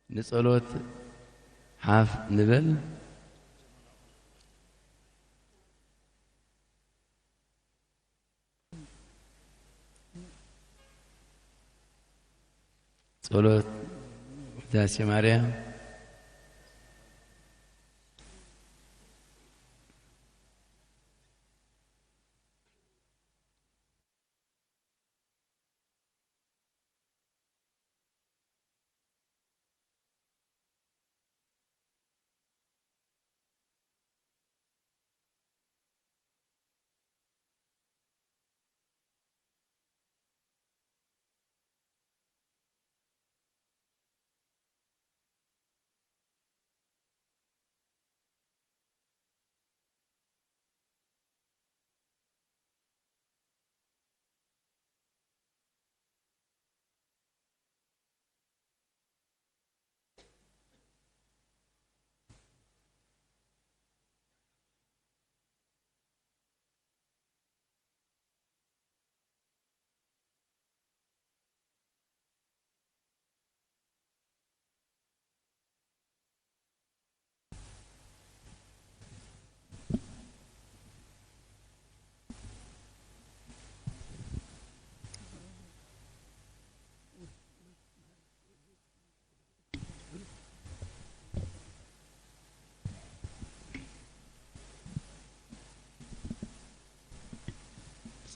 نصلوت حاف نبل صلوت داسي ماريا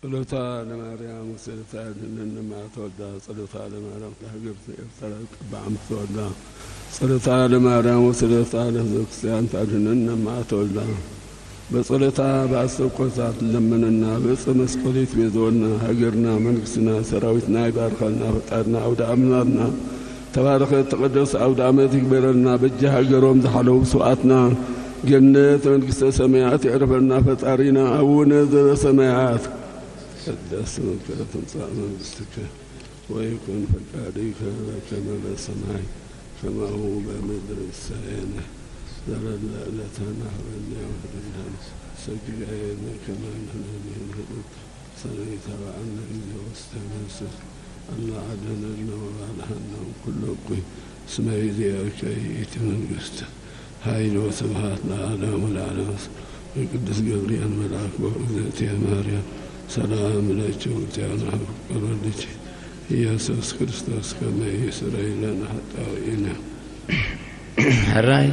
صلوتا لمريم وصلوتا لنما تودع صلوتا لمريم تهجرت افترق بعم تودع صلوتا لمريم وصلوتا لزكسيان تاجنن ما تودع بصلوتا بأسقطات لمننا بس مسقوليت بيزورنا هجرنا منكسنا سراويتنا يباركنا فطرنا عود أمنارنا تبارك تقدس عود أمتك بيرنا بجه هجرهم دحلو سواتنا جنة منكسة سماعات يعرفنا فطارينا أبونا ذو سماعات قدس تنصع منكستك ويكون فقاديك كما بالسماء كما هو بمدر السعين ذلل لا تنهر اليوم بالله سجعين كما نهني الهدوء صليت وعنا إذا واستمسس الله عدنا النور على كل قوي اسمعي ذيك أيت من قست هاي وسبحات العالم والعالم وقدس جبريل ملاك وأذتي مريم سلام لك وتعالى ولدك يسوع كريستوس كما يسرى لنا حتى إنا الرأي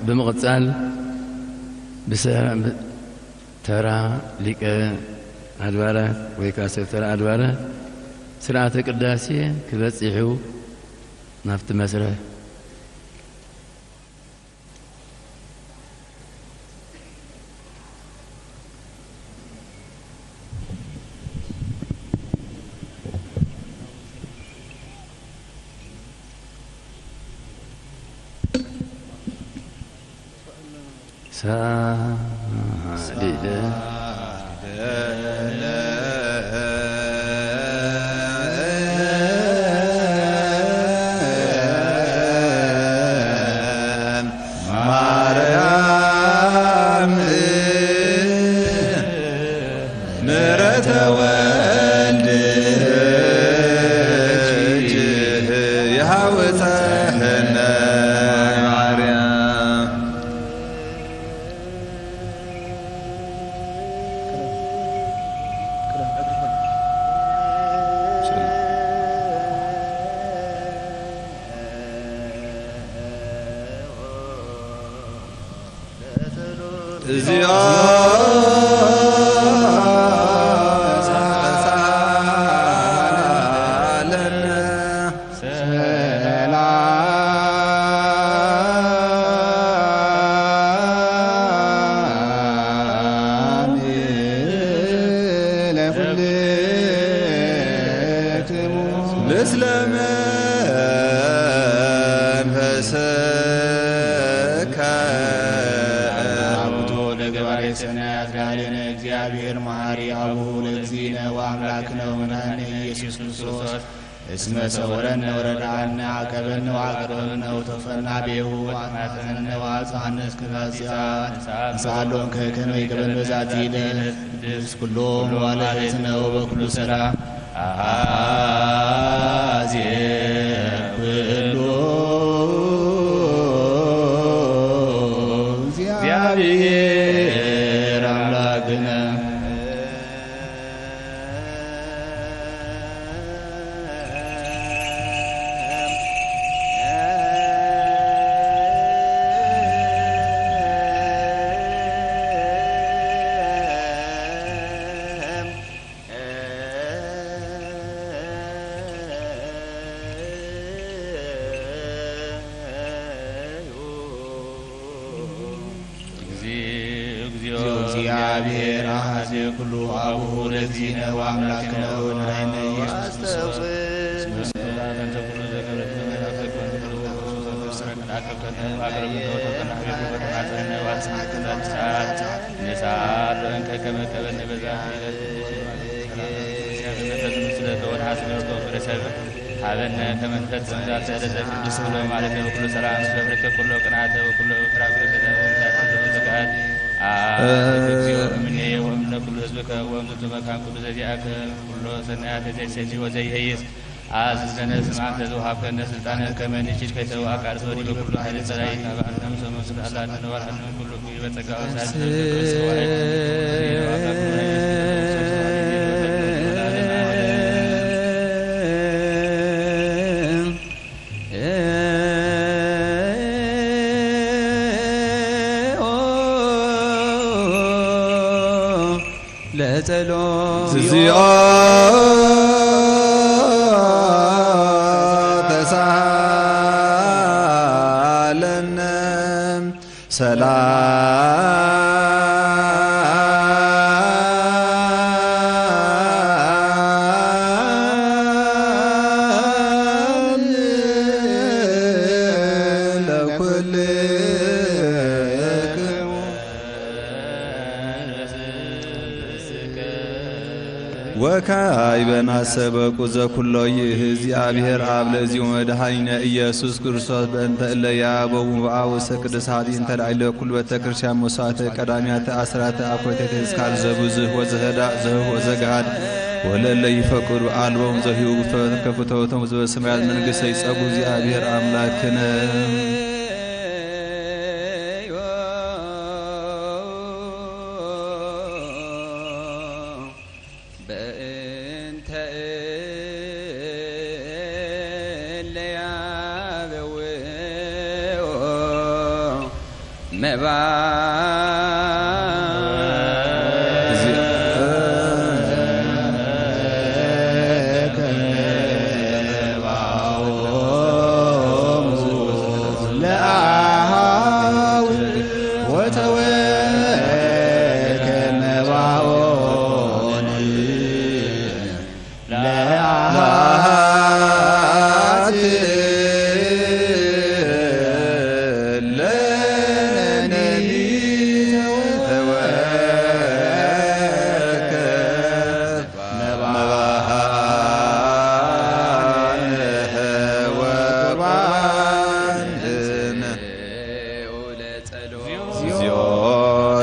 بمقتل بسلام ترى لك أدوارات ويكاسر ترى أدوارات سرعة القداسية كبسيحو نفط مسرح اسم سورنا وردعنا عقبنا وعقرنا وتفرنا به وعناتنا وعصعنا اسكناسيان نسألهم كما يقبل بذاتي دس كلهم والهتنا وبكل سرع آزي كلهم እግዚአብሔር አሐዜ ኩሉ አቡሁ ለእግዚእነ ወአምላክነ ወመድኃኒነ ኢየሱስ ክርስቶስ ሀበነ ከመንፈስ ዘንዳተ ለዘቅዱስ ብሎ ማለት ነው። ኩሉ ሰራ ስለብረከ ኩሉ ቅናተ ወኩሉ ክራብ ለዘጋድ እግዚኦ እምኔ ወእምነ ኩሉ ህዝብከ ወእምዝቱ መካን ኩሉ ዘዚአከ ኩሉ ሰናያተ ዘይሰጂ ወዘይሄይስ አዝዘነ ስምዓተ ዘውሃብከነ ስልጣነ ከመ ንችል ከይተዋቃር ሰወዲ በኩሉ ኃይለ ጸላይ ታባአንም ሰሙስለ አላነ ነዋልነ ኩሉ በጸጋው ሳት እግዚኦ ተሳሃለነ ሰላም ለኩልክሙ ወካዕበ ናሰበቁ ዘኩሎ እግዚአብሔር አብ ለዚሁ መድኃኒነ ኢየሱስ ክርስቶስ በእንተ እለ ያዕበው በአውሰ ቅድሳት እንተ ላዕለ ኩሉ ቤተ ክርስቲያን መስዋዕተ ቀዳሚያተ አስራተ አኮቴተ ተዝካር ዘብዝህ ወዘህዳእ ዘህብ ወዘገሃድ ወለለ ይፈቅዱ አልቦም ዘሂቡ ከፍተውቶም ዘበሰማያት መንግሥተ ይጸጉ እግዚአብሔር አምላክነ በእንተ እለ ያዕበው መባ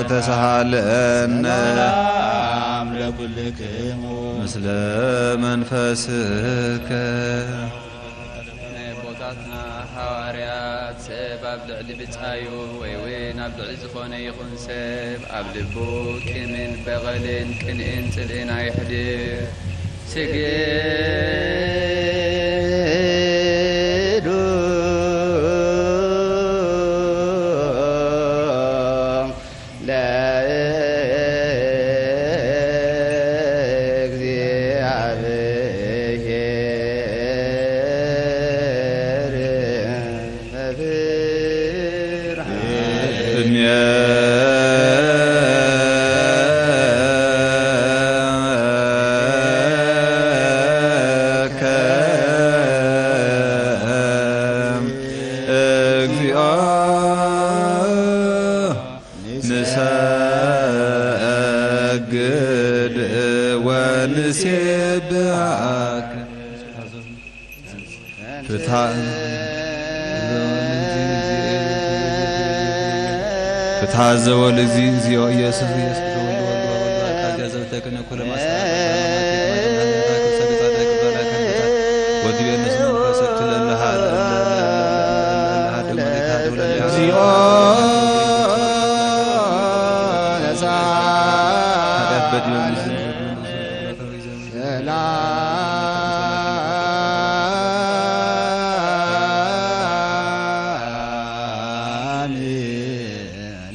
ተሳሃለነ ለኩልክሙ ምስለ መንፈስከ ቦታትና ሐዋርያት ሰብ ኣብ ልዕሊ ብፃዩ ወይ እውን ኣብ ልዕሊ ዝኾነ ይኹን ሰብ ኣብ ልቡ ቅምን በቐልን ቅንእን ጽልእን ኣይሕድር ስግዱ ንሰግድ ወንሴብሐከ ፍትሐ ዘወልድ እግዚኦ ኢየሱስ ክርስቶስ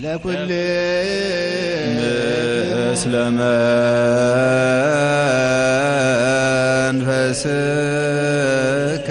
ለኩል ምስለ መንፈስከ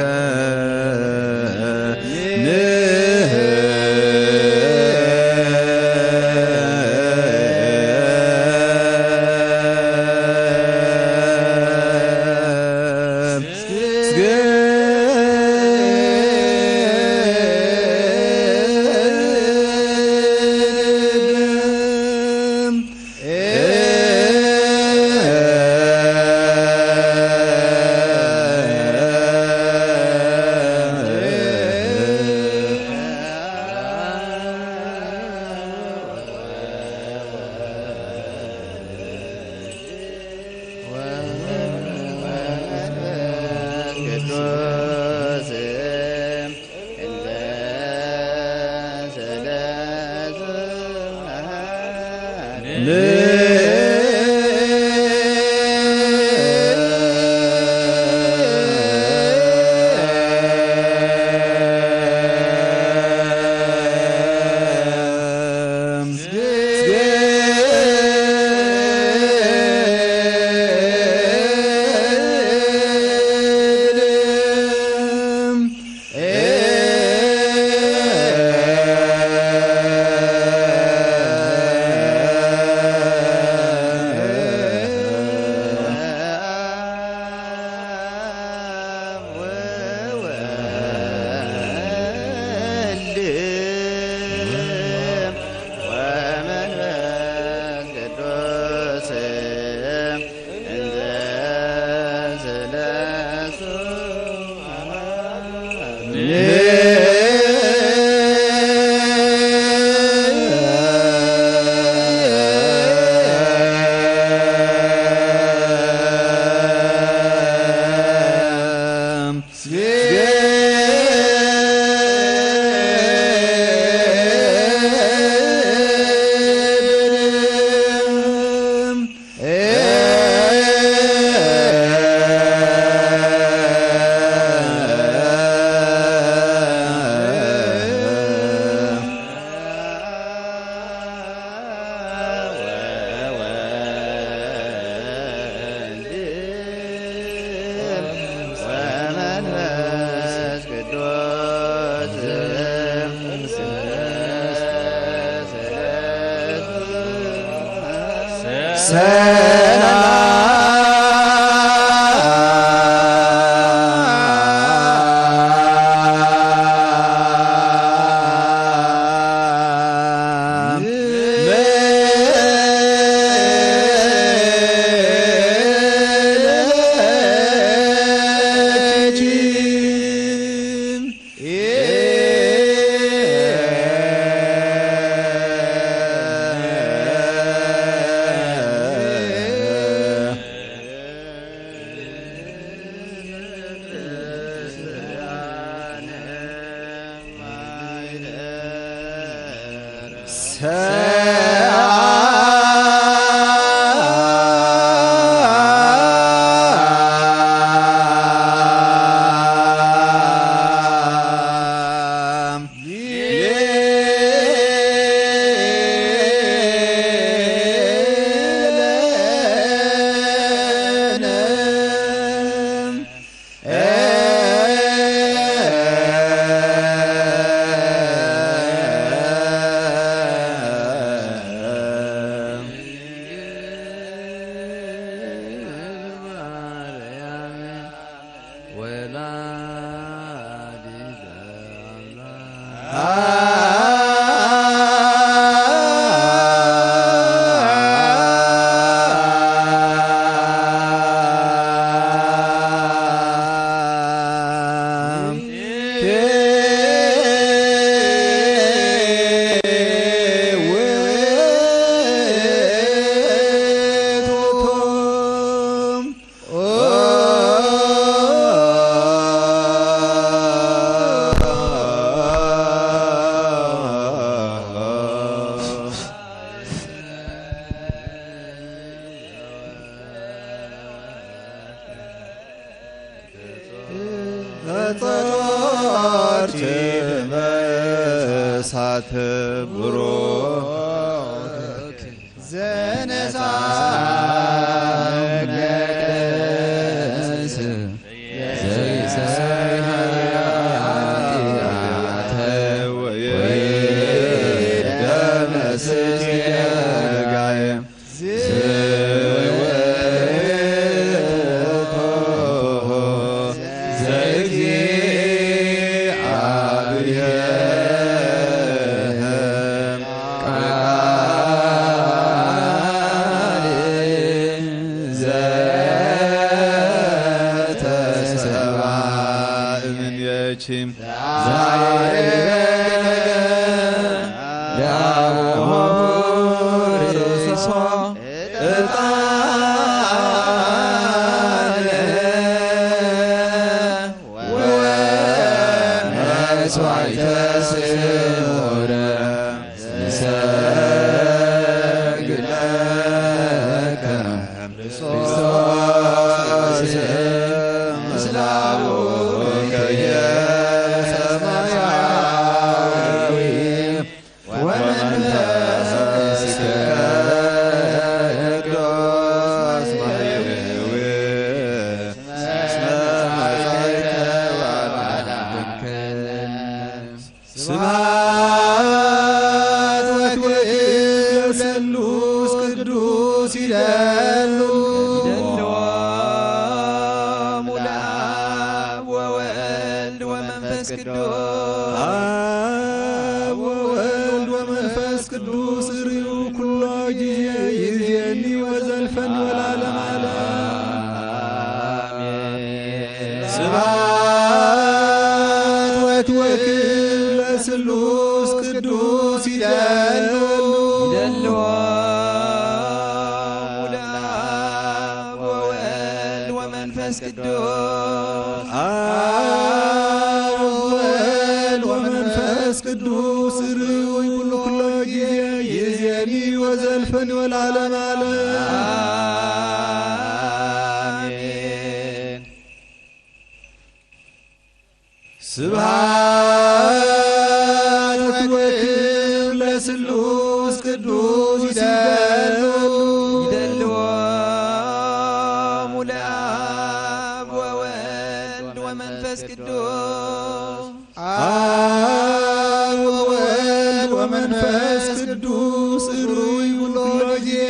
ومنفس قدوس روي ولوجي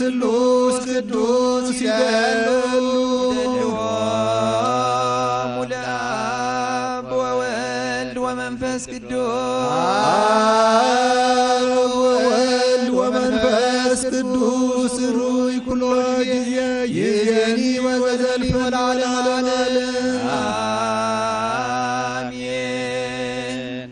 ስሉስ ቅዱስ ሲገሉ ሙላብ ወወልድ ወመንፈስ ቅዱስ ወወልድ ወመንፈስ ቅዱስ ሩይ ኩሎ ጊዜ ይዜኒ ወዘልፈ ለዓለመ አሜን።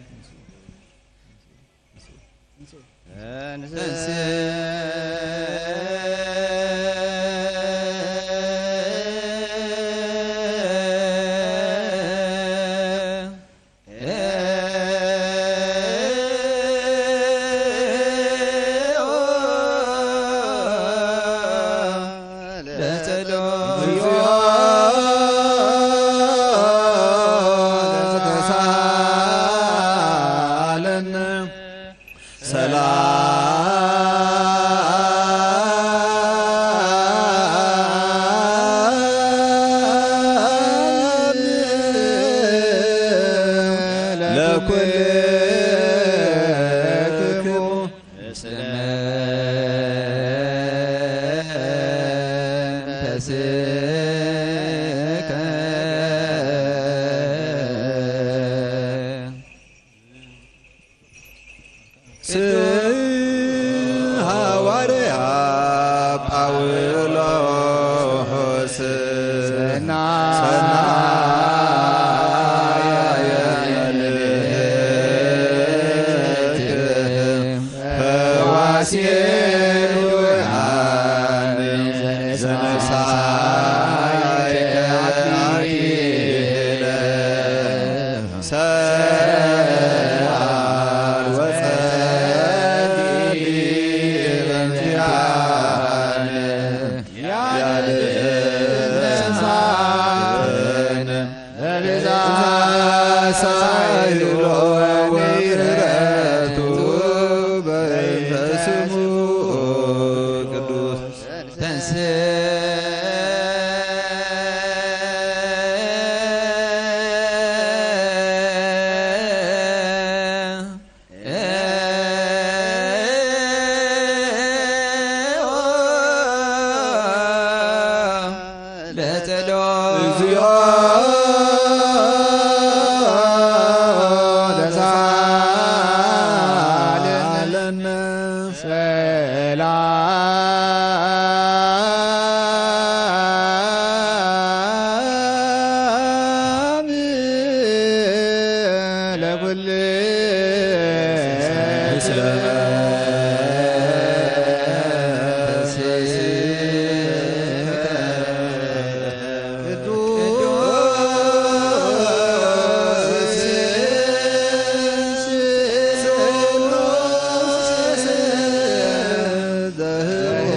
ሐዋርያ ጳውሎስ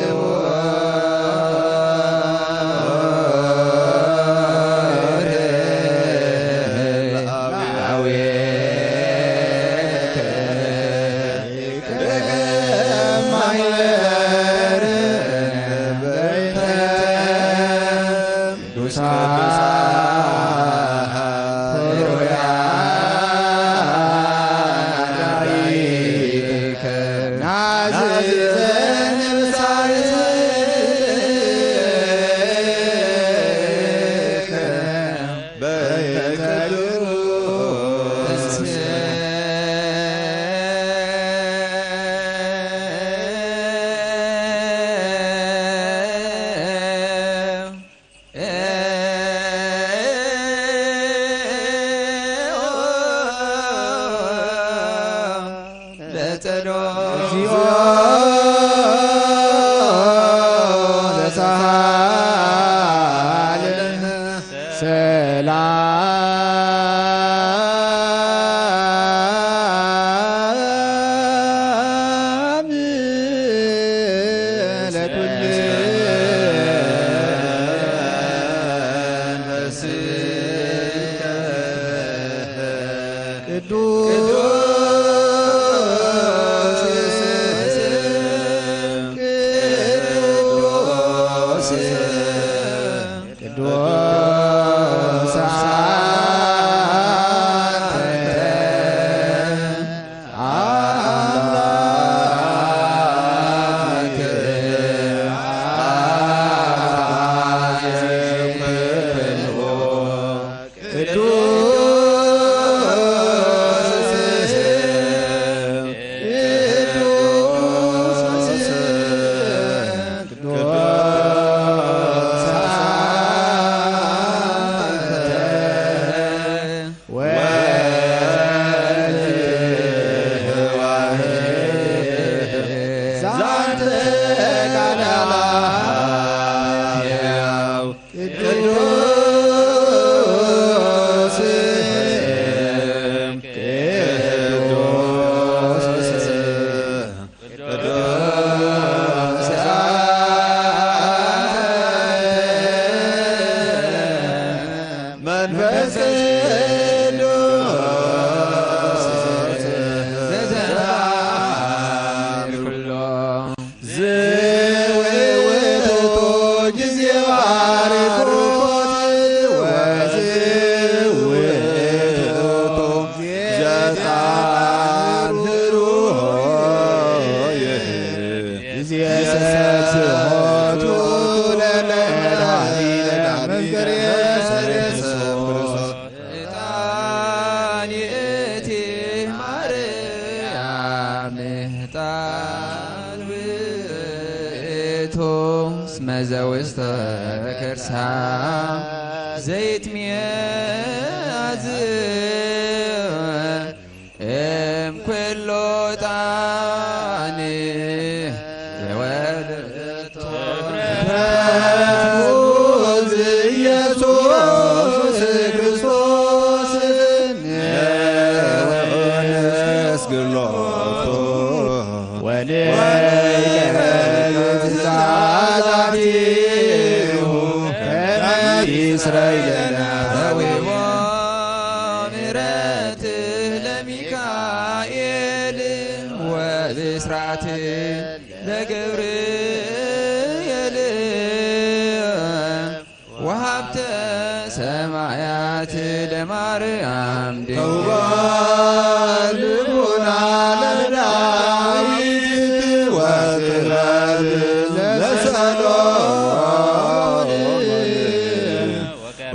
Oh መዘውስተ ከርሳ ዘይት ሚያዝ ኩሎ ጣን ዘወለቶ ኢየሱስ ክርስቶስ ወስግሎቶ እስራኤልና በዊቦ ምሕረት ለሚካኤል ወብስራት ለገብርኤል ወሀብተ ሰማያት ለማርያም ተውባ ልቡና ለዳዊት ወጥበብ ለሰሎሞን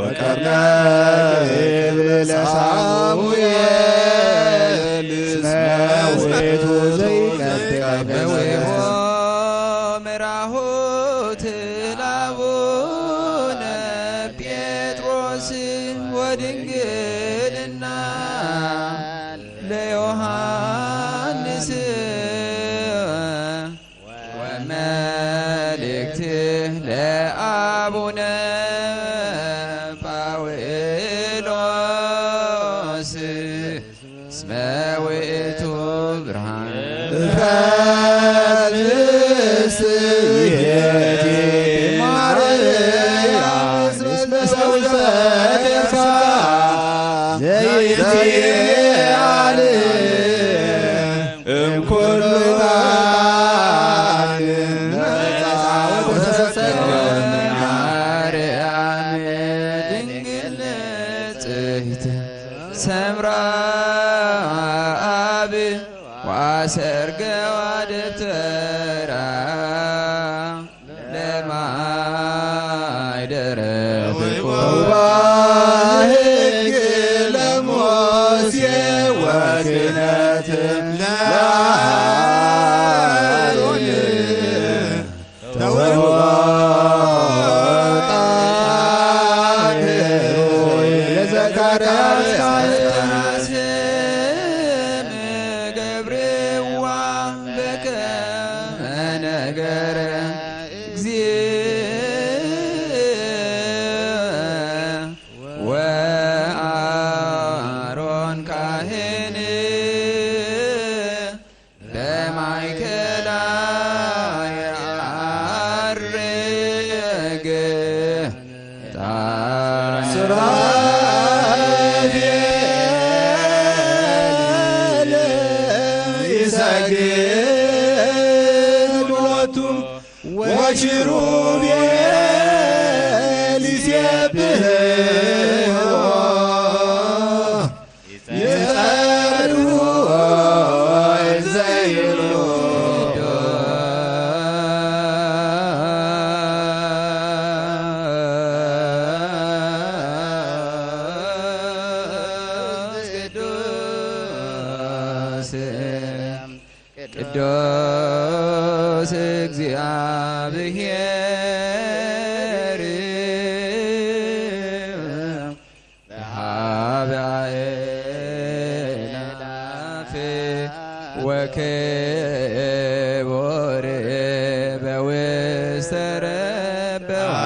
ወቀርነ ለሳሙኤል እስመ ውእቱ ዘይቀድም ምራሁት ለአቡነ ጴጥሮስ ወድንግልና ለዮሐንስ ወመልእክት ለአቡነ ጳውሎስ እስመ ውእቱ ብርሃን ሰምራ አብ ዋሰርገዋ ደብተራ ለማይደረ ሕግ ለሞሴ ወክህነት ለአሮን ወአሮን ካህን በማእከላ ያዐርግ ሱራፌል ይሰግድ ሎቱ ወኪሩቤል ይሴብሕዎ ይጸርሁ ዘይብሉ ቅዱስ እግዚአብሔር በኀበ አእላፍ ወክቡር በውስተ እስተረበዋ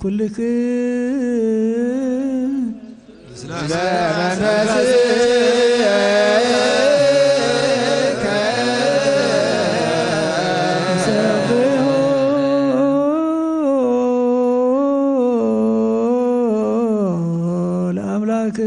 ኩልክ ለአምላክነ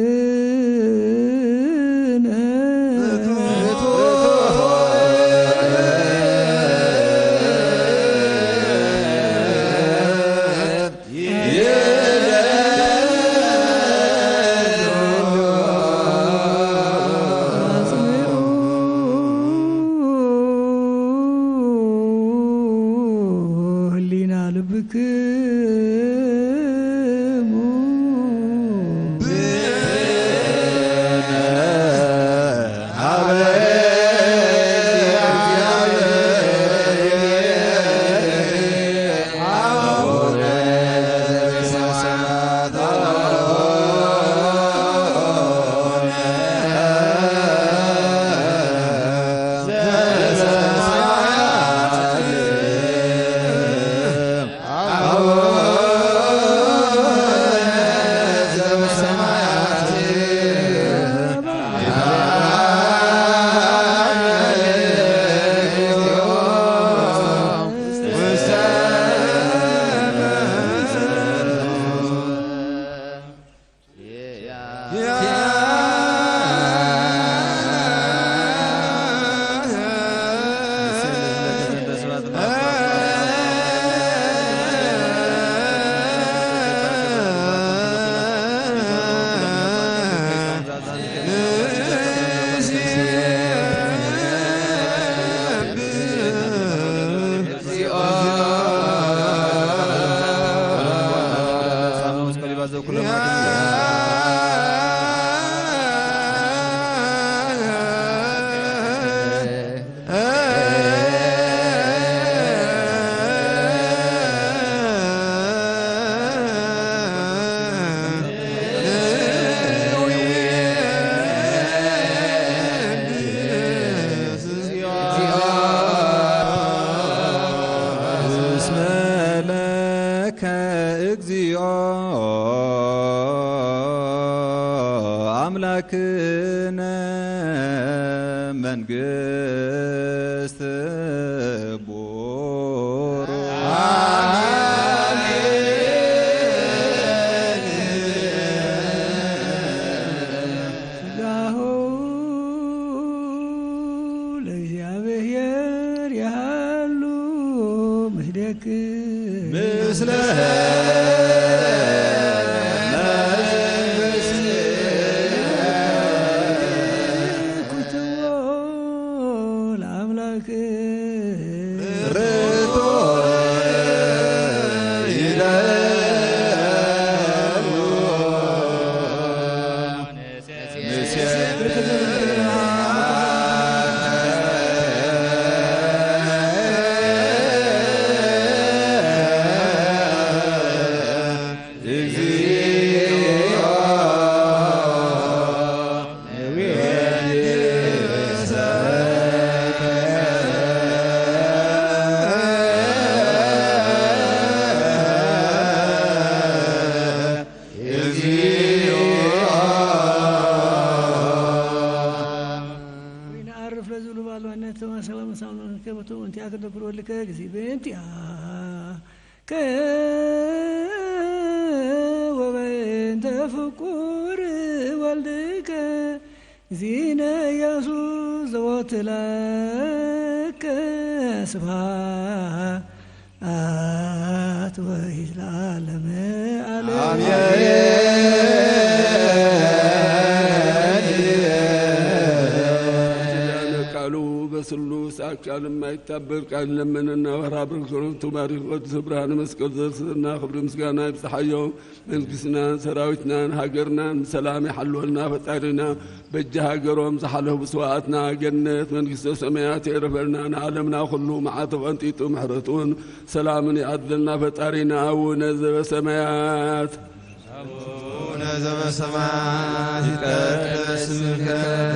ብክሙ አምላክነ መንግስት ቦሩ ስጋሁ ለእግዚአብሔር ያሉ ምስሌክ ምስለ ወበእንተ ፍቁር ወልድከ ዚነ ኢየሱስ ዘወትለከ ስብሐት ወይዝላለመ ዓለም በስሉስ አካል የማይታበል ቃል ለመነና ወራብር ክረምቱ ባሪክ ቅዱስ ብርሃነ መስቀል ዘርስና ክብር ምስጋና ይብጽሐዮ መንግስትና ሰራዊትናን ሀገርናን ሰላም ይሐልወልና ፈጣሪና በእጅ ሀገሮም ዝሓለሁ ብስዋዕትና ገነት መንግስተ ሰማያት የረፈልናን ዓለምና ኩሉ መዓት ቀንጢጡ ምሕረቱን ሰላምን ይዓድለና ፈጣሪና አቡነ ዘበሰማያት አቡነ ዘበሰማያት ይትቀደስ ስምከ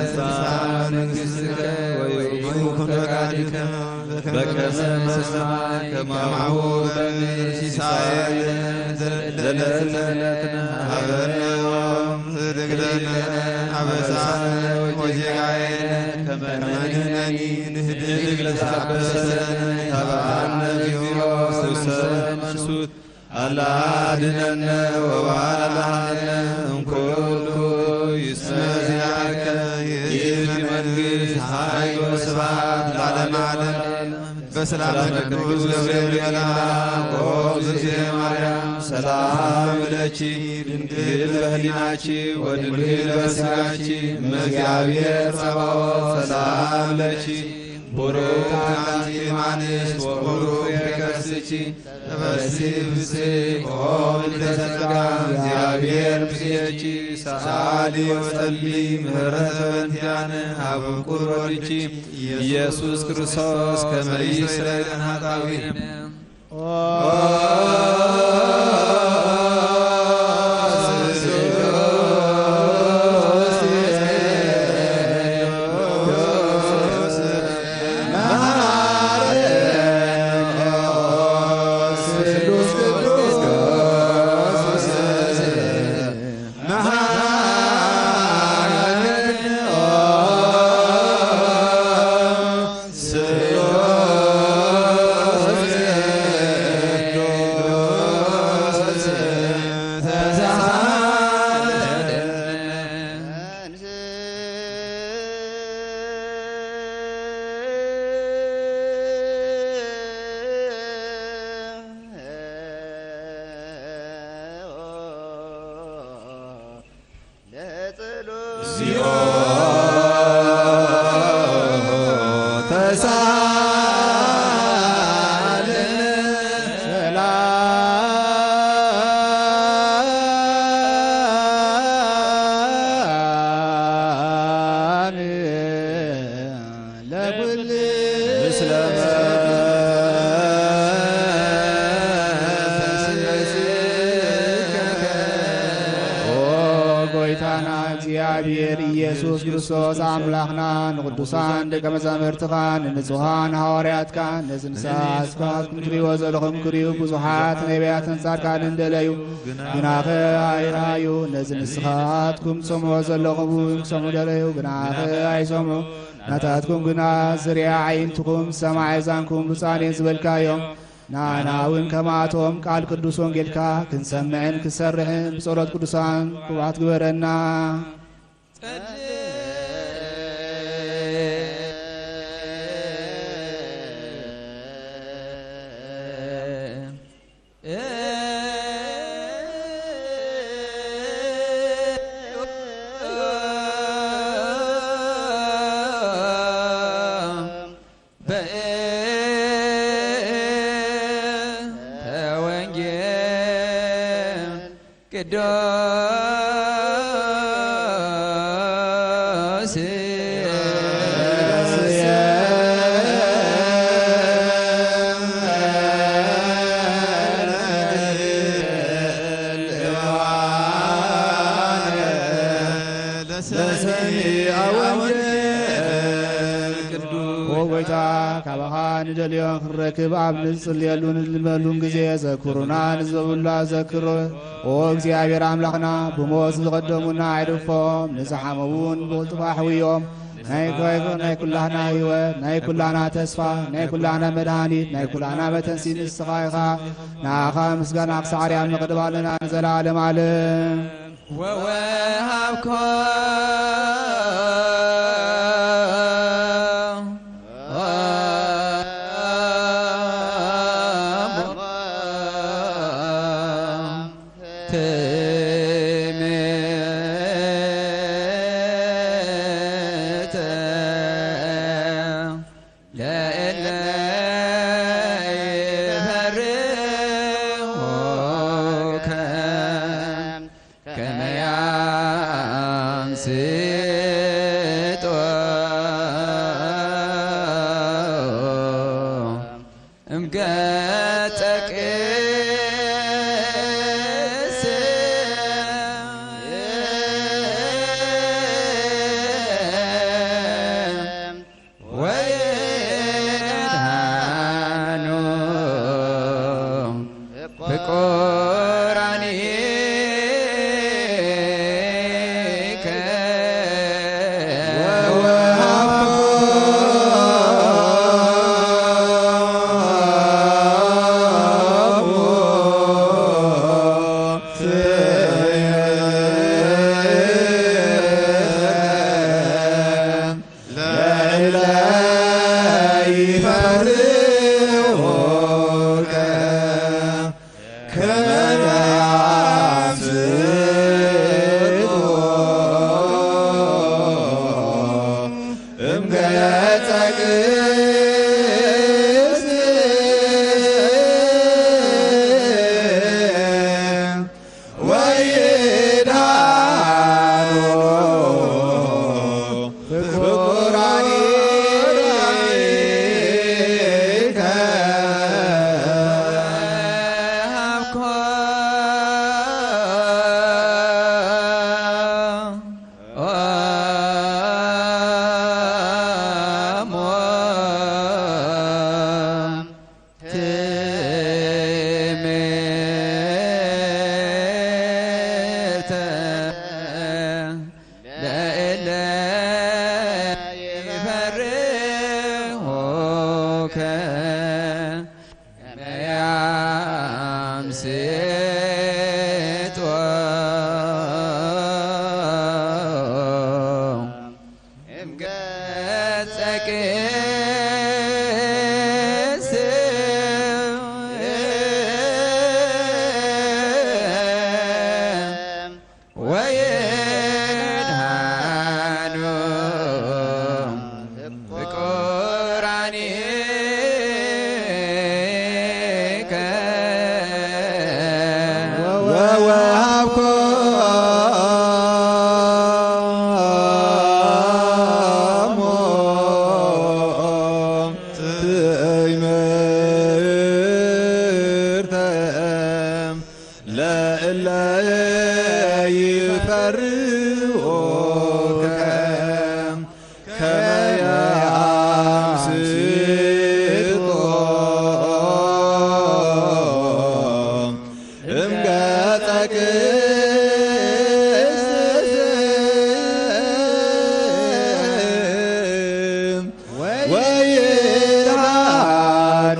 ትምጻእ መንግሥትከ ወይኩን ፈቃድከ በከመ በሰማይ ከማሁ በምድር ሲሳየነ ዘለለዕለትነ ሀበነ ወኅድግ ለነ አበሳነ ወጌጋየነ ከመ ንሕነኒ ንኅድግ ለዘአበሰነ ኢታብአነ እግዚኦ ውስተ መንሱት አላ አድኅነነ ወባልሐነ እምኩሉ እስመ ዚአከ ይእቲ መንግሥት ኃይል ወስብሐት ለዓለመ ዓለም። በሰላመ ቅዱስ ገብርኤል መልአክ ወእግዝእትየ ማርያም ሰላም ለኪ ድንግል በህሊናኪ ወድንግል በሥጋኪ እመእግዚአብሔር ጸባኦት ሰላም ለኪ ቡሩክ አንቲ እምአንስት ወቡሩክ ፍሬ ከርስኪ ተፈሥሒ ፍሥሕት ኦ ምልዕተ ጸጋ እግዚአብሔር ምስሌኪ ሰአሊ ወጸሊ ምህረተ በእንቲአነ ሀበ ፍቁር ወልድኪ ኢየሱስ ክርስቶስ ከመ ይስረይ ለነ ኃጣውኢነ እግዚአብሔር ኢየሱስ ክርስቶስ አምላኽና ንቅዱሳን ደቀ መዛሙርትኻ ንንጹሃን ሐዋርያትካ ነዝንሳስካትኩም ትሪእዎ ዘለኹም ክሪኡ ብዙሓት ነቢያትን ጻድቃንን ደለዩ ግናኸ ኣይረኣዩ ነዚ ንስኻትኩም ትሰምዖ ዘለኹም እውን ክሰምዑ ደለዩ ግናኸ ኣይሰምዑ ናታትኩም ግና ዝርያ ዓይንትኩም ሰማዕ እዛንኩም ብፃኔን ዝበልካዮም ናና እውን ከማቶም ቃል ቅዱስ ወንጌልካ ክንሰምዕን ክሰርሕን ብጸሎት ቅዱሳን ክቡራት ግበረና ወጎይታ ካባኻ ንደልዮን ክንረክብ ኣብ ንጽልየሉን ንልመሉን ጊዜ ዘክሩና ንዘብላ ዘክሮ ኦ እግዚአብሔር ኣምላኽና ብሞት ዝቐደሙና ኣይድፎም ንዝሓመውን ብቕልጥፋ ሕውዮም ናይ ኩላህና ህይወት ናይ ኩላህና ተስፋ ናይ ኩላህና መድኃኒት ናይ ኩላህና መተንሲ ንስኻ ኢኻ ንኣኻ ምስጋና ክሳዕርያ ንቕድባለና ንዘላለም ዓለም ወወሃብኮ እምገጸ አምስጦ እምገጸ ቅድስ ወይድሃኑ ፍቁራኒከ ወወሃብኮ ትእምርተ ለእለ ይፈርሁከ ከመ ያምስጦ እምገጸ ቅድስት ወይድሃኑ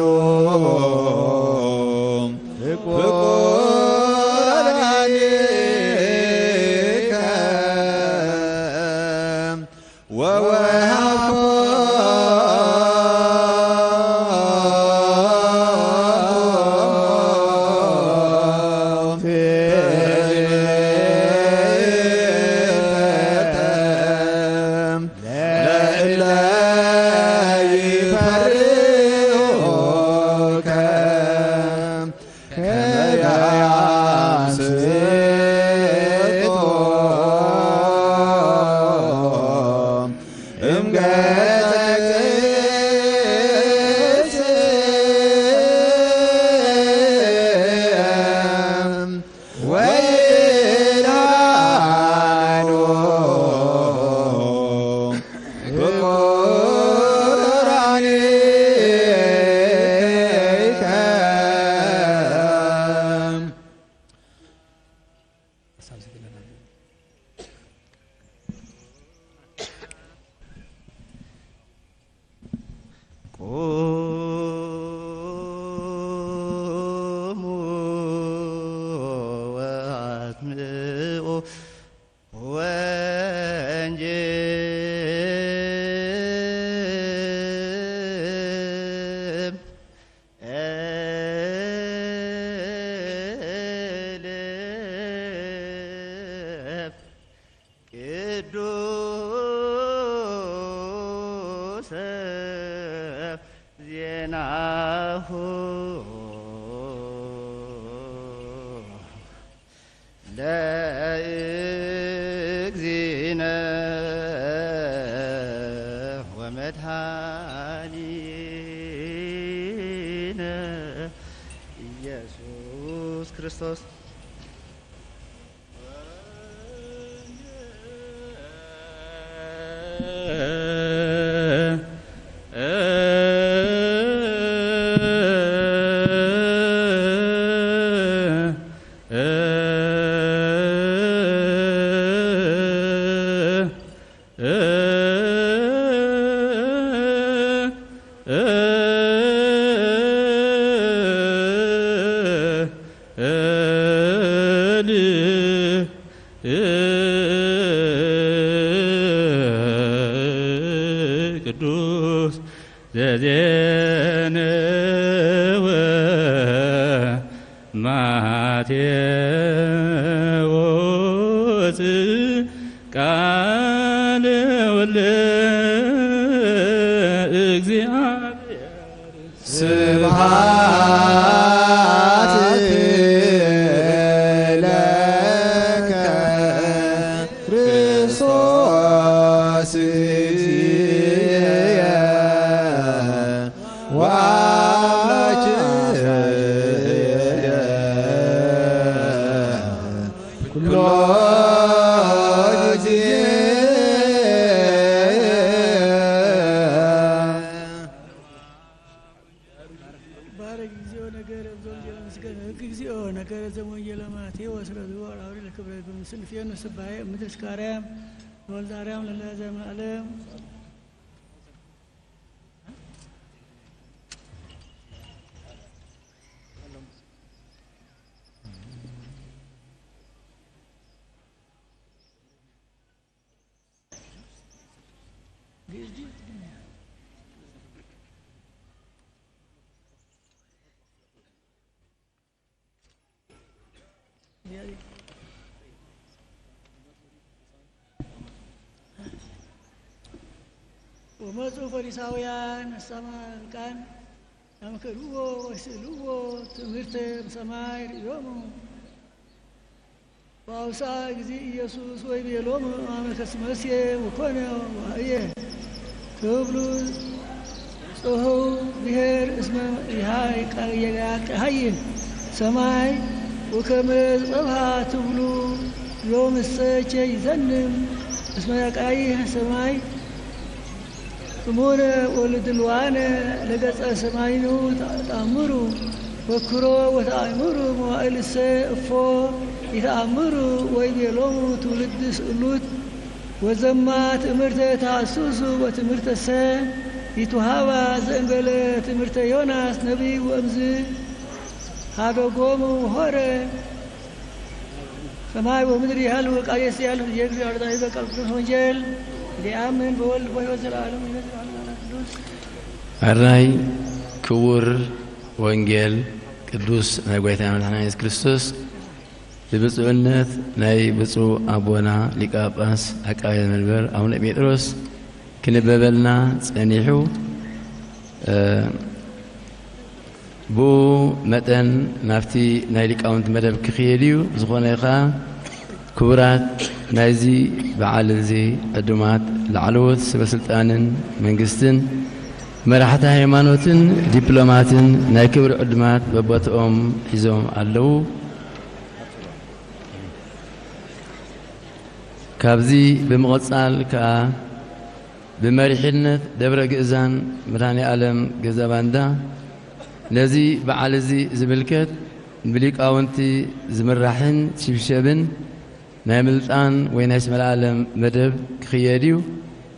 ፍቁራኒከ ወወሃብኮ ለእለ ይፈርሁከ ከመ ያምስጦ እምገጸ ቅድስት ወይድሃኑ ፍቁራኒከ ቁሙ ወአትምዑ ወንጅብ እልፍ ቅዱስ ዜናሁ ለእግዚእነ ወመድኃኒነ ኢየሱስ ክርስቶስ ቅዱስ ዘዜነወ ማቴዎስ ቃለ ወልደ እግዚአብሔር ስብሐት ለከ ክርስቶስ እግዚእየ ወአምላክየ ኩሎ ጊዜ እግዚኦ ነገረ ዘወንጌለ ማቴዎስ ረዝቦ አውሪ ለክብረ ምስል ፊየኑ ስባዬ ምድርስ ካርያም ወልዳርያም ለለዘመ ዓለም ومزوا فريساويان السماء كان يمكروه ويسألوه تمرت بسماء يوم وأوسع جزي يسوس ويبيلوم عمل كسمسيه وكونه وهي تبلو صهو بهر اسمه هاي سماي وكمل صبها تبلو يوم السجى يزنم اسمه يقايه سماي ثمونه ولد الوانه لقص سماينو تأمروا وكرو وتأمروا موائل السيفو يتأمروا ويبيلوموا تولد سؤلوت وزمات امرته تحسسوا وتمرت السيف يتوهابا زنبل تمرت يوناس نبي وامزي هذا قوموا وهره سماي ومدري هل وقايس يالو يجري على ذلك القدس وانجيل لآمن بول ويوزر العالم ويوزر العالم على القدس الرأي كور وانجيل قدوس نايقويتا مدحنا يسوع كريستوس ببصؤنت ناي بصؤ أبونا لقاباس أقايا المنبر أبونا بيتروس كنببلنا صنيحو بو متن نافتي ناي لقاونت مدب كخيليو زخونه يخا كبرات نايزي بعالزي قدمات لعلوت سبسلطانن منግስትን መራሕቲ ሃይማኖትን ዲፕሎማትን ናይ ክብሪ ዕድማት በቦትኦም ሒዞም ኣለዉ ካብዚ ብምቕጻል ከዓ بمرحلة دبر جزان مراني عالم جزاباندا نزي بعالزي زبلكت بليك أونتي زمرحن شبشبن نعملتان وين اسم العالم مدب خياريو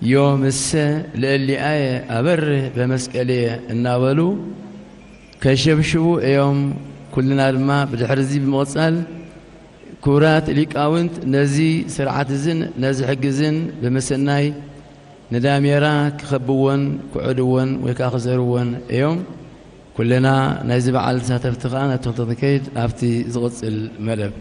يوم الساعة للي آية أبر بمسكالية الناولو كشبشو يوم كلنا الماء بدحرزي بمغصال كورات ليك أونت نزي سرعة زن نزي حق زن بمسناي ندام يراك خبوون كعدوون ويكاخزرون يوم كلنا نزب على ساتفتقانا تغطيكيد أفتي زغط الملب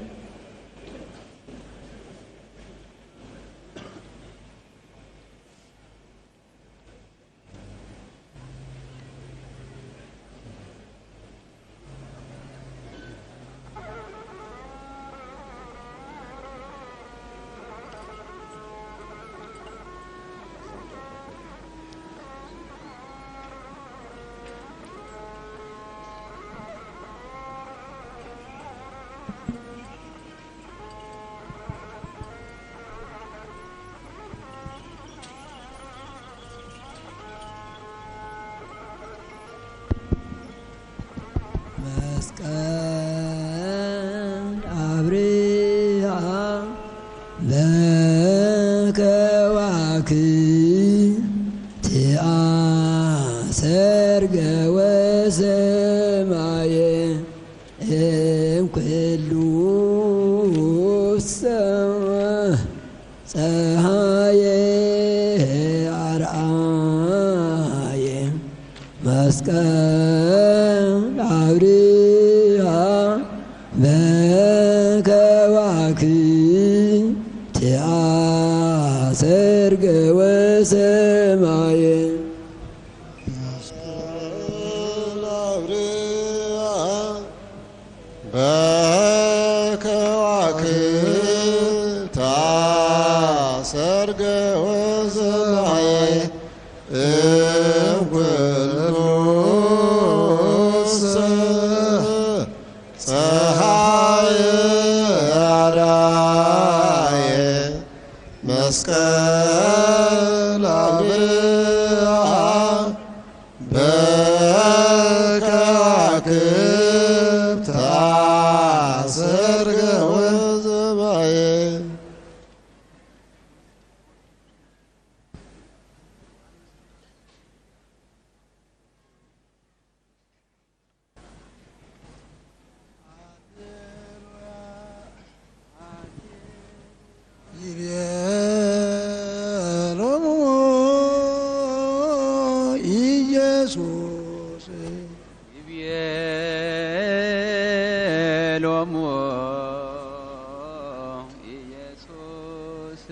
ሎሙ ኢየሱስ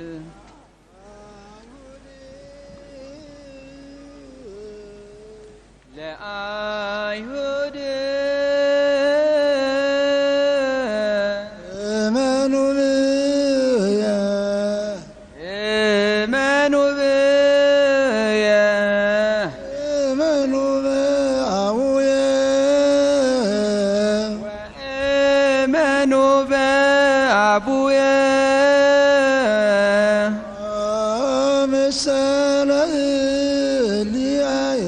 ለአይሁድ እመኑ ብየ እመኑ ብየ እመኑ በአቡየ ወእመኑ በአቡየ ምሰለ እልያየ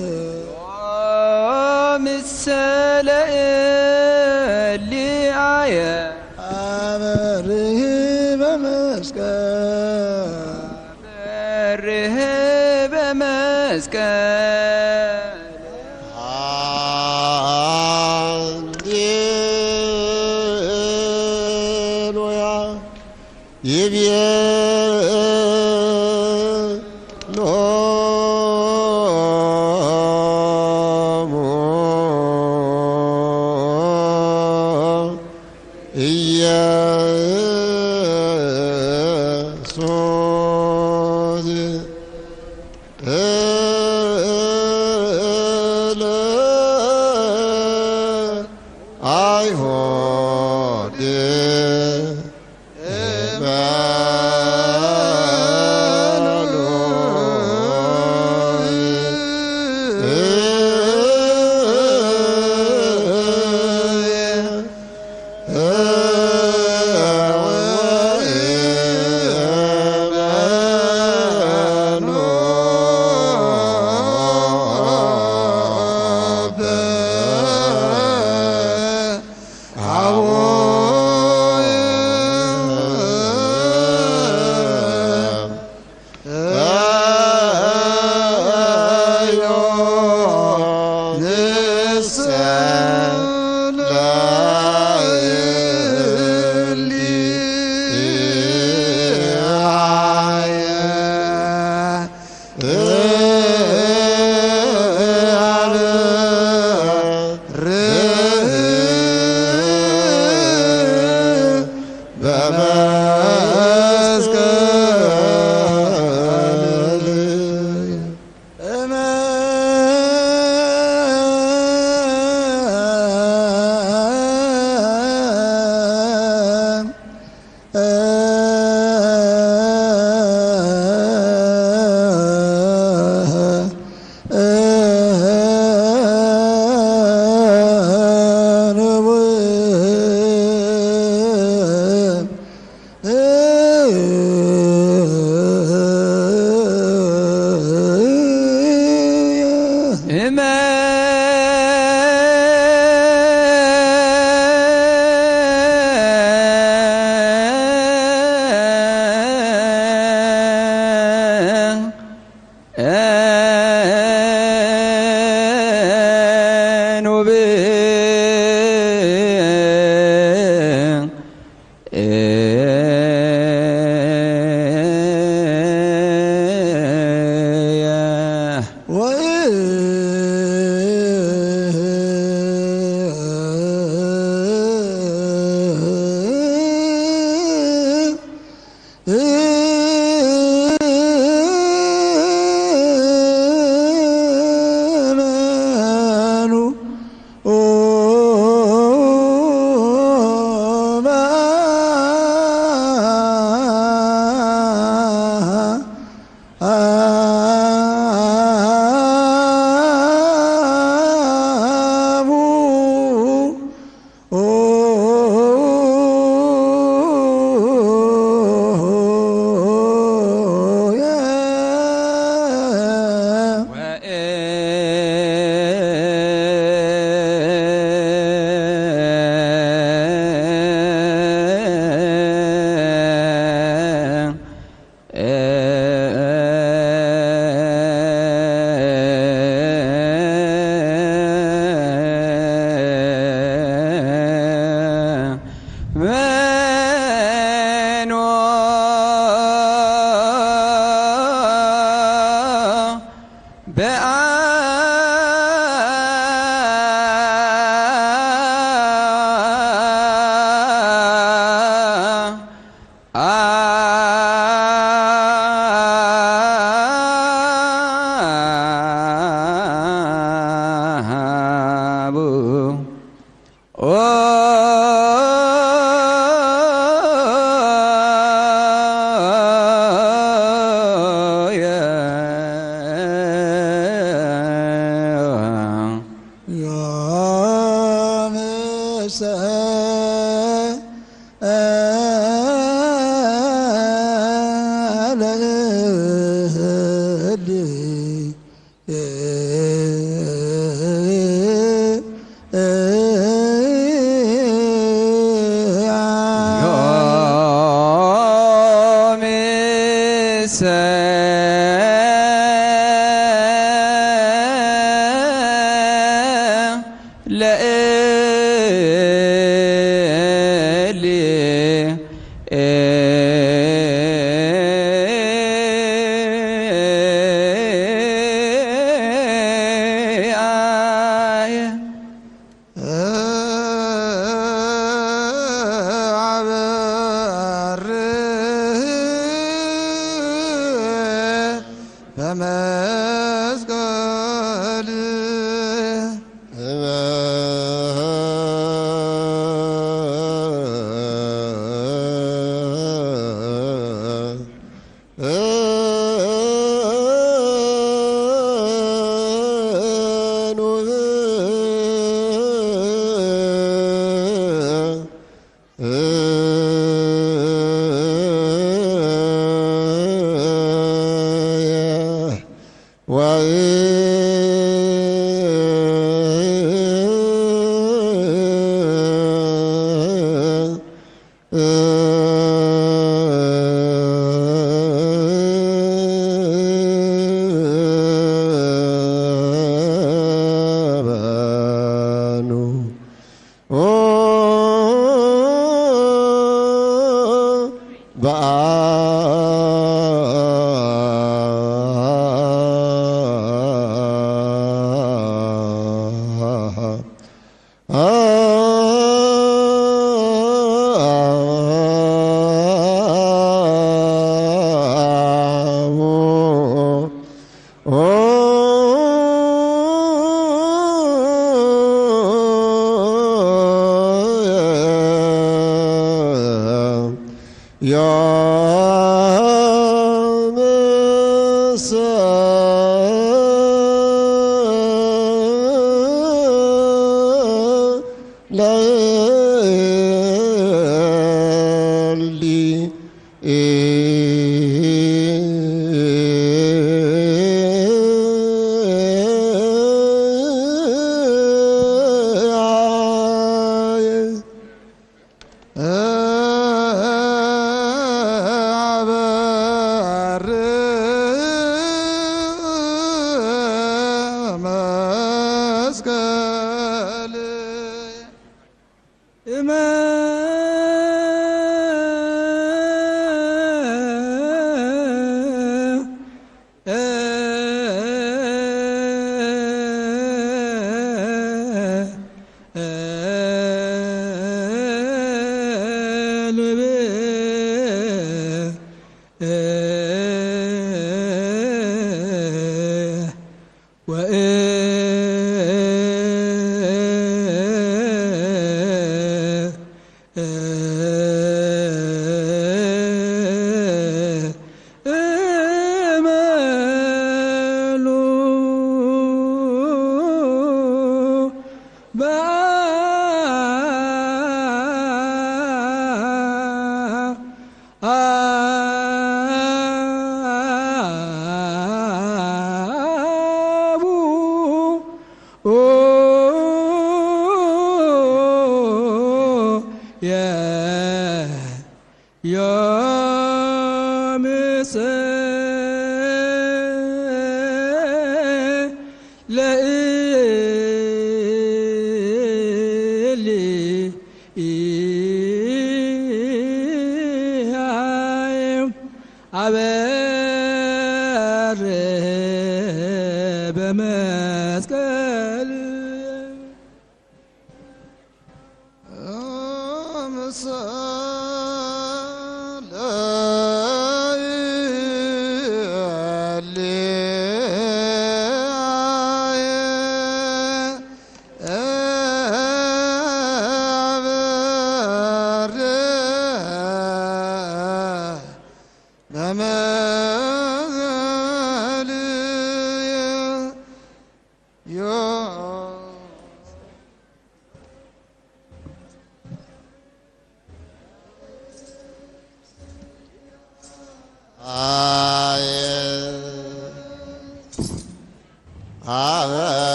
ምሰለ እልያየ አበርህ በመስቀል በርህ በመስቀል ሃሌሉያ ይቤሎሙ ኢየሱስ አይሁድ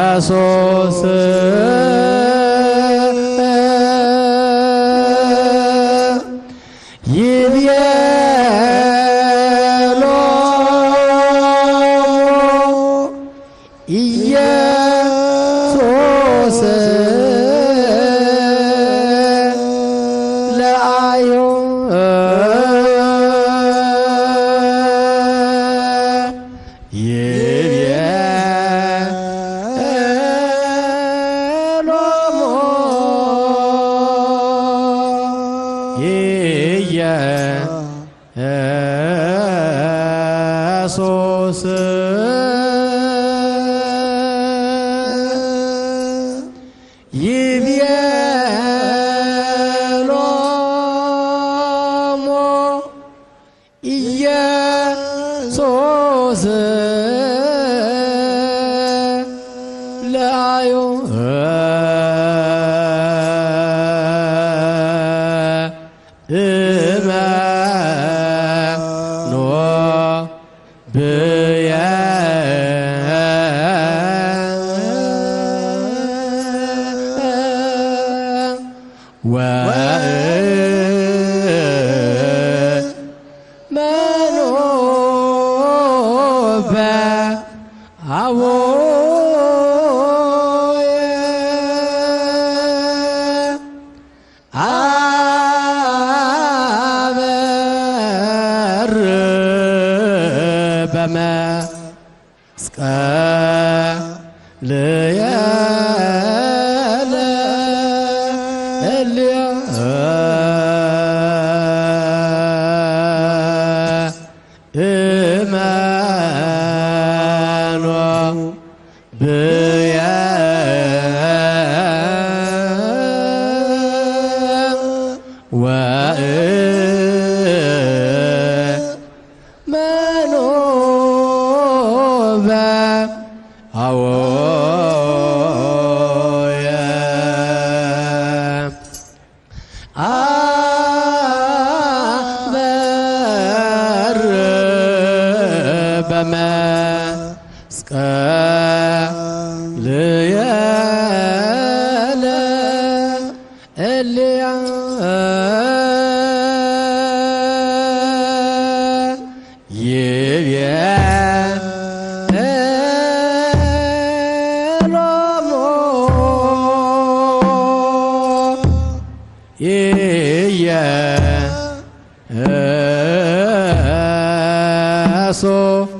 ኢየሱስ ይቤሎ ኢየሱስ ለአዮ ኢየሱስ ይቤሎሙ ኢየሱስ ለአዩ እመኖ ብየ ወእመኖ በአቡየ አበር በመስቀልየ ለእልየ እመኖ ብየ ወእመኖ በአቡየ አበር በመስቀልየ ለእልየ ይቤሎሙ ኢየሱስ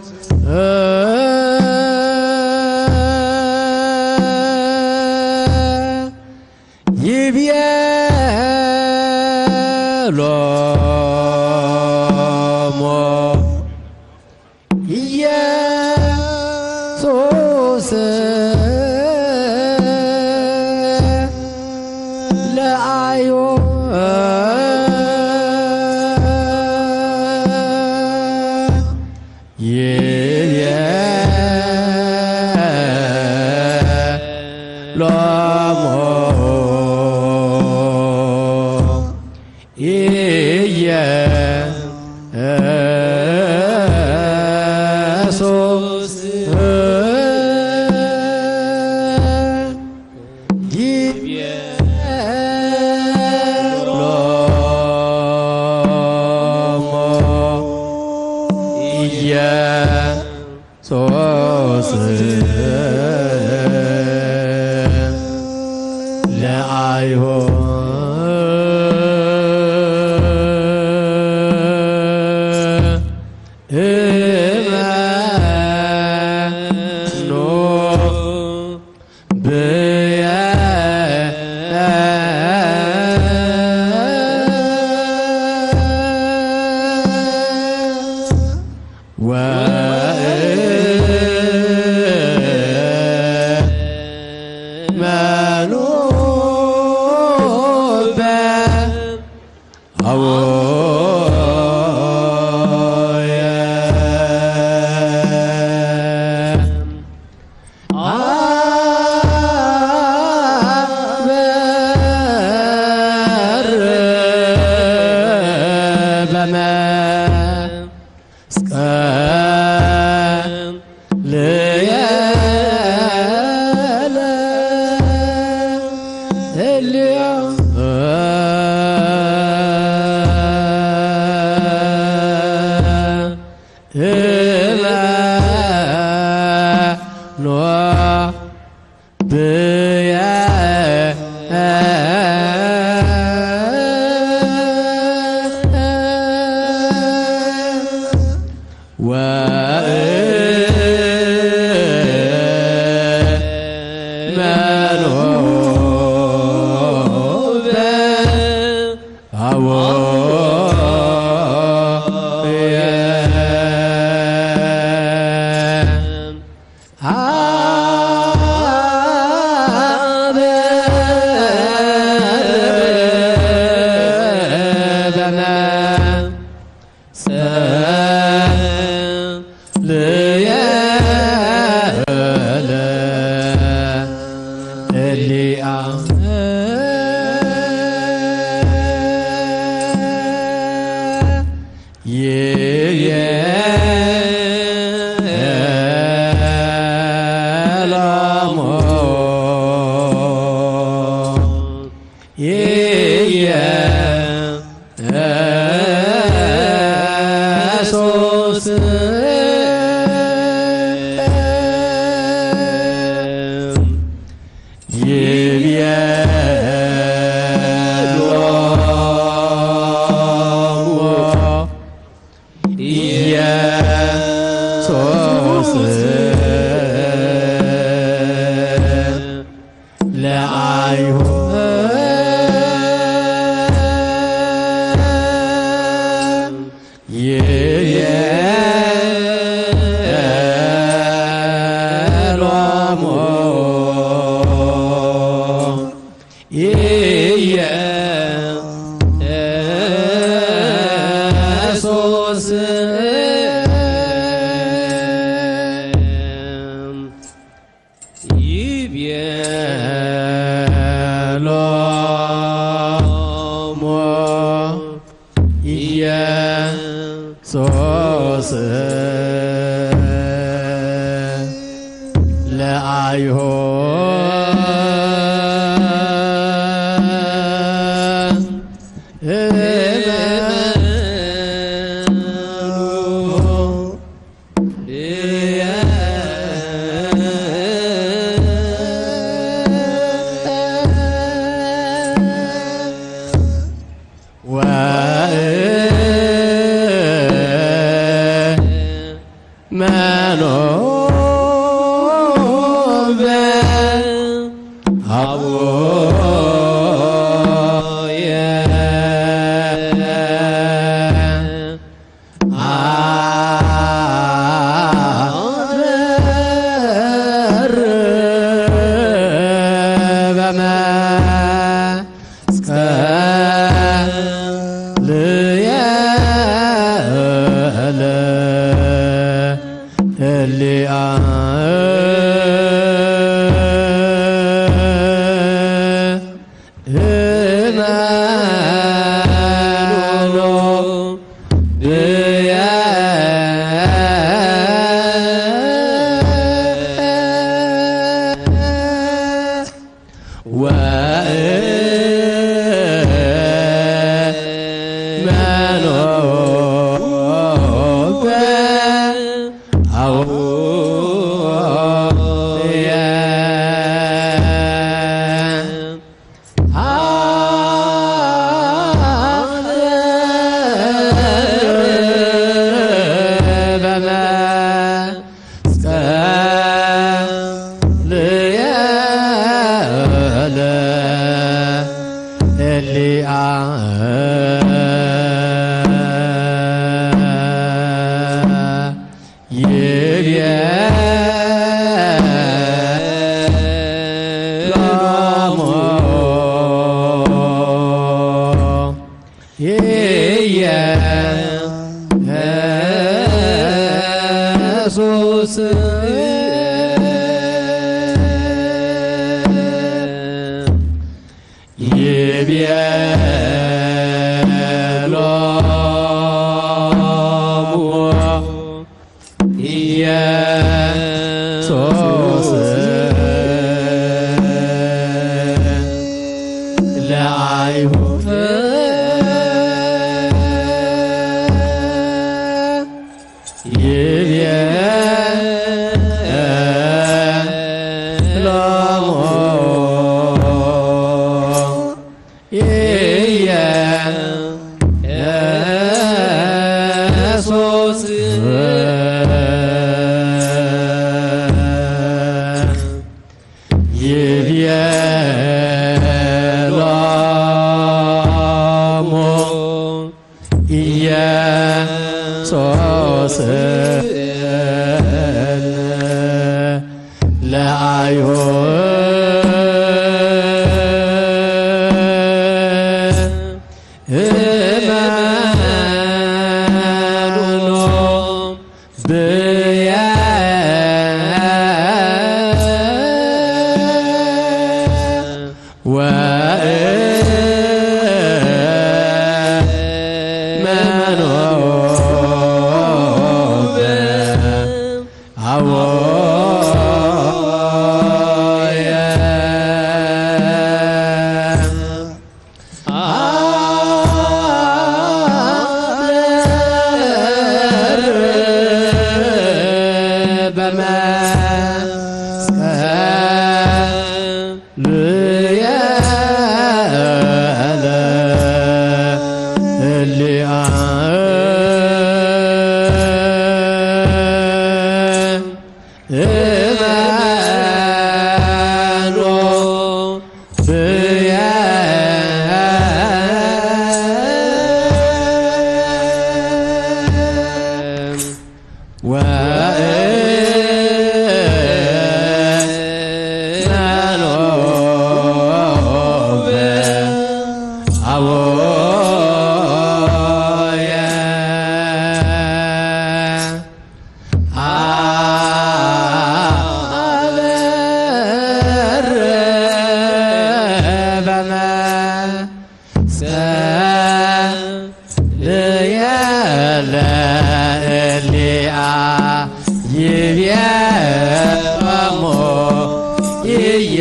ይቤሎሙ ኢየሱስ ለአዩ ይቤሎሙ ኢየሱስ ኢየሱስ ለአይሁድ እመኖ ብየ ወእመኖ በአቡየ አበር ይቤሎሙ ኢየሱስ ለአይሁድ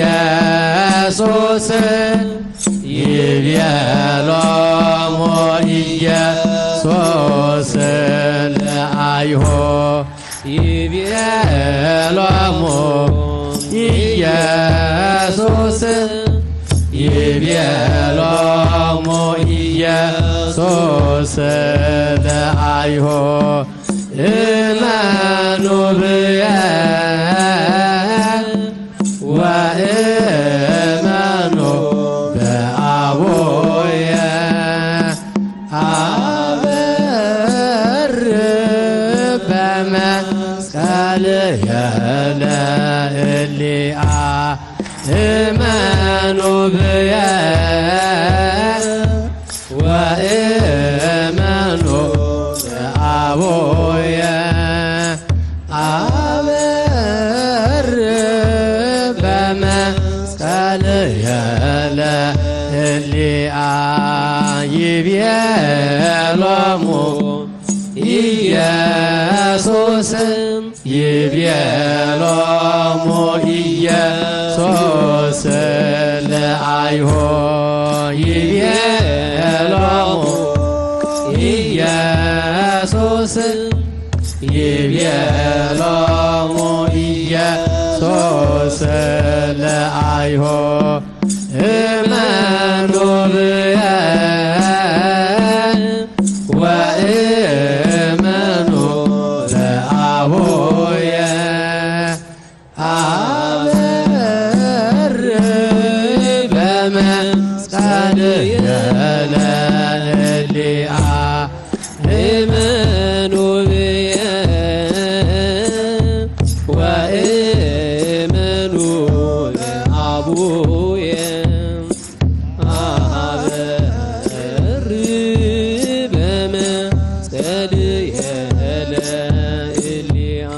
ኢየሱስ ይቤሎሙ ኢየሱስ ለአይሁድ ይቤሎሙ ኢየሱስ ይቤሎሙ ኢየሱስ ለአይሁድ እመኑ ብየ ወእመኑ በአቡየ አበር በመስቀልየ ለእሊአ እመኑ ብየ ወእመኑ በአቡየ አበር በመስቀልየ ለእሊአ ይቤሎሙ ኢየሱስ ይቤሎሙ ኢየሱስ ለአይሁድ ይቤሎሙ ኢየሱስ ይቤሎሙ ኢየሱስ ለአይሁድ እመኑ ብየ ወእመኑ ለአቡየ አበር በመስቀልየ ለእሊአ እመኑ ብየ ወእመኑ ለአቡየ አበር በመስቀልየ ለእሊአ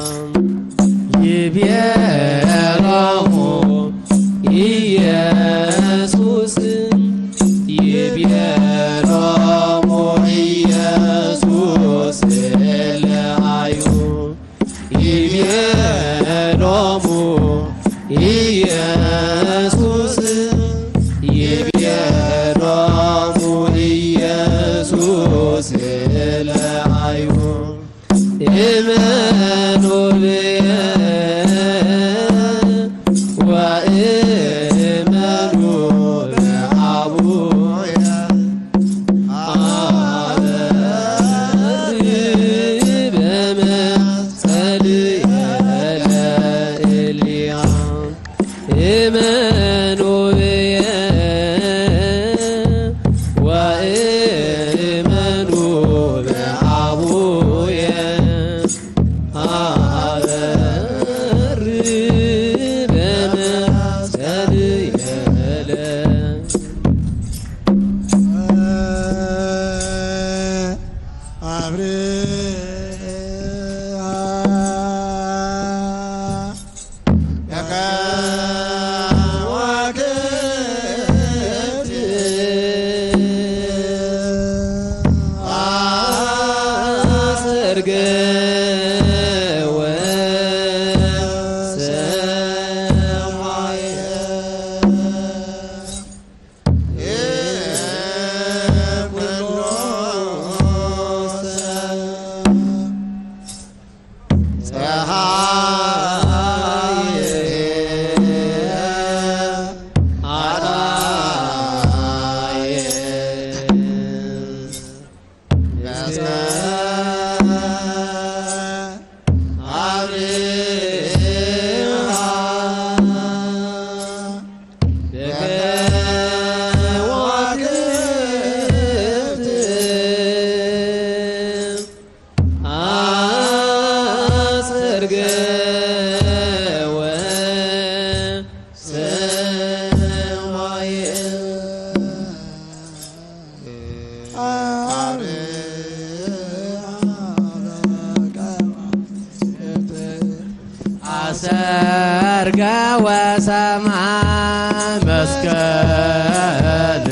አሰርገ ወሰማይ መስቀል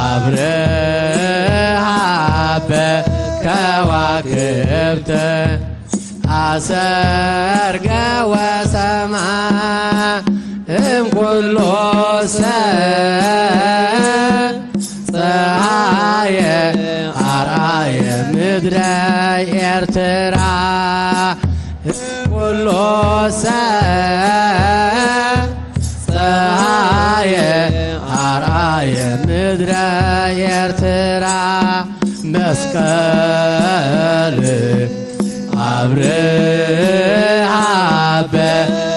አብርሃ በከዋክብት አሰርገ ወሰማይ እምኩሉ ፀሐየ አርአየ ምድረ ኤርትራ ኩሉ ፀሐየ አርአየ ምድረ ኤርትራ መስቀል አብርሃ በከዋክብት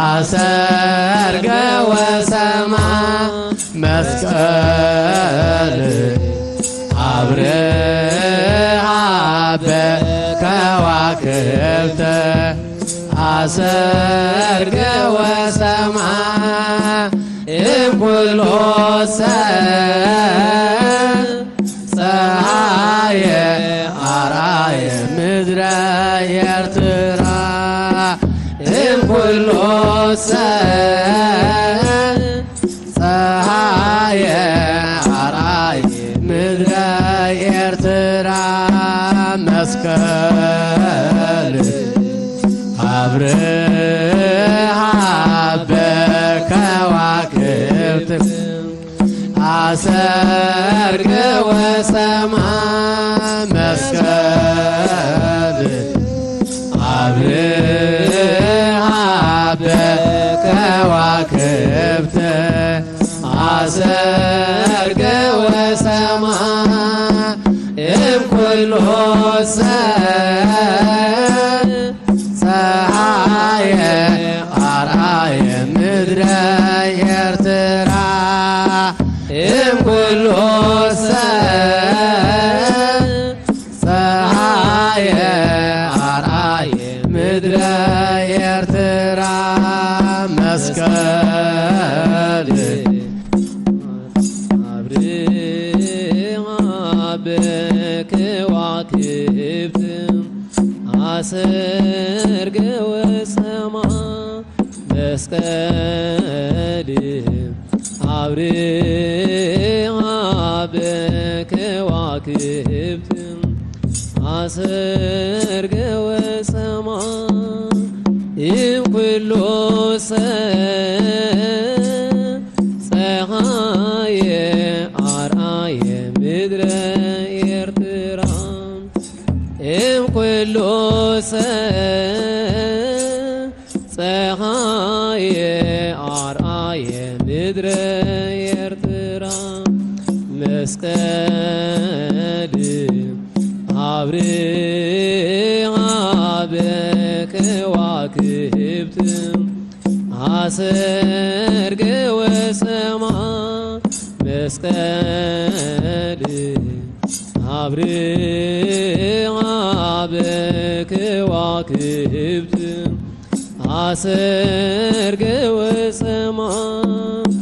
አሰርገ ወሰማይ መስቀል አብርሃ በከዋክብት አሰርገ ወሰማይ እምኩሉ ፀሐየ አርአየ ምድረ ኤርትራ እምኩሉ ፀሐየ አርአየ ምድረ ኤርትራ መስቀል አብርሃ በከዋክብት አሰርገ ወሰማይ መስቀል አብርሃ በከዋክብት አሰርገ ወሰማይ እምኩሉ ፀሐየ አርአየ ምድረ ኤርትራ እምኩሉ ፀሐየ አርአየ ምድረ ኤርትራ መስቀል በከዋክብት አሰርገ ወሰማይ መስቀል አብርሃ በከዋክብት አሰርገ ወሰማይ እምኩሉ ፀሐየ አርአየ ምድረ ኤርትራ እምኩሉ ፀሐየ አርአየ ምድረ ኤርትራ መስቀል አብርሃ በከዋክብት አሰርገ ወሰማይ መስቀል አብርሃ በከዋክብት አሰርገ ወሰማይ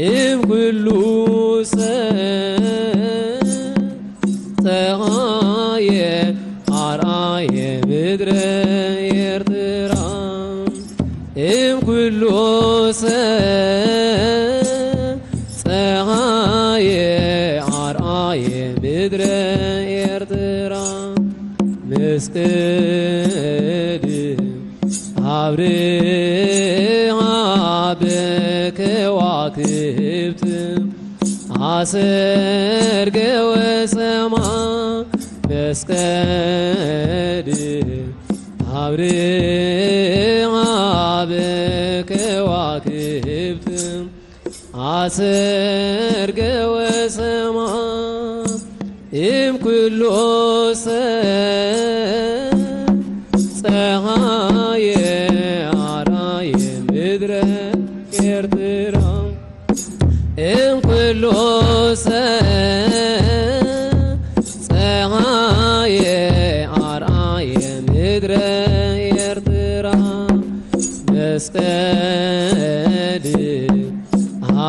እምኩሉ ፀሐየ አርአየ ምድረ ኤርትራ እምኩሉ ፀሐየ አርአየ ምድረ ኤርትራ መስቀል አብርሃ በከዋክብት አሰርገ ወሰማይ መስቀል አብርሃ በከዋክብት አሰርገ ወሰማይ እምኩሉ ፀሐየ አርአየ ምድረ ኤርትራ እምኩሉ ፀሐየ አርአየ ምድረ ኤርትራ መስቀል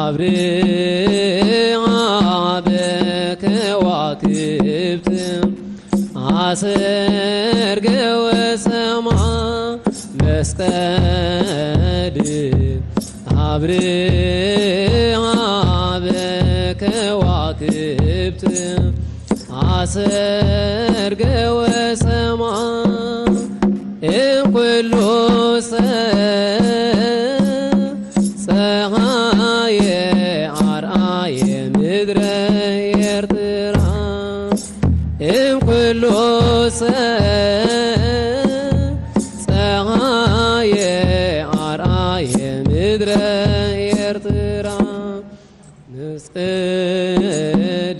አብርሃ በከዋክብት አሰርገ ወሰማይ መስቀል አብርሃ በከዋክብት አሰርገ ወሰማይ እምኩሉ ፀሐየ አርአየ ምድረ ኤርትራ እምኩሉ ፀሐየ አርአየ ምድረ ኤርትራ መስቀል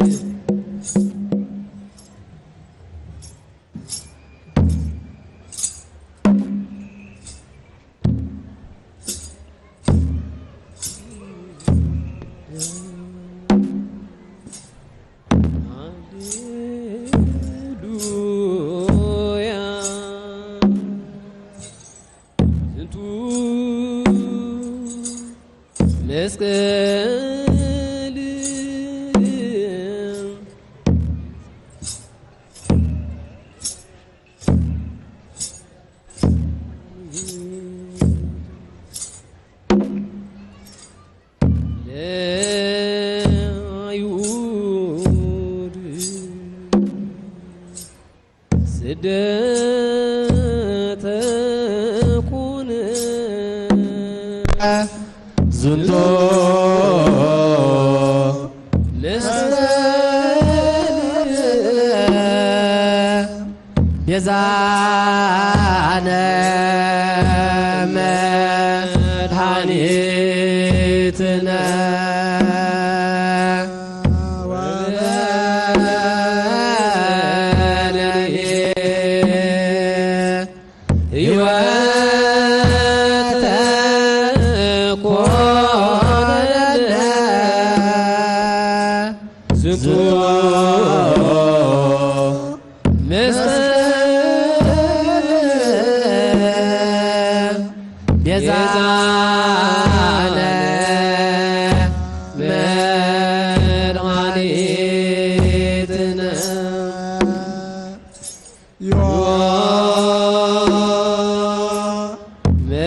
መስቀል ለአይሁድ ስደተ ኮነ ዝንቶ ቤዛነ መድኃኒትነ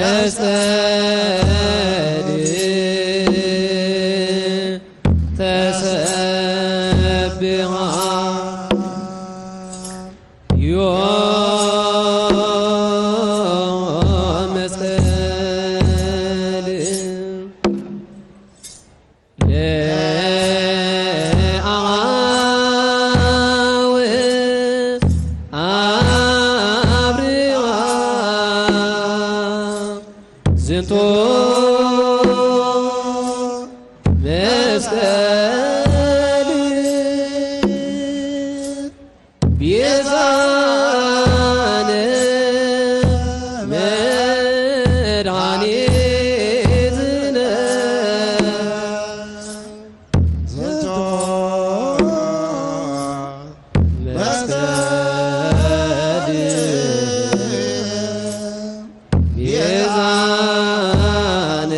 መስቀል ዝንቶ መስቀል ቤዛነ መድኃኒትነ ዝንቶ መስቀል ቤዛነ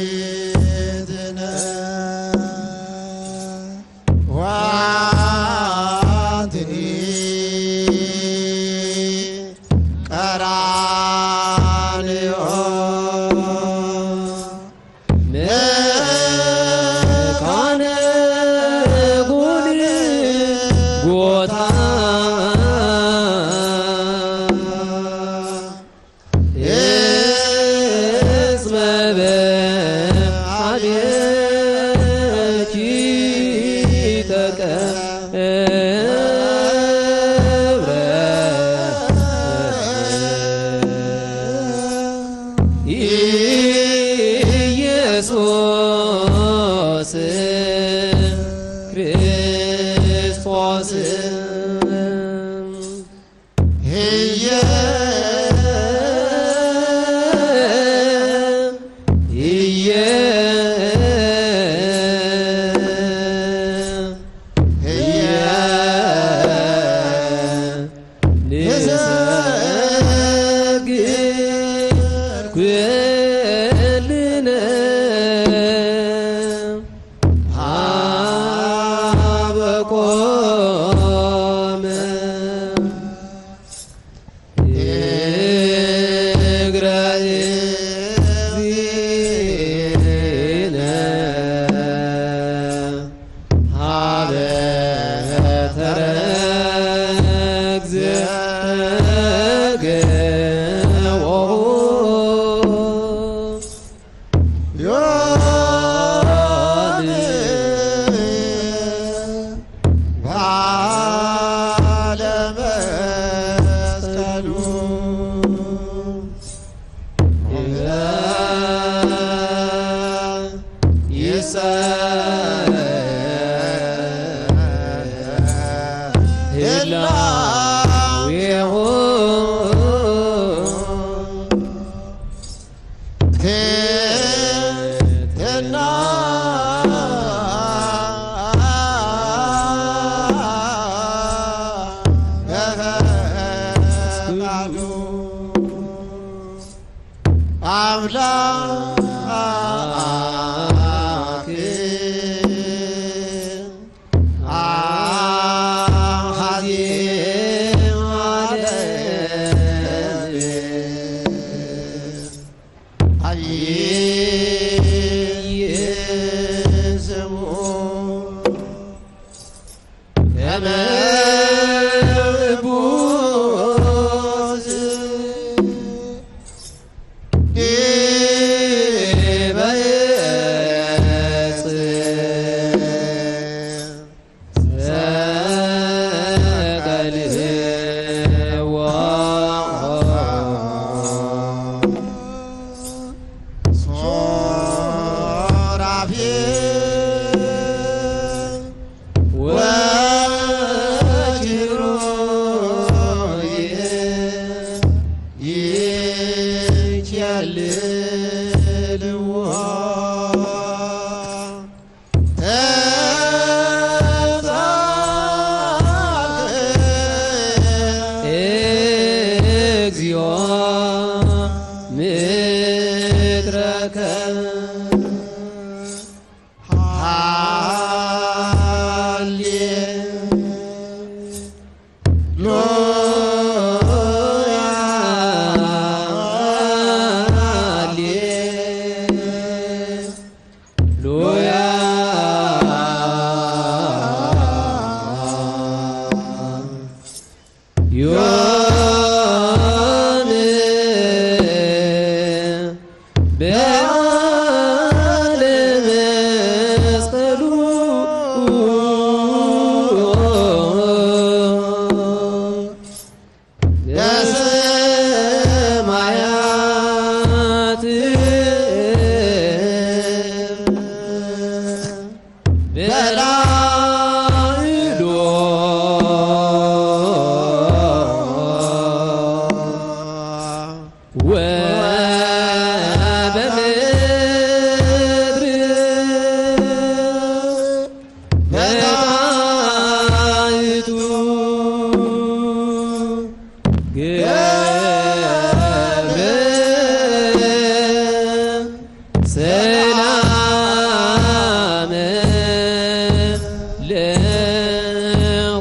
መድኃኒትነ ዋትኒ ቀራንዮ መካነ ጎልጎታ እስመ በኀቤኪ ተቀብረ ኢየሱስ ክርስቶስ ህየ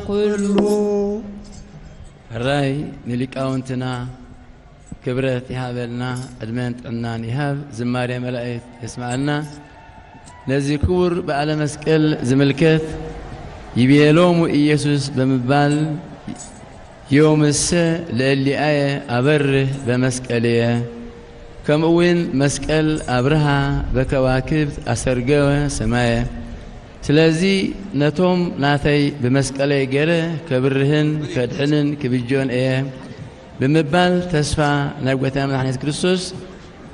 ኩሉ ራይ ንሊቃውንትና ክብረት ይሃበልና ዕድመን ጥዕናን ይሃብ ዝማሬ መላእክት ይስማዓልና ነዚህ ክቡር በዓለ መስቀል ዝምልከት ይቤሎሙ ኢየሱስ በመባል ዮምሰ ለእሊአየ አበርህ በመስቀልየ ከምኡውን መስቀል አብርሃ በከዋክብት አሰርገወ ሰማየ ስለዚህ ነቶም ናተይ በመስቀለይ ገረ ከብርህን ከድሕንን ክብጆን እየ በመባል ተስፋ ናይ ጐይታና መድኃኒት ክርስቶስ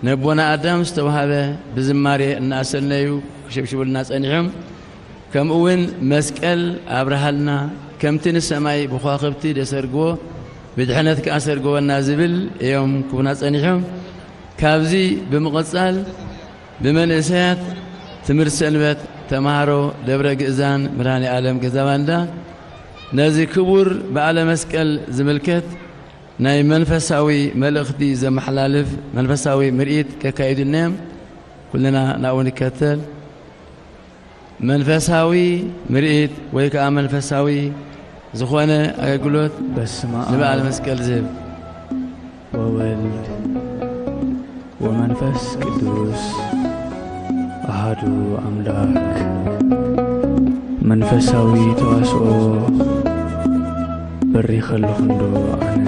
ነቦና አዳም ዝተዋሃበ ብዝማሬ እናሰልነዩ ክሽብሽቡልና ጸኒሖም ከምኡውን መስቀል አብርሃልና ከምቲ ንሰማይ ብኸዋኽብቲ ደሰርግዎ ብድሕነት ከኣሰርግወና ዝብል እዮም ክቡና ጸኒሖም ካብዚ ብምቕጻል ብመንእሰያት ትምህርቲ ሰንበት ተማሃሮ ደብረ ግእዛን መድኃኔ ዓለም ገዛባንዳ ነዚ ክቡር በዓለ መስቀል ዝምልከት ናይ መንፈሳዊ መልእኽቲ ዘመሓላልፍ መንፈሳዊ ምርኢት ከካይዱናዮም ኩልና ናብኡ ንከተል መንፈሳዊ ምርኢት ወይ ከዓ መንፈሳዊ ዝኾነ አገልግሎት ንበዓለ መስቀል ዝህብ ወወልድ ወመንፈስ ቅዱስ አሃዱ አምላክ መንፈሳዊ ተዋስኦ በሪ ኸልኹንዶ አነ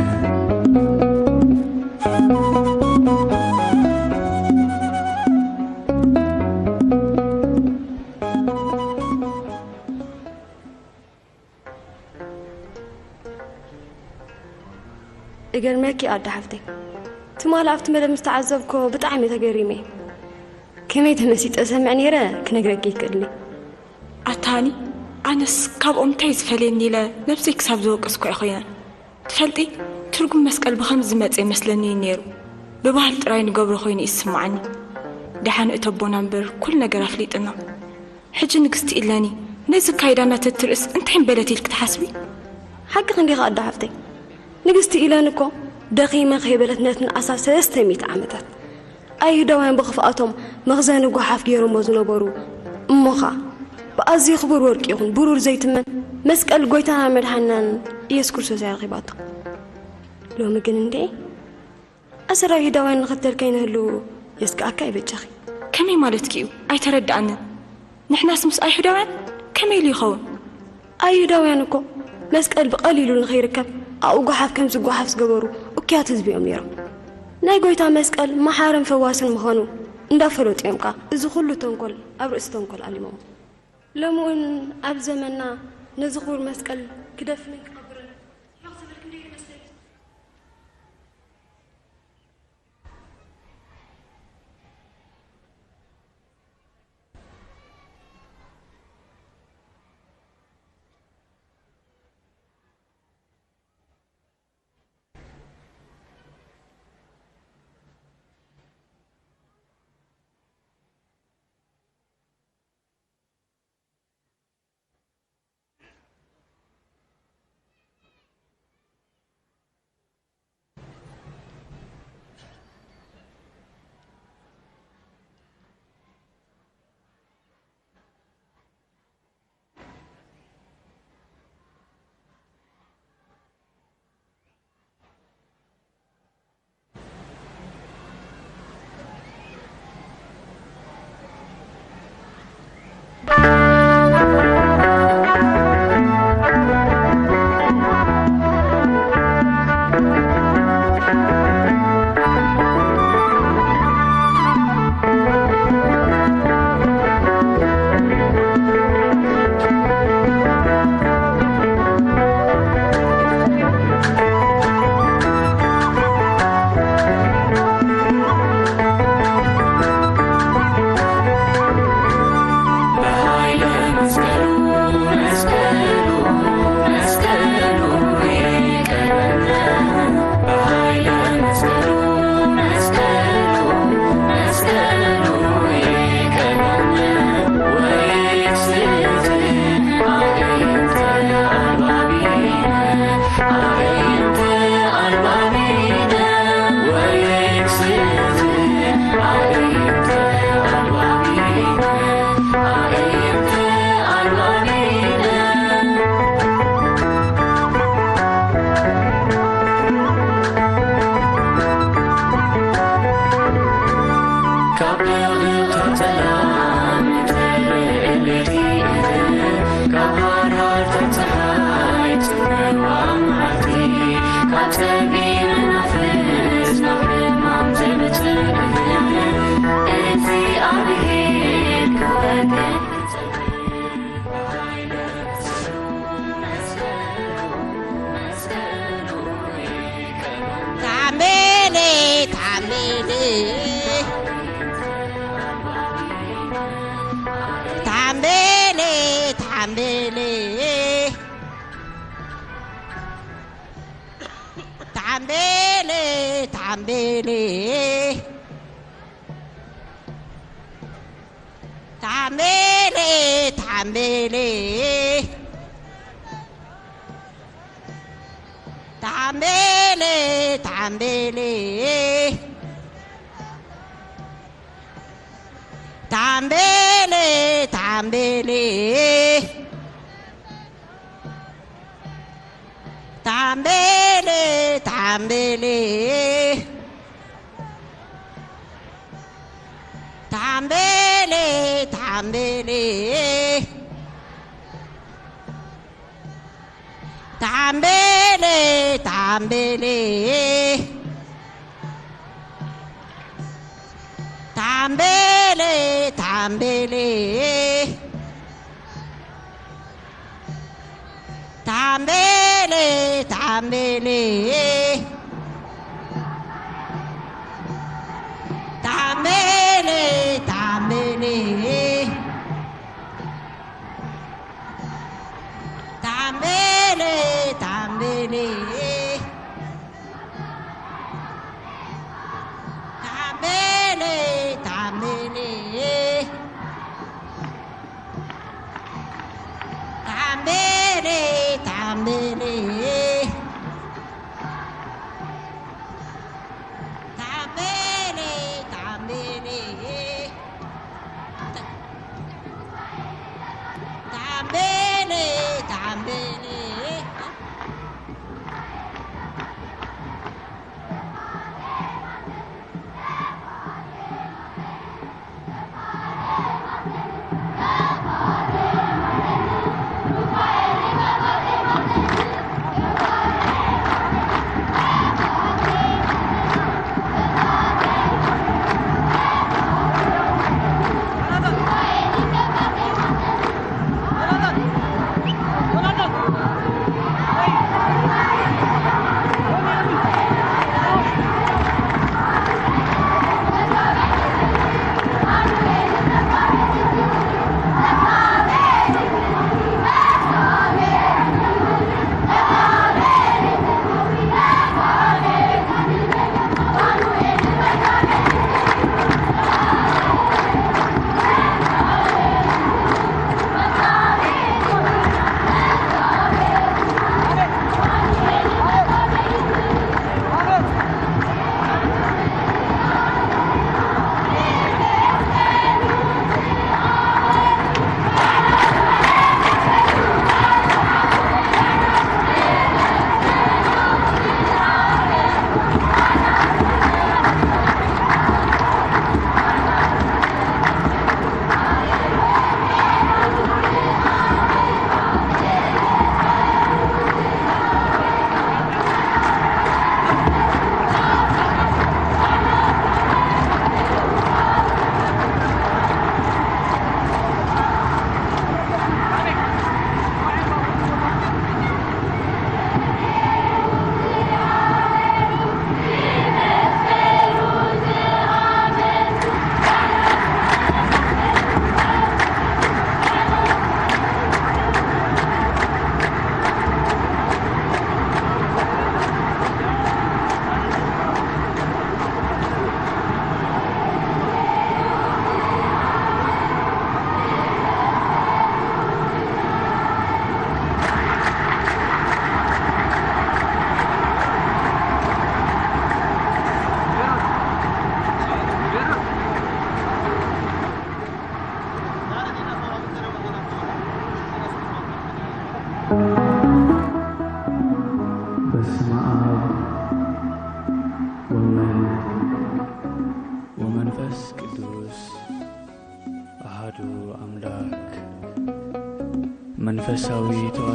እገርመኪ ኣዳ ሓፍተይ ትማል ኣብቲ መደብ ምስተዓዘብኮ ብጣዕሚ ተገሪመ ከመይ ተመሲጠ ሰምዕ ነይረ ክነግረኪ ይክእልኒ ኣታኒ ኣነስ ካብኦም እንታይ ዝፈልየኒ ኢለ ነብዘይ ክሳብ ዝወቀስኮ ኣይኮይነን ትፈልጢ ትርጉም መስቀል ብኸምዚ ዝመፀ ይመስለኒ ነይሩ ብባህል ጥራይ ንገብሮ ኮይኑ ይስማዓኒ ድሓን እተቦና እምበር ኩል ነገር ኣፍሊጥና ሕጂ ንግስቲ ኢለኒ ነዚ ካይዳና ተትርእስ እንታይ ንበለት ኢልክ ትሓስቢ ሓቂ ክንዲኻ ኣዳ ሓፍተይ ንግስቲ ኢለን እኮ ደኺመ ኸይበለትነትን ኣሳብ 300 ዓመታት ኣይሁዳውያን ብኽፍኣቶም መኽዘን ጓሓፍ ገይሮሞ ዝነበሩ እሞኻ ብኣዝዩ ክቡር ወርቂ ይኹን ብሩር ዘይትመን መስቀል ጐይታና መድሓናን ኢየሱስ ክርስቶስ ያረኺባቶ ሎሚ ግን እንዴ ኣሰር ኣይሁዳውያን ንኽተል ከይንህሉ የስከኣካ ይበጀኺ ከመይ ማለት እዩ ኣይተረዳእንን ንሕናስ ምስ ኣይሁዳውያን ከመይ ኢሉ ይኸውን ኣይሁዳውያን እኮ መስቀል ብቐሊሉ ንኸይርከብ ኣብኡ ጓሓፍ ከም ዝጓሓፍ ዝገበሩ እኩያት ህዝቢ እዮም ነይሮም ናይ ጐይታ መስቀል መሓርን ፈዋስን ምዃኑ እንዳፈለጡ እዮም ካ እዚ ኩሉ ተንኰል ኣብ ርእሲ ተንኰል ኣሊሞም ሎሚ እውን ኣብ ዘመንና ነዚ ክቡር መስቀል ክደፍንን ክቐብርን ሕቕ ዝብል ክንደይ ይመስለኒ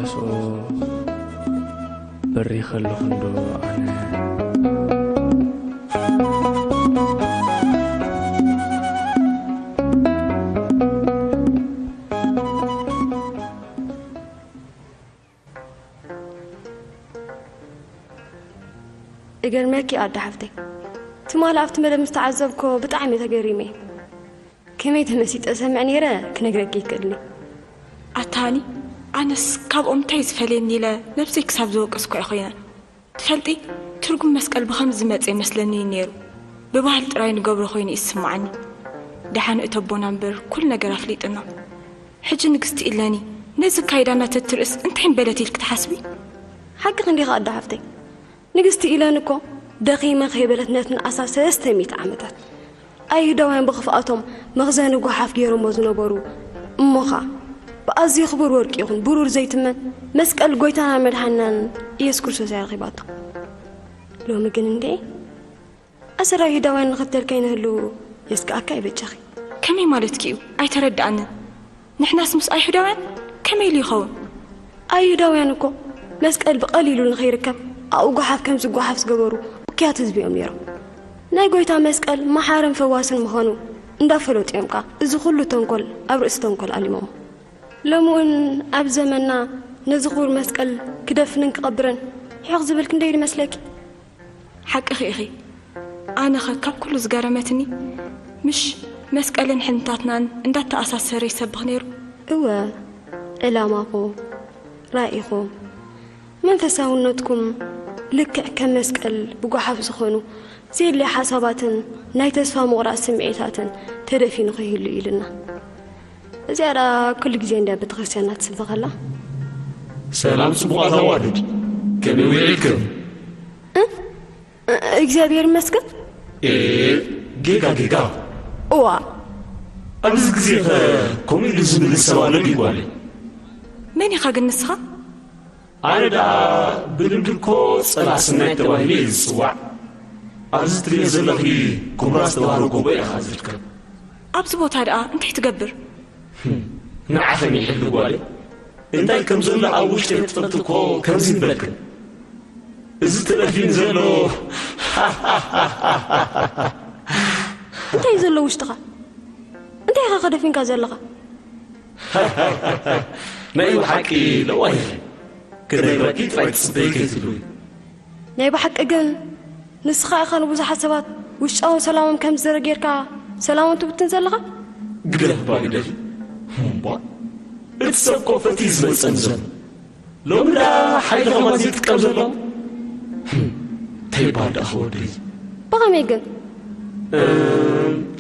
ተዋስኦ በሪ ከለኹንዶ ኣነ እገርመኪ ኣዳ ሓፍተይ ትማል ኣብቲ መደብ ምስተዓዘብኮ ብጣዕሚ ተገሪመ ከመይ ተመሲጠ ሰምዕ ነይረ ክነግረኪ ይክእልኒ ኣታኒ ኣነስ ካብኦም እንታይ ዝፈልየኒ ኢለ ነብሰይ ክሳብ ዝወቀስኮ ኣይኮይነ ትፈልጢ ትርጉም መስቀል ብኸምዚ ዝመፀ ይመስለኒ ነይሩ ብባህል ጥራይ ንገብሮ ኮይኑ ይስማዓኒ ደሓን እተቦና እምበር ኩል ነገር ኣፍሊጥና ሕጂ ንግስቲ ኢለኒ ነዚ ካይዳና ተትርእስ እንታይ በለት ኢልክ ትሓስቢ ሓቂ ክንዲኻ ኣዳ ሓፍተይ ንግስቲ ኢለን እኮ ደኺመ ኸይበለት ነትን ኣሳ 300 ዓመታት ኣይሁዳውያን ብኽፍኣቶም መኽዘን ጓሓፍ ገይሮሞ ዝነበሩ እሞኻ ብኣዝዩ ክቡር ወርቂ ይኹን ብሩር ዘይትመን መስቀል ጎይታና መድሓናን ኢየሱስ ክርስቶስ ያረኺባቶ ሎሚ ግን እንዴ ኣሰር ኣይሁዳውያን ንኽተል ከይንህሉ የስከኣካ ይበጃኺ ከመይ ማለት እዩ ኣይተረዳእንን ንሕናስ ምስ ኣይሁዳውያን ከመይ ኢሉ ይኸውን ኣይሁዳውያን እኮ መስቀል ብቐሊሉ ንኸይርከብ ኣብኡ ጓሓፍ ከም ዝጓሓፍ ዝገበሩ ውክያት ህዝቢኦም ነይሮም ናይ ጎይታ መስቀል መሓርን ፈዋስን ምዃኑ እንዳፈለጡ እዮም ካ እዚ ኩሉ ተንኮል ኣብ ርእሲ ተንኮል ኣሊሞም ሎሚ እውን ኣብ ዘመንና ነዚ ክቡር መስቀል ክደፍንን ክቐብረን ሕቕ ዝብል ክንደይ ይመስለኪ ሓቂ ኺኢኺ ኣነ ኸ ካብ ኩሉ ዝገረመትኒ ምሽ መስቀልን ሕንታትናን እንዳተኣሳሰረ ይሰብኽ ነይሩ እወ ዕላማኹም ራእይኹም መንፈሳውነትኩም ልክዕ ከም መስቀል ብጓሓፍ ዝኾኑ ዘየድልዩ ሓሳባትን ናይ ተስፋ ምቑራፅ ስምዒታትን ተደፊኑ ኸይህሉ ኢልና እዚኣ ኩሉ ግዜ እንዳ ቤተ ክርስቲያንና ትስበኸላ ሰላም ጽቡቓት ኣዋልድ ከመይ ውዒልክም እግዚኣብሔር ይመስገን ጌጋ እዋ ኣብዚ ግዜ ኸ ከምኡ ኢሉ ዝብል ሰብ ኣሎ ድጓለ መን ኢኻ ግን ንስኻ ኣነ ደኣ ብልምዲ እኮ ጸላ ስናይ ተባሂሉ እየ ዝጽዋዕ ኣብዚ ትሪኦ ዘለኺ ኩምራ ዝተባህለ ጎቦ ኢኻ ዝርከብ ኣብዚ ቦታ ደኣ እንታይ ትገብር ንዓኸም ይሕሊ ጓለ እንታይ ከም ዘሎ ኣብ ውሽጢ ትፈልጥ እኮ ከምዚ ንበልክን እዚ ተደፊን ዘሎ እንታይ ዘሎ ውሽጥኻ እንታይ ኢኻ ከደፊንካ ዘለኻ ናይ ብሓቂ ለዋይ ክነግረኪ ጥራይ ትፅበይ ከይትብሉይ ናይ ብሓቂ ግን ንስኻ ኢኻ ንብዙሓት ሰባት ውሽጣዊ ሰላሞም ከም ዝዘረ ጌርካ ሰላሞም ትብትን ዘለኻ ግደፍ ባግደፊ እምባ እቲ ሰብ ኮ ፈቲ ዝመፀን ዘሎ ሎሚ ዳ ሓይሊ ኸማዚ ይጥቀም ዘሎ ተይባል ዳ ኸወደይ ብኸመይ ግን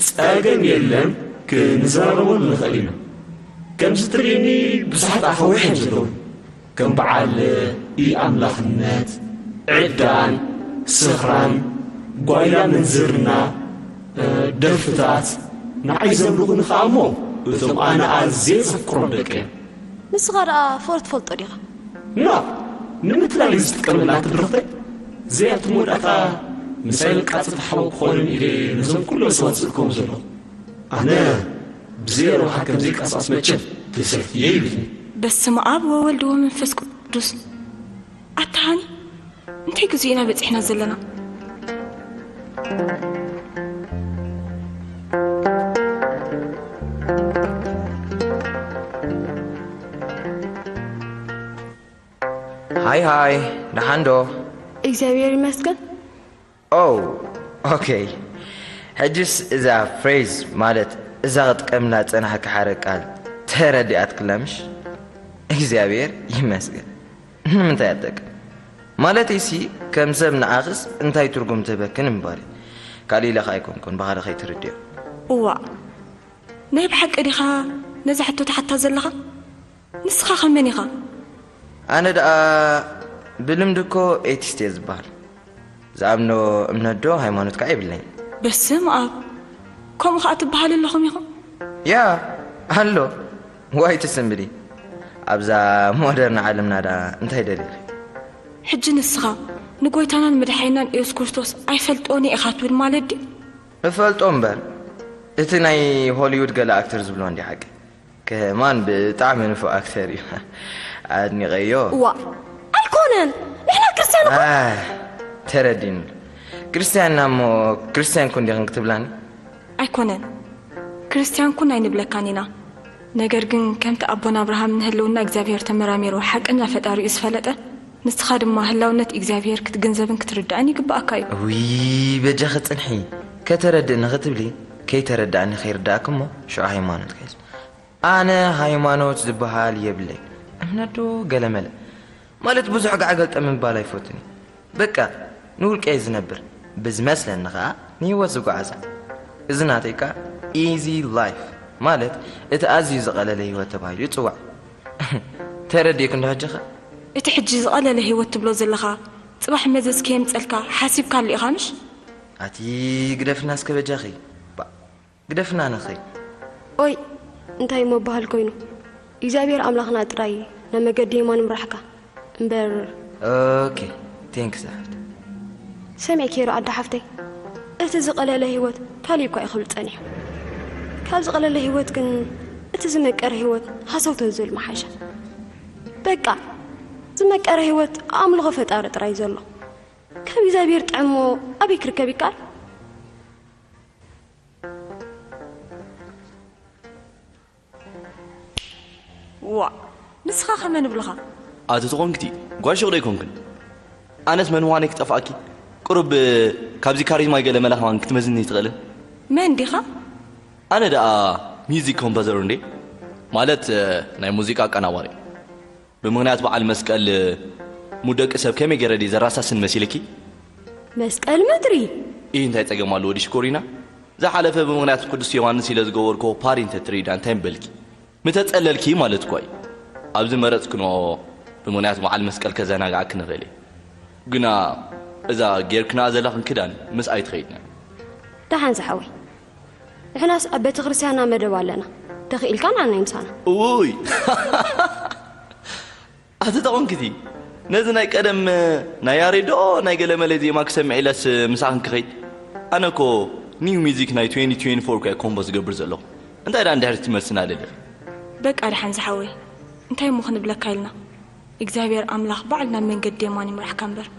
ፀገም የለን ክንዘራረበሉ ንኽእል ኢና ከምዚ ትርእኒ ብዙሓት ኣኻዊሕ እዮም ዘለዉ ከም በዓል ኢኣምላኽነት ዕዳን ስኽራን ጓይላ መንዝርና ደርፍታት ንዓይ ዘምልኹ ንኸኣ እሞ እቶም ኣነ ኣዝየ ዘፍቅሮም ደቂ እዮም ንስኻ ደኣ ፈር ትፈልጦ ዲኻ ና ንምትላለዩ ዝጥቀመላ ትድረኽተይ ዘያቱ መወዳእታ ምሳይ መቃፅል ተሓወ ክኾንን ኢለ ነዞም ኩሎም ሰባት ዝእከቡ ዘለኹ ኣነ ብዘይ ረብሓ ከምዘይቃሳስ መቸም ተሰልፍየ ይብልኒ በስመ አብ ወወልድ ወመንፈስ ቅዱስ ኣታሃኒ እንታይ ግዜ ኢና በፂሕና ዘለና ሃይ ደሓንዶ እግዚኣብሔር ይመስገን ኦኬ ሕጅስ እዛ ፍሬዝ ማለት እዛ ቕጥቀምላ ፀናሕካ ሓደ ቃል ተረዲኣት ክለምሽ እግዚኣብሔር ይመስገን ንምንታይ ኣጠቅም ማለት እሲ ከም ሰብ ንኣኽስ እንታይ ትርጉም ትህበክን እምበሪ ካልእ ኢለኻ ኣይኮንኩን ብኻደ ኸይትርድዮ እዋ ናይ ብሓቂ ዲኻ ነዚ ሕቶ ተሓታ ዘለኻ ንስኻ ኸመን ኢኻ ኣነ ደኣ ብልምዲ እኮ ኤቲስት እየ ዝበሃል ዝኣምኖ እምነት ዶ ሃይማኖት ከዓ ይብለኝ በስመ አብ ከምኡ ከዓ ትበሃል ኣለኹም ኢኹም ያ ኣሎ ዋይ ትስምብሊ ኣብዛ ሞደርን ዓለምና ዳ እንታይ ደሊኺ ሕጂ ንስኻ ንጎይታናን መድሓይናን ኢየሱስ ክርስቶስ ኣይፈልጦኒ ኢኻ ትብል ማለት ድዩ እፈልጦ እምበር እቲ ናይ ሆሊውድ ገለ ኣክተር ዝብሎ እንዲ ሓቂ كمان بطعم نفو أكثر عادني غيو وا أيكونن إحنا كريستيان تردين كريستيان نامو كريستيان كون ديغن كتبلاني أيكونن كريستيان كون عين بلاكانينا نجرجن كمت أبونا إبراهيم نهلونا إجزافير تمراميرو حق أن فتارو إسفلته نستخدم ما هلونت إجزافير كتجنزبن كتردعني قبل أكاي وي بجاخت انحي كتردنا غتبلي كي تردعني خير داكمو شو هايمانوت كيس أنا هايمانوت زبحال يبلي أمنادو قلملا مالت بزح عقلت أمن بالا يفوتني بكا نقول كيز نبر بز مثلا نخا نيوزو عزا إذناتيكا easy life مالت اتأزيز قلالي وتبايلو يتوع ترديك عنده هجخة اتحجز قلالي وتبلو زلخا صباح مزز كيم تسألكا حاسب كان لي غامش أتي قدفنا سكبجاخي قدفنا نخي أوي انتاي مبهال كوينو إجابير أملاخنا تراي لما قديمان مرحكا مبر أوكي تينكس أحد سمع كيرو عدا حفتي اتزق على الهيوت كاليبكا يخلط أنيح كابزق على الهيوت كن اتزمك أرهيوت حسوت نزول محاجة بقى زمك أرهيوت أعمل غفت أرد رايز الله كم إجابير تعمو أبيك ركبي كار وا نسخة خمن بلغا أتتقون كتي قوي شغل يكونكن أنا اسمه نوانك تفاكي قرب كابزي كاريزما يقال ملاك وان كتمزني تغلى من ديخا أنا دا ميوزيك كومبوزر عندي مالت ناي موسيقى قناواري بمغنيات بعد مسكال مدق سب كم يجري زي راسا سن مسيلكي مسكال مدري إيه أنت تجمع لودي شكورينا زي حلفة بمغنيات قدس يوانس إلى زجور كو بارين تريد أن تنبلكي متى تسأل كي مالت كوي أبز مرات كنوا بمغنيات بعد مسكال كذا ناقعك نغلي قنا إذا جيركنا زلخن كدان مس أي تخيدنا دحين زحوي إحنا أبيت غرسيانا مدوالنا تخيل كان عنا إنسان أوي أتتقون كذي نزنا يقدم نياري دو نيقل مالذي ما كسمع إلاس مساحن كخيد أنا كو نيو ميوزيك ناي 2024 كا كومبوز قبرز الله أنت إذا عندها تمسنا لله بك أرحن زحوي أنت مخن بلاك كايلنا إجزابير أملاخ بعدنا من قديماني مرح كامبر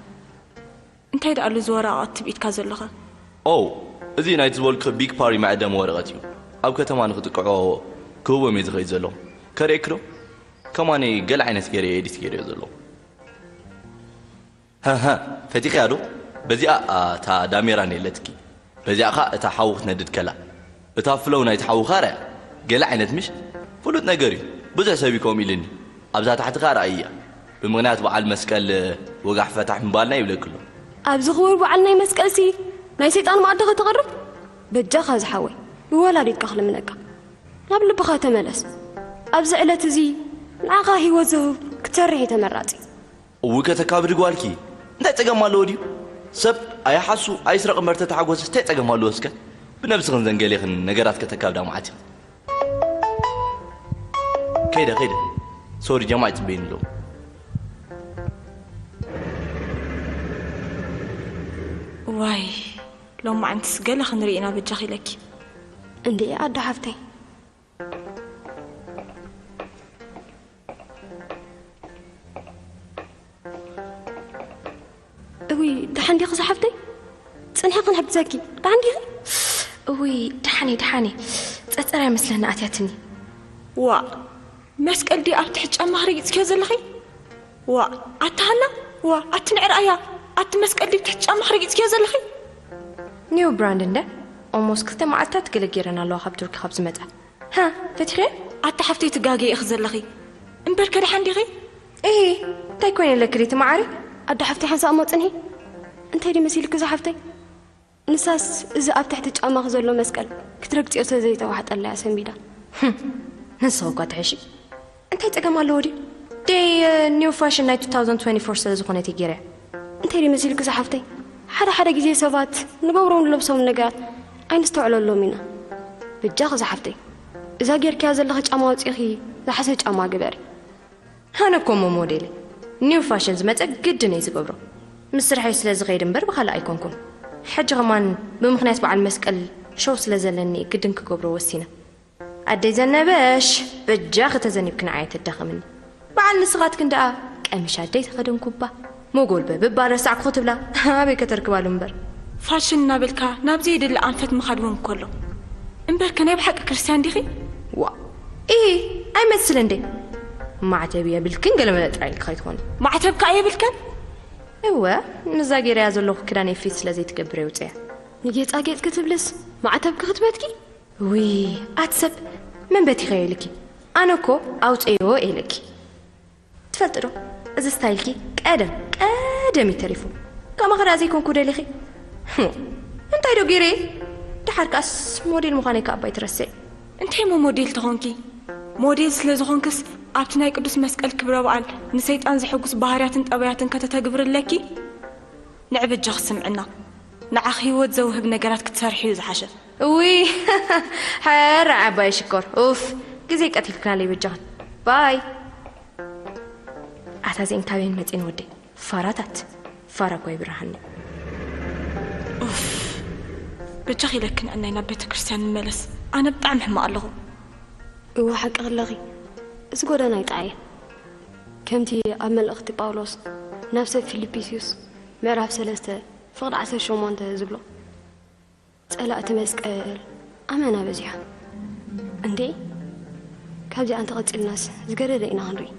أنت إذا قالوا زوارا أتبيت كازلخة أو إذا نايت والك بيك باري مع دم ورقتيو أو كتمان خدقعو كوبا ميزغي زلو كريكرو كماني قل عينس جري يدي تجري زلو ها فتيخي هادو بزي تا داميراني لتكي بزي تا حوخ ندد كلا تا فلو نايت حوخ خارع قل عينت مش فلوت نقري بزع سبيكم إلني أبزا تحت خارع إياه بمغنيات بعد مسكال وقع فتح من بالنا يبلا كله أبز خور بعلنا يمسكال سي ناي سيطان ما أدخل تغرب بجاخ زحوي ولا ريد كخل منك نابل بخا تملس أبز علة زي العقا هي وزهو كترهي تمراتي وكتكابر قوالكي انت تقام مالوديو سب أي حاسو أي سرق مرتة تعقوز تقام مالو اسكت بنفس غنزنقالي خن نقرات كتكابر معاتي كيدا سوري جماعة بين له واي لو ما أنت سجل خنرينا بتجخي لك عندي أدا حفتي وي دحين دي خص حفتي صنحي قن حب زكي عندي وي دحاني تترى مثلنا أتيتني وا مسكال دي أرتحج أمهري تكيز اللخي وا أتهنا وا أتنعر أيا أتمسكال دي بتحج أمهري تكيز اللخي نيو براندن ده almost كنت ما أتت كل جيرنا الله خبرك خبز متى ها فتحي أتحفتي تجاجي أخذ اللخي إمبركة دحين دي إيه تايكوني لكريت معري أدا حفتي حنسا أموت إنهي أنت هيدي مسيلك إذا حفتي نساس إذا أبتحت أما خزر له مسكال كتركت يوسف زيتا واحد الله يسمى بيدا نسوق تعيشي أنت هيتقام لوري دي نيو فاشن نايت 2024 سلزقوني تيجيري أنت هيدي مسيلك إذا حفتي حدا جزي سبات نقبرون لبسهم نقات أين استوعلوا اللومينا بتجاخ إذا حفتي إذا جير كاز اللي خج أموت إخي لا حسج أما قبري أنا كومو موديلي نيو فاشن زمت قد نيز قبره مصر حي سلاز غير مبر بخلا أيكونكم حج غمان بمخنات بعد مسكال شو سلازلني قدنك قبره وسينا أدي زنبش بجاخ تزنبكن عيت الدخمني بعد نسغات كندا قمش أدي تخدم كوبا موقول ببار ساعة خطب لا أبي كترك بالمبر فاشن نابلكا نابزي يدل أنفت مخدوم كله امبر كان يبحق كريستيان ديخي وا إيه أي مثل دي معتبية بالكن قال ما ترعيك خيطون معتبك أي بالكن ايوه مزاجي رياز اللوخ كراني فيس لازي تكبري وتاع نجيت اجيت كتبلس معتبك خطبتكي وي اتسب من بيتي خيلكي انا كو اوت ايو الكي تفلترو از ستايلكي قدم يتريفو كما غرازي كون كودلي خي انت يدو غيري تحركاس موديل مخانيكا باي ترسي انت مو موديل تخونكي موديل سلازخونكس أبتناي قدس مسكال كبر وعال نسيت أنزح حقوس بهارياتن طبيعتن كتتقبر لكي نعبد جخصم عنا نعخي وتزوهب نقرات كتسارحي وزحشة وي حير عباي شكر اوف قزيك أتلكنا لي بجهن باي أتازين تابين متين ودي فاراتات فاركوي برهن اوف بجخي لكن أنا ينبيت كريستيان الملس أنا بطعم حما ألغو وحق أغلغي زغورنا يطعي كمتي أمل أختي باولوس نفس فيليبيسيوس معرف سلسته فقد عسى شومونته زبلو تسألأت مسكال أمانا بزيها عندي كابدي أنت قد الناس زغرر إنا هنري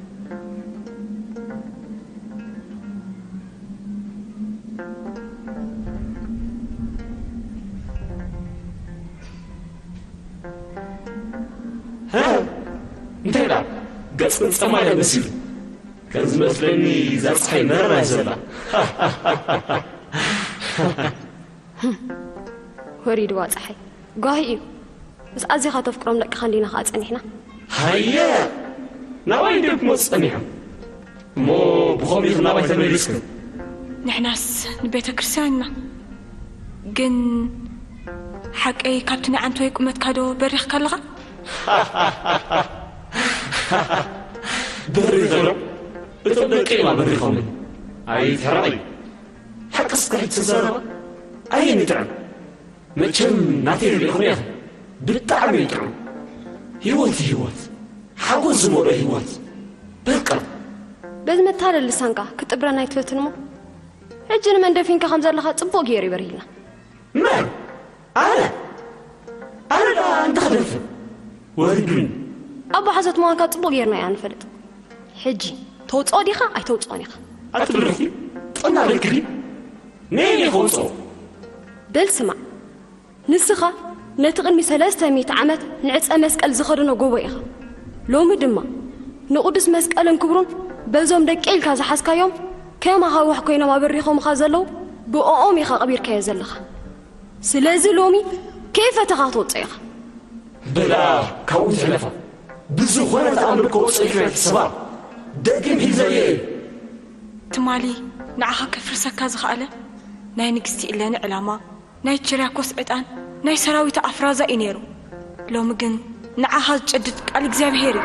ها انت لا قص نسمع مسير كان زمثلني إذا صحي مرة زلا وريد واصحي قاهي بس أزي خاطف كرام لك خلينا خاطئين إحنا هيا ناوي ديك مصنعهم مو بخومي ناوي تميلسكم نحناس نبيت كرساننا جن حق أي كابتن عنتو يقومت كادو بريخ كالغا بريخ غلو بتبقى ما بريخهم أي ترى حق سكحت تزارب أي نتعب متشم ناتير الإخويا بالطعم يتعب هيوت حقو زمور هيوت بالقرب بس متال اللسانكا كتبرنا يتلتنمو هجن من دفينك خمزة لخا صبو غيري بريلا من؟ أنا لا أنت خلفت وردون أبو حسد موانكا صبو غيرنا يعني فلت حجي توصو ديخا أي توصو ديخا أتبرخي أنا ركري نين يخوصو بل نسخة نتغني 300 عمت نعص مسقل زخرنا جوا إخا لو مدما نقدس مسقل كبرون بزوم دقيل كذا حسكا يوم كما هو حكينا ما بريخهم خازلو بأمي خبير كيزلخ سلازي لومي كيف تخاطوت إخا بلا كون تلفا بزخرة تعمل كوس إخوة السبار دقيم هزايي تمالي نعها كفرسا كازخالة ناي نقستي إلا نعلامة ناي تشراكوس عدان ناي سراويت أفرازا إنيرو لو مجن نعها جدد قال إكزابيري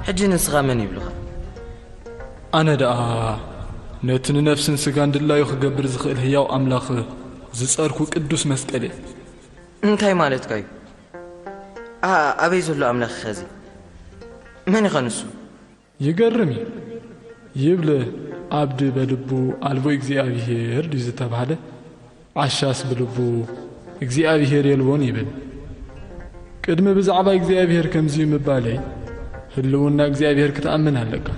حجي نسخة من يبلغ أنا دا نتن نفس سكان الله يخبر زخيل هياو أملاخ زصاركو قدوس مسقلي انتي مالت كاي أبي زلو أملاخ خزي من يخنسو يقرمي يبله عبد بلبو ألبو إكزيابيهير ديزي تبعده عشاس بلبو إكزيابيهير يلوون يبل قدم بزعبا إكزيابيهير كمزيو مبالي هلونا إكزيابيهير كتأمن هلقا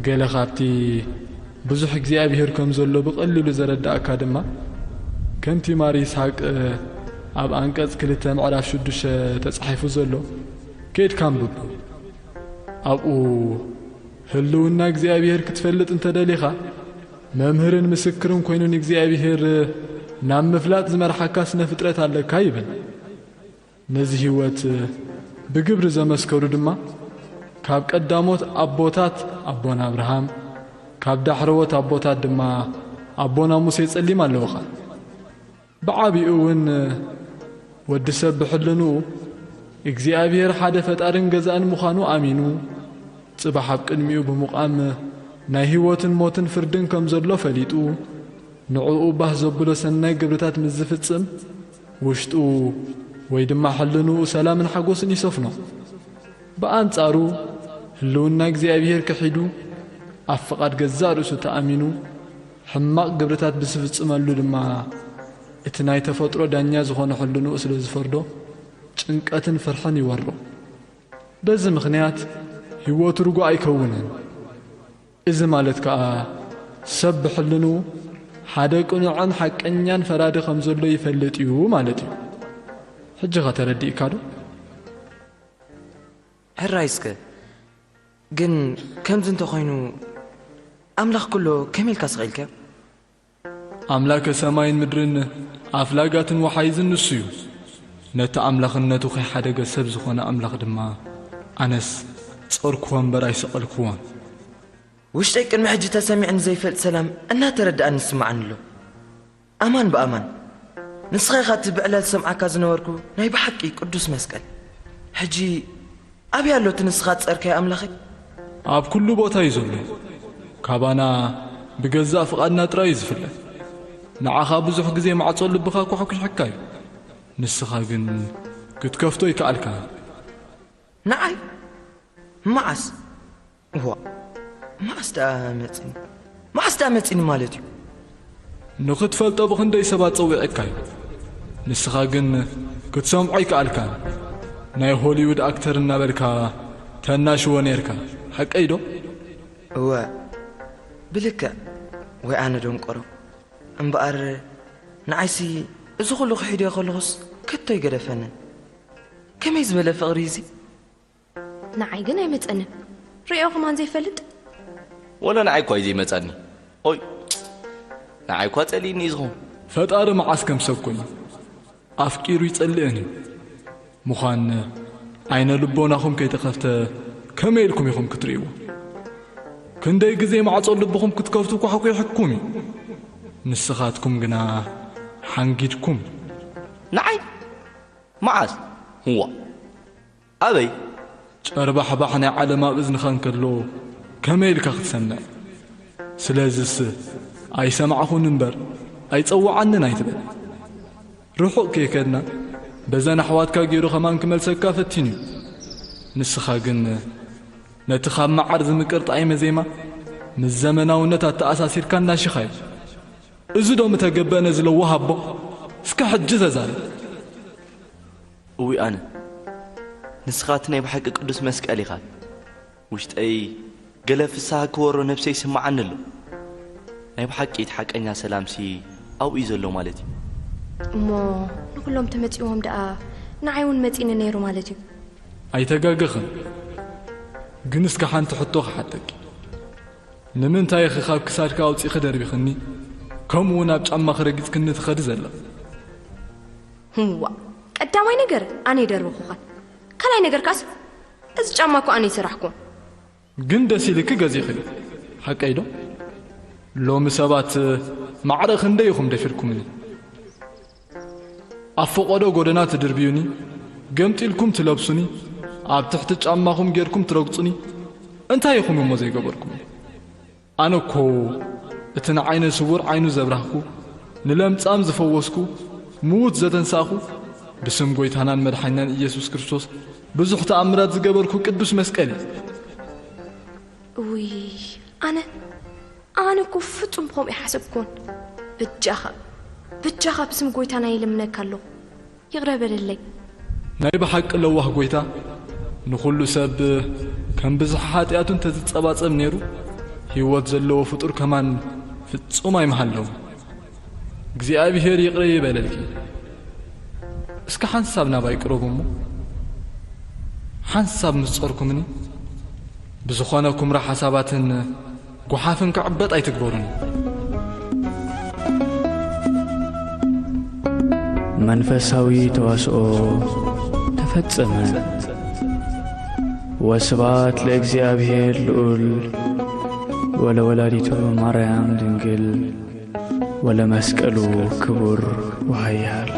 قال خابتي بزح إكزيابيهير كمزولو بقللو زرد أكادما كنتي ماري ساق أب أنقذ كلتهم على شدش تصحيفو زلو كيد كان ببو أبو هلونا እግዚአብሔር ክትፈልጥ እንተ ደሊኻ መምህርን ምስክርን ኮይኑን እግዚአብሔር ናብ ምፍላጥ ዝመርሓካ ስነ ፍጥረት ኣለካ ይብል ነዚ ህይወት ብግብሪ ዘመስከሩ ድማ ካብ ቀዳሞት አቦታት አቦና አብርሃም ካብ ዳሕረወት አቦታት ድማ አቦና ሙሴ ጸሊም ኣለውኻ ብዓቢኡን ወዲ ሰብ ብሕልኑ እግዚአብሔር ሓደ ፈጣርን ገዛእን ምዃኑ አሚኑ ጽባሕ ኣብ ቅድሚኡ ብምቋም ናይ ህይወትን ሞትን ፍርድን ከም ዘሎ ፈሊጡ ንዕኡ ባህ ዘብሎ ሰናይ ግብርታት ምስ ዝፍጽም ውሽጡ ወይ ድማ ሕልኑ ሰላምን ሓጎስን ይሰፍኖ በአንጻሩ ህልውና እግዚአብሔር ክሒዱ ኣብ ፍቓድ ገዛእ ርእሱ ተኣሚኑ ሕማቕ ግብርታት ብዝፍጽመሉ ድማ እቲ ናይ ተፈጥሮ ዳኛ ዝኾነ ሕልኑ ስለ ዝፈርዶ ጭንቀትን ፍርሕን ይወሮ በዚ ምኽንያት ህይወቱ ርጉ ኣይከውንን እዚ ማለት ከዓ ሰብ ብሕልኑ ሓደ ቅኑዕን ሓቀኛን ፈራዲ ከም ዘሎ ይፈልጥ እዩ ማለት እዩ ሕጂ ከተረዲእካ ዶ ሕራይስከ ግን ከምዚ እንተኾይኑ ኣምላኽ ኩሎ ከመይ ኢልካ ስቒልከ ኣምላከ ሰማይን ምድርን ኣፍላጋትን ወሓይዝን ንሱ እዩ ነቲ ኣምላኽነቱ ከይሓደገ ሰብ ዝኾነ ኣምላኽ ድማ ኣነስ ጸርክዎ እምበር ኣይሰቐልክዎን ውሽጠይ ቅድሚ ሕጂ ተሰሚዕን ዘይፈልጥ ሰላም እናተረዳእን ንስማዓን ኣሎ ኣማን ብኣማን ንስኻ ኢኻ እቲ ብዕላል ሰምዓካ ዝነበርኩ ናይ ብሓቂ ቅዱስ መስቀል ሕጂ ኣበይ ኣሎ እቲ ንስኻ ትጸርከዮ ኣምላኸይ ኣብ ኩሉ ቦታ እዩ ዘሎ ካባና ብገዛእ ፍቓድና ጥራይ እዩ ዝፍለጥ ንዓኻ ብዙሕ ግዜ ማዕጾ ልብኻ ኩሕኩሕካ እዩ ንስኻ ግን ክትከፍቶ ይከኣልካ ንዓይ ማዓስ ዋ ማዓስ ዳ መፂኒ ማለት እዩ ንኽትፈልጦ ብኽንደይ ሰባት ፀዊዕካ እዩ ንስኻ ግን ክትሰምዖ ይከኣልካ ናይ ሆሊውድ ኣክተር እናበልካ ተናሽዎ ነርካ ሓቀይ ዶ እወ ብልክዕ ወይ ኣነ ደንቆሮ እምበኣር ንዓይሲ እዚ ኩሉ ክሒድዮ ከለኹስ ከቶ ይገደፈንን ከመይ ዝበለ ፍቕሪ እዙ ንዓይ ግን ኣይመፀንን ርዮ ኸማን ዘይፈልጥ ወላ ንዓይ እኳ እዩ ዘይመፀኒ ኦይ ንዓይ እኳ ጸሊእኒ እዩ ዝኾን ፈጣሪ መዓስ ከም ሰብ ኮይኑ ኣፍቂሩ ይጸልእን እዩ ምዃን ዓይነ ልቦናኹም ከይተኸፍተ ከመይ ኢልኩም ኢኹም ክትርእይዎ ክንደይ ግዜ ማዕጾ ልብኹም ክትከፍቱ ኳሕኩ ይሕኩም እዩ ንስኻትኩም ግና ሓንጊድኩም ንዓይ መዓስ ህዋ ኣበይ ጨርባሕባሕ ናይ ዓለም ኣብ እዝንኻ እንከሎ ከመይ ኢልካ ክትሰምዕ ስለዝስ ኣይሰማዕኹን እምበር ኣይጸዋዓንን ኣይትበል ርሑቕ ከይከድና በዘን ኣሕዋትካ ገይሩ ኸማን ክመልሰካ ፈቲን እዩ ንስኻ ግን ነቲ ካብ መዓር ዝምቅር ጣዕመ ዜማ ምስ ዘመናውነት ኣተኣሳሲርካ እናሽኻ እዩ እዚ ዶም ተገበአነ ዝለወሃቦ እስከ ሕጂ ተዛረብ እዊ ኣነ ንስኻት ናይ ብሓቂ ቅዱስ መስቀል ኢኻ ውሽጠይ ገለ ፍሳሃ ክወሮ ነብሰይ ይስማዓኒ ኣሎ ናይ ብሓቂ እቲ ሓቀኛ ሰላምሲ ኣብኡ እዩ ዘሎ ማለት እዩ እሞ ንኩሎም ተመጺዎም ደኣ ንዓይ እውን መጺኒ ነይሩ ማለት እዩ ኣይተጋገኽን ግን እስከ ሓንቲ ሕቶ ክሓተቂ ንምንታይ ኢኺ ካብ ክሳድካ ኣውፂእኺ ደርቢኽኒ ከምኡ እውን ኣብ ጫማ ክረጊጽ ክኒ ትኸዲ ዘላ ህዋ ቀዳማይ ነገር ኣነ ይደርብኹኸን ካልኣይ ነገርካስ እዚ ጫማ እኮ ኣነ ይስራሕኩም ግን ደስ ኢልክ ገዚእኺ ሓቀይ ዶ ሎሚ ሰባት ማዕረ ክንደይ ኢኹም ደፊርኩምኒ ኣብ ፈቆዶ ጎደና ትድርብዩኒ ገምጢልኩም ትለብሱኒ ኣብ ትሕቲ ጫማኹም ጌርኩም ትረግጹኒ እንታይ ኢኹም እሞ ዘይገበርኩም ኣነ እኮ እቲ ንዓይነ ስውር ዓይኑ ዘብራህኩ ንለምጻም ዝፈወስኩ ምዉት ዘተንሳኹ ብስም ጐይታናን መድሓኛን ኢየሱስ ክርስቶስ ብዙሕ ተኣምራት ዝገበርኩ ቅዱስ መስቀል ውይ ኣነ እኮ ፍጹም ከምኡ ይሓስብኩን ብጃኻ ብስም ጐይታና ይልምነካ ኣለኹ ይቕረበለለይ ናይ ብሓቂ ለዋህ ጐይታ ንኹሉ ሰብ ከም ብዙሕ ኃጢኣቱ እንተዝጸባጸብ ነይሩ ህይወት ዘለዎ ፍጡር ከማን ፍጹም ኣይመሃለዉ እግዚአብሔር ይቅር ይበለልኪ እስከ ሐንሳብና ባይቅረቡሙ ሐንሳብ ምስጾርኩምኒ بزخانة كمرة حسابات قحافن كعبت أي تكبرون منفساوي تواسؤ تفتسم وسبات لإግዚአብሔር ልዑል ወለወላዲቱ ማርያም ድንግል ወለመስቀሉ ክቡር ወኃያል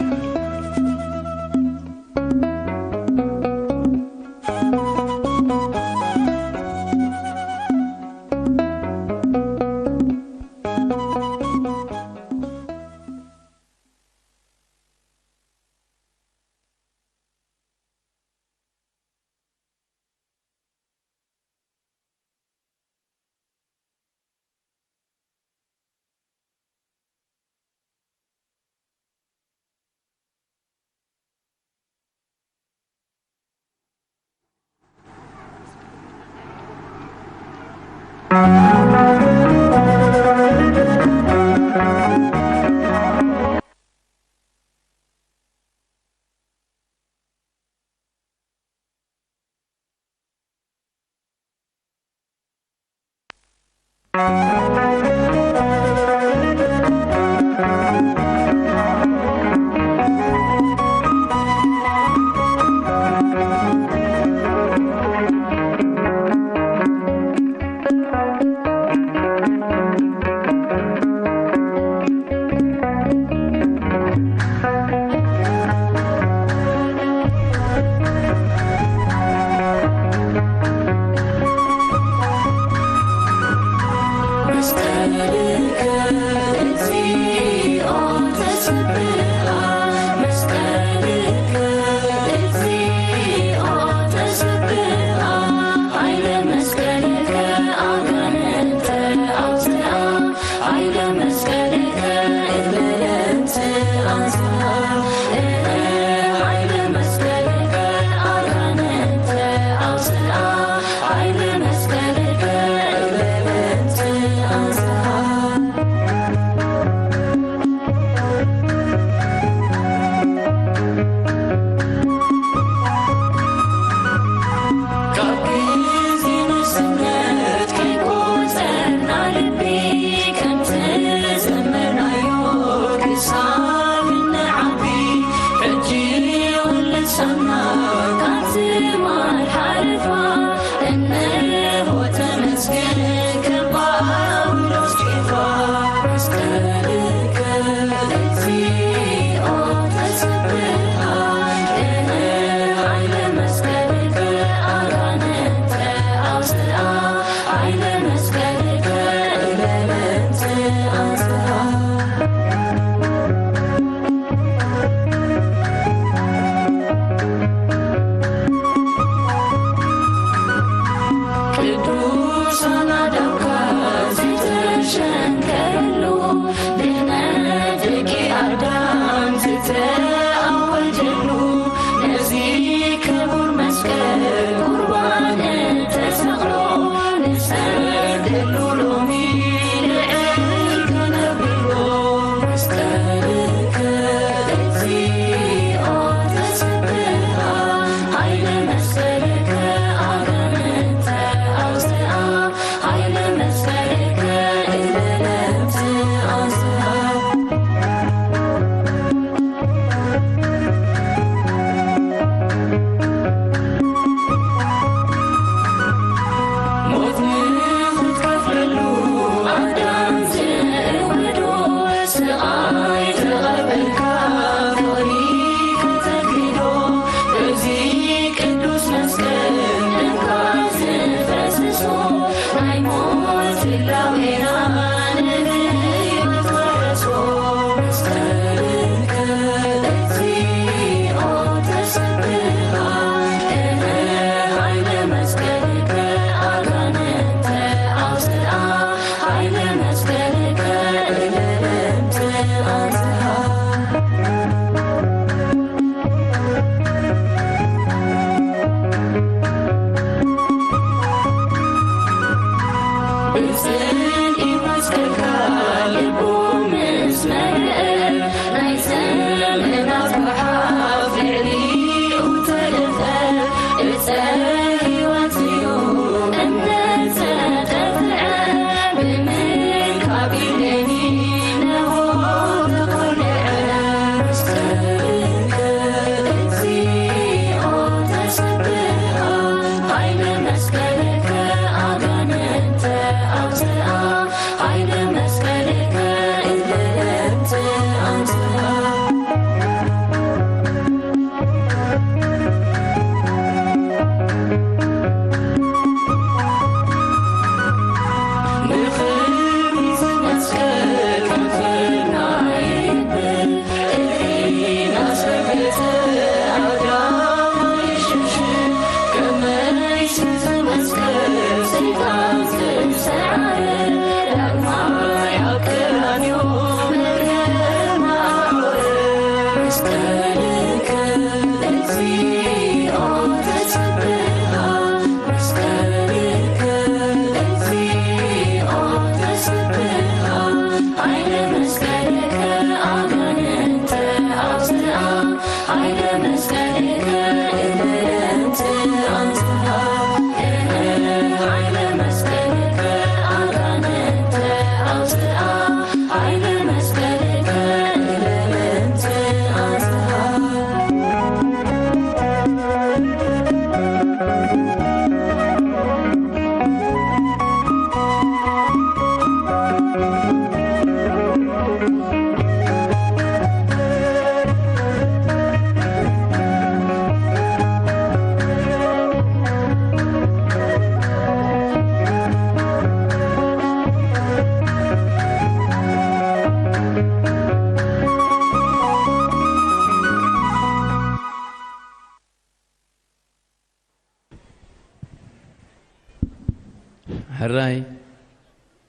حراي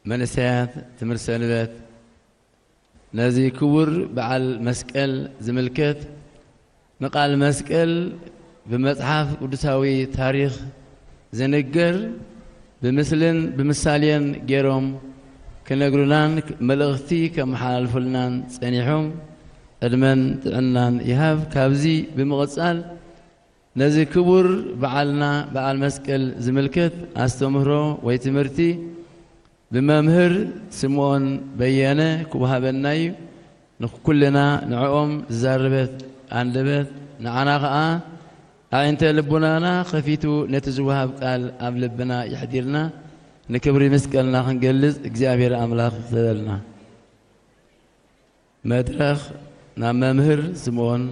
منسيات تمر سنبات نازي كور بعل مسكال زملكت مقال مسكال بمصحف قدساوي تاريخ زنقر بمثلن بمثالين جيروم كنقرنان ملغتي كمحالفلنان صنيحهم ادمن تعنان يهاب كابزي بمغصال نزي كبر بعلنا بعل مسكل زملكت استمهرو ويتمرتي بممهر سمون بيانه كوهابناي كلنا نعوم زاربت عندبت نعناقا انت لبنانا خفيتو نتزوهاب قال اب لبنا يحديرنا نكبري مسكلنا خنجلز እግዚአብሔር አምላክ ተደልና መድረኽ ና መምህር ስምዖን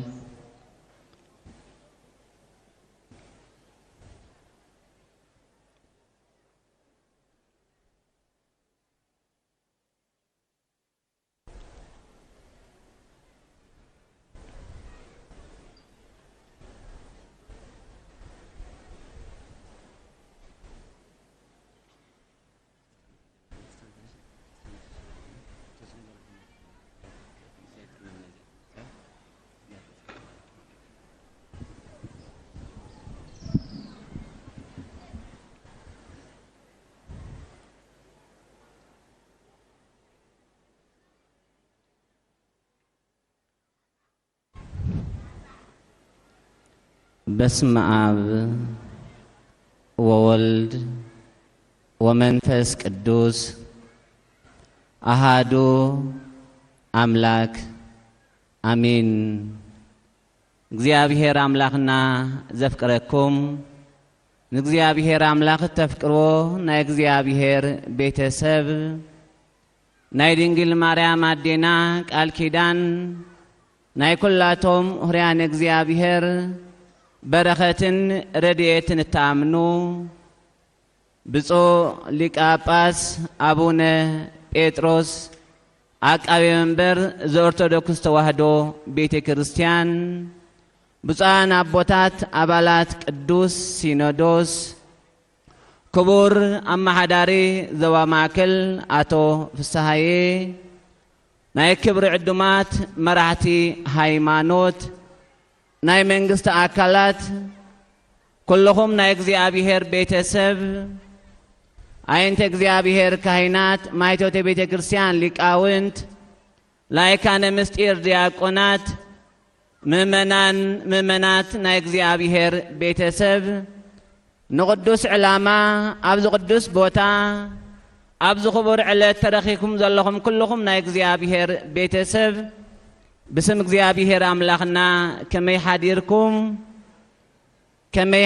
በስመ አብ ወወልድ ወመንፈስ ቅዱስ አሃዱ አምላክ አሜን። እግዚአብሔር አምላክና ዘፍቅረኩም ንእግዚአብሔር አምላክ ተፍቅሮ ናይ እግዚአብሔር ቤተሰብ ናይ ድንግል ማርያም አዴና ቃል ኪዳን ናይ ኩላቶም ሁርያን እግዚአብሔር በረኸትን ረድኤትን ታምኑ ብፁዕ ሊቀ ጳጳስ አቡነ ጴጥሮስ አቃቤ መንበር ዘኦርቶዶክስ ተዋሕዶ ቤተ ክርስቲያን ብፁዓን አቦታት አባላት ቅዱስ ሲኖዶስ ክቡር አማሓዳሪ ዞባ ማእከል አቶ ፍስሐዬ ናይ ክብሪ ዕዱማት መራሕቲ ሃይማኖት ናይ መንግስት አካላት ኩልኹም ናይ እግዚአብሔር ቤተሰብ አይንተ እግዚአብሔር ካህናት ማይቶተ ቤተ ክርስቲያን ሊቃውንት ላይካነ ምስጢር ዲያቆናት ምእመናት ናይ እግዚአብሔር ቤተሰብ ንቅዱስ ዕላማ ኣብዚ ቅዱስ ቦታ ኣብዚ ክቡር ዕለት ተረኺኩም ዘለኹም ኩልኹም ናይ እግዚአብሔር ቤተሰብ بسم እግዚአብሔር አምላክና ከመይ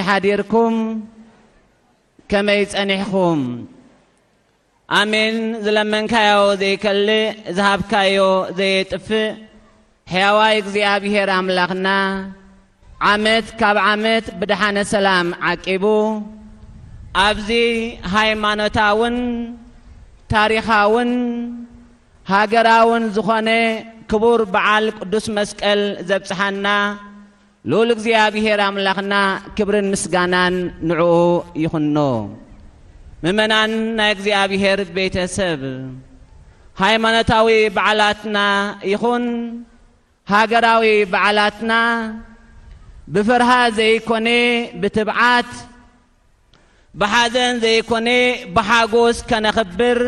ሓዲርኩም ከመይ ጸኒሕኩም አሜን። ዝለመንካዮ ዘይከልእ ዝሃብካዮ ዘይጥፍእ ሕያዋይ እግዚአብሔር አምላክና ዓመት ካብ ዓመት ብድሓነ ሰላም ዓቂቡ ኣብዚ ሃይማኖታውን ታሪኻውን ሃገራውን ዝኾነ ክቡር በዓል ቅዱስ መስቀል ዘብጽሐና ልዑል እግዚአብሔር አምላክና ክብርን ምስጋናን ንዕኡ ይኹኖ። ምእመናን ናይ እግዚአብሔር ቤተሰብ ሃይማኖታዊ በዓላትና ይኹን ሃገራዊ በዓላትና ብፍርሃ ዘይኮነ ብትብዓት ብሓዘን ዘይኮነ ብሓጎስ ከነኽብር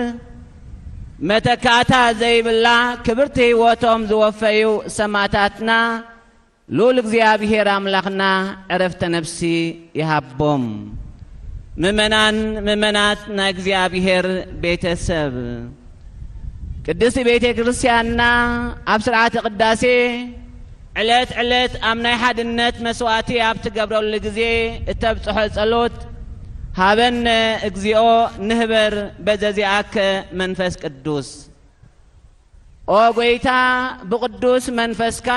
መተካታ ዘይብላ ክብርቲ ህይወቶም ዝወፈዩ ሰማዕታትና ልዑል እግዚአብሔር አምላክና ዕረፍተ ነፍሲ ይሃቦም። ምእመናት ናይ እግዚአብሔር ቤተሰብ ቅድስት ቤተ ክርስቲያንና ኣብ ስርዓተ ቅዳሴ ዕለት ዕለት ኣብ ናይ ሓድነት መስዋዕቲ ኣብ ትገብረሉ ግዜ እተብጽሖ ጸሎት ሃበነ እግዚኦ ንህበር በዘዚአከ መንፈስ ቅዱስ ኦ ጎይታ ብቅዱስ መንፈስካ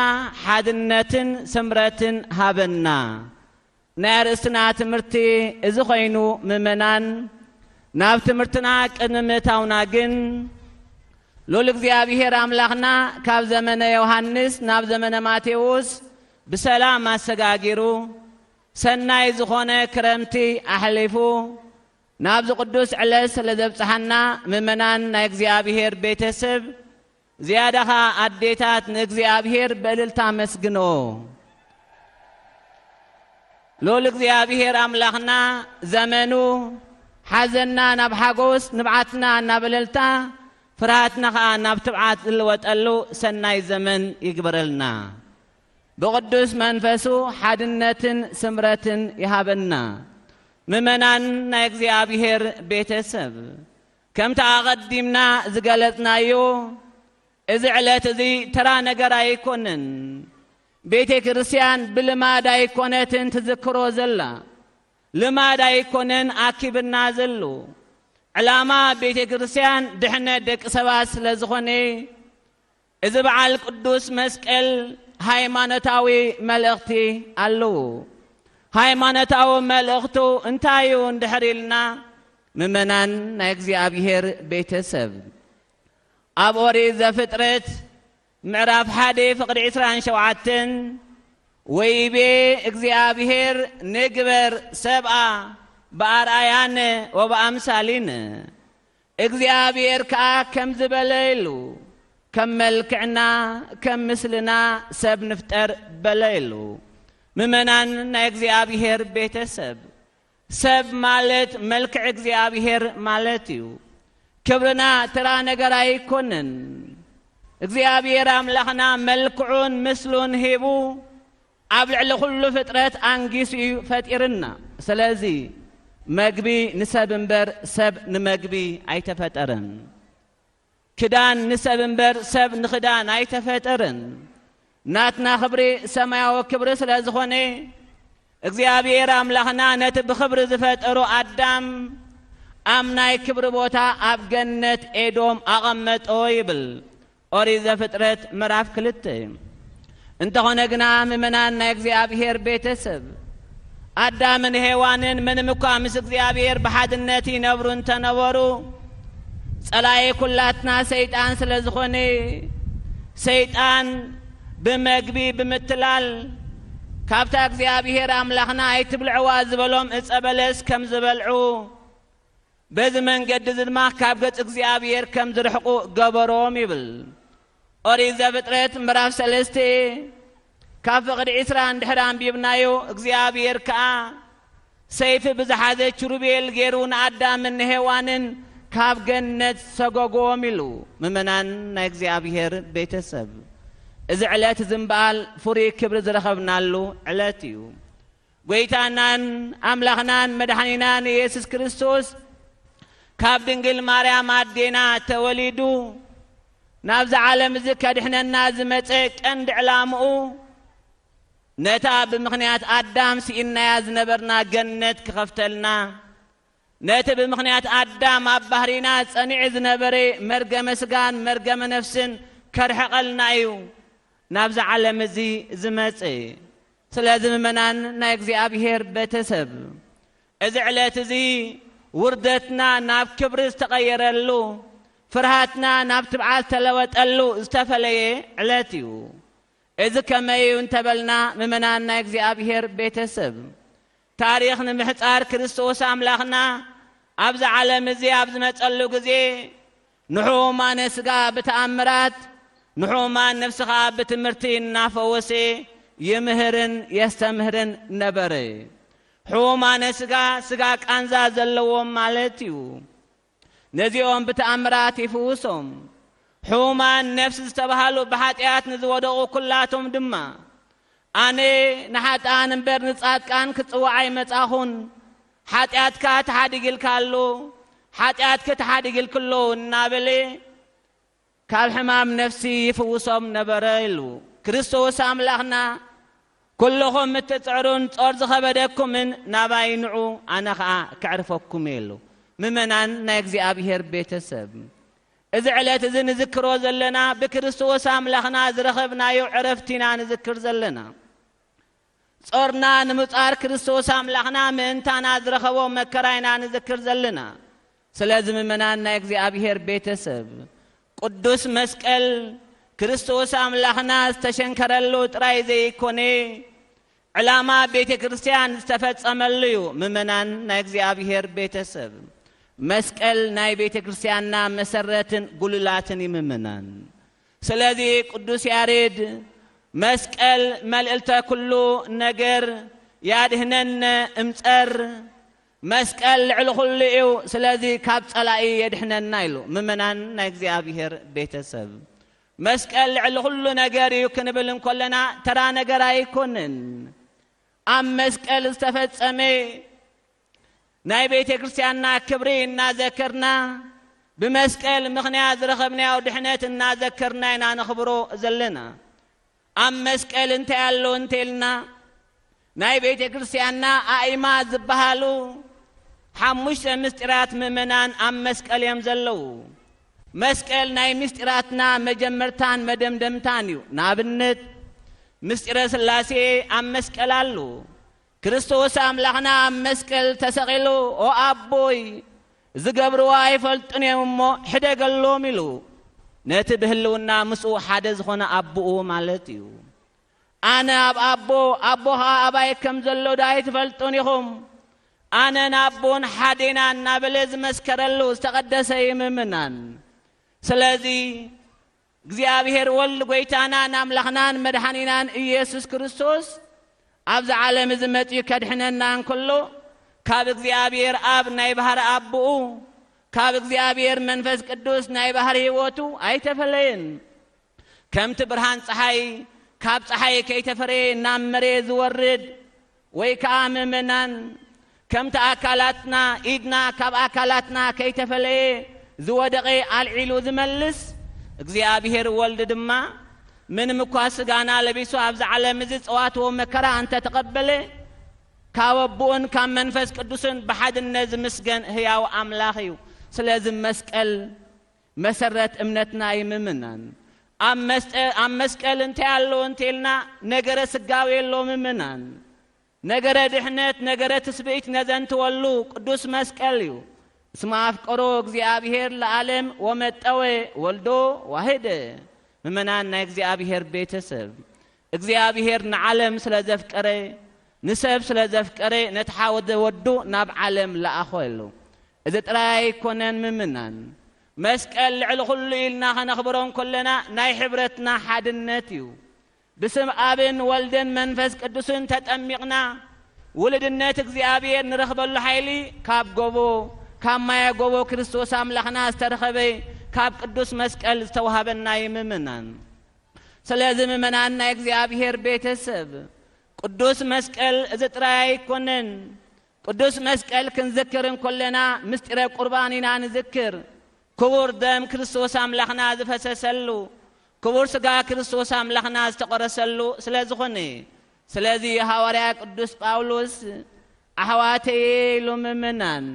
ሓድነትን ስምረትን ሃበና። ናይ ርእስትና ትምህርቲ እዚ ኮይኑ ምእመናን ናብ ትምህርትና ቅድሚ ምእታውና ግን ልዑል እግዚአብሔር አምላክና ካብ ዘመነ ዮሐንስ ናብ ዘመነ ማቴዎስ ብሰላም አሰጋጊሩ ሰናይ ዝኾነ ክረምቲ አሕሊፉ نابز قدوس علس لذبصحنا ممنان نا እግዚአብሔር ቤተሰብ زيادة أديتات نግዚአብሔር بللتا مسجنو لول እግዚአብሔር أملاخنا زمنو حزننا نبحاقوس نبعتنا نبللتا فراتنا نبتبعات الوتقلو سناي زمن يقبرلنا بقدوس منفسو حدنة سمرة يهابنا ممنان نا እግዚአብሔር ቤተሰብ كم تقدمنا زقلتنا يو إذا علت ذي ترى نجار يكونن بيت كريستيان بالمادا يكونن تذكروا زلا لمادا يكونن أكيب النازلو علامة بيت كريستيان دحنا دك سواس لزخوني إذا بعل قدوس مسكل هاي مانتاوي ملختي اللو هاي مانتاوي ملختو انتايون دحريلنا ممنان نايكزي أبيهر بيتسب أبوري زفترت معرف حادي فقد عسران شوعتن ويبي اكزي أبيهر نقبر سبعة بأرآيان وبأمثالين اكزي أبيهر كم زبليلو كم ملكعنا كم مثلنا سب نفتر بليلو ممنان نايكزي أبيهر بيتسب سب مالت ملك እግዚአብሔር مالتيو كبرنا ترى نجار يكونن እግዚአብሔር أملاخنا ملكعون مثلون هيبو أبلع لكل فترات أنجيسي فتيرنا سلازي مجبي نسبنبر سب نمجبي أيتفترن كدان نسبنبر سب نخدان أيتفترن ناتنا خبري سمايا وكبر سلازخوني እግዚአብሔር أملاخنا نت بخبر زفترو أدم أمناي كبر بوتا أبجنت إدوم أغمت أويبل أوري زفترت مراف كلتة انت هنقنا ممنان እግዚአብሔር ቤተሰብ أدم هيوانن من مقامس እግዚአብሔር بحد نبرون تنورو صلاي كلاتنا سيطان سلزخوني سيطان بمجبي بمتلال كابتا እግዚአብሔር أملاخنا أيتبلعوا زبلهم إصبلس كم زبلعو بذ من قد زلما كابت እግዚአብሔር كم زرحقو قبروم يبل أوري زفترت مراف سلستي كاف قد عسران دحران بيبنايو እግዚአብሔር كا سيف بزحازة شروبيل غيرون أدام من هوانن كاف جنت سقوقوم يلو ممنان እግዚአብሔር ቤተሰብ إذا علات زنبال فري كبر زرخبنا له علاتيو ويتانان أملاخنان مدحنينان يسوس كريستوس كاب دنجل مريم أدينا توليدو نابز عالم زكاد إحنا النازمتك عند علامو نتا بمخنيات أدام سئنا يزنبرنا جنة كخفتلنا نتا بمخنيات أدام أبهرينا صنيع زنبري مرقم سقان مرقم نفسن كرحقلنا أيو نابز عالم زي زمتي سلازم منان نا እግዚአብሔር ቤተሰብ إذا علات زي وردتنا ناب كبر استغيرلو فرهاتنا ناب تبعال تلوتلو استفليه علاتيو إذا كما ينتبلنا ممنان نا እግዚአብሔር ቤተሰብ تاريخنا محصار كريستوس أملاخنا أبز عالم زي أبز متقلو زي نحوما نسقا بتأمرات نحوما نفسها بتمرتين نافوسي يمهرن يستمهرن نبري حوما نسقا سقا كانزا زلوهم مالتيو نزيهم بتأمرات يفوسهم حوما نفس استبهالو بحاتيات نزودو كلاتهم دما أني نحات آن مبر نصات كان كتوعي متاخون حاتيات كات حادقل كالو حاتيات كت حادقل كلو نابلي كالحمام نفسي يفوسهم نبريلو كريستوس أملاخنا كلهم متتعرون أرز خبدكم من نباينعو أنا كعرفكم يلو ممنان نا እግዚአብሔር ቤተሰብ إذا علت إذا نذكروا زلنا بكريستوس أملاخنا زرخبنا يعرفتنا نذكر زلنا صرنا نمصار كريستوس أملاخنا من تانا زرخبوا مكراينا نذكر زلنا سلازم ممنان نا እግዚአብሔር ቤተሰብ قدوس مسكال كريستوس أملاخنا استشنكرلو تراي زي كوني ዕላማ ቤተ ክርስቲያን ዝተፈጸመሉ እዩ ምእመናን ናይ እግዚአብሔር ቤተሰብ መስቀል ናይ ቤተ ክርስቲያንና መሰረትን ጉልላትን ይምምናን ስለዚ ቅዱስ ያሬድ መስቀል መልእልተ ኩሉ ነገር ያድህነን እምጸር መስቀል ልዕሊ ኩሉ እዩ ስለዚ ካብ ጸላኢ የድህነና ኢሉ ምእመናን ናይ እግዚአብሔር ቤተሰብ መስቀል ልዕሊ ኩሉ ነገር እዩ ክንብል እንከለና ተራ ነገር ኣይኮንን ኣብ መስቀል ዝተፈጸመ ናይ ቤተ ክርስቲያንና ክብሪ እናዘከርና بمسكال مخنيا زرخبنيا ودحنت نذكرنا إن نخبرو زلنا أم مسكال انت يالو انتلنا ناي بيت كريستياننا أئمة زبهالو حمش مسترات ممنان أم مسكال يمزلو مسكال ناي مستراتنا مجمرتان مدمدمتانيو نابنت مسترات سلاسي أم مسكالالو كريستوس أملاخنا أم مسكال تسغلو أو أبوي زقبروا يفلطن يمو حدا قالو ميلو نتبهلونا مسو حدا زخنا ابو مالتيو انا ابوها اباي كم زلو داي تفلطن يهم انا نابون حدينا نابلز مسكرلو استقدس يممنان سلازي እግዚአብሔር ወልድ ጎይታና ናምላኽናን መድኃኒናን ኢየሱስ ክርስቶስ አብዛ ዓለም ዝመጽ ይከድሕነናን ኩሉ ካብ እግዚአብሔር አብ ናይ ባህር አብኡ ካብ እግዚአብሔር መንፈስ ቅዱስ ናይ ባህር ህይወቱ አይተፈለየን ከምት ብርሃን ፀሐይ ካብ ፀሐይ ከይተፈረ ናብ መሬት ዝወርድ ወይ ከአመመናን ከምት አካላትና ኢድና ካብ አካላትና ከይተፈለየ ዝወደቀ አልዒሉ ዝመልስ እግዚአብሔር ወልድ ድማ ምንም እኳ ስጋና ለቢሱ አብዛ ዓለም ዝጽዋትዎ መከራ አንተ ተቀበለ كاوبون كام منفس قدوسن بحد النز مسجن هياو أملاخيو سلازم مسكال مسرت امنتنا يممنان أم مسكال انتعلو انتلنا نقرة سقاوي اللو ممنان نقرة دحنت نقرة تسبيت نزن تولو قدوس مسكاليو اسمع فقرو እግዚአብሔር ለዓለም ወመጣወ ወልዶ ዋህደ መመናን ናይ እግዚአብሔር ቤተሰብ እግዚአብሔር ንዓለም ስለዘፍቀረ نسب سلازفكري نتحاود ودو ناب عالم لأخوالو إذا تراي كونن ممنان مسكال على كل إلنا خنخبرون كلنا ناي حبرتنا حد النتيو بسم أبن والدن منفس قدسن تتأمقنا ولد الناتك زي أبين نرخب اللحيلي كاب قوبو كاب ما يقوبو كريستوس أملخنا استرخبي كاب قدس مسكال استوهبنا يممنان سلازم ممنان نايك زي أبيهر بيت السب قدوس مسكال زتراي كونن قدوس مسكال كنذكرن كلنا مستر قربانينا نذكر كبر دم كريستوس املاخنا زفسسلو كبر سغا كريستوس املاخنا استقرسلو سلازخني سلازي حواريا قدوس باولوس احواتي لممنان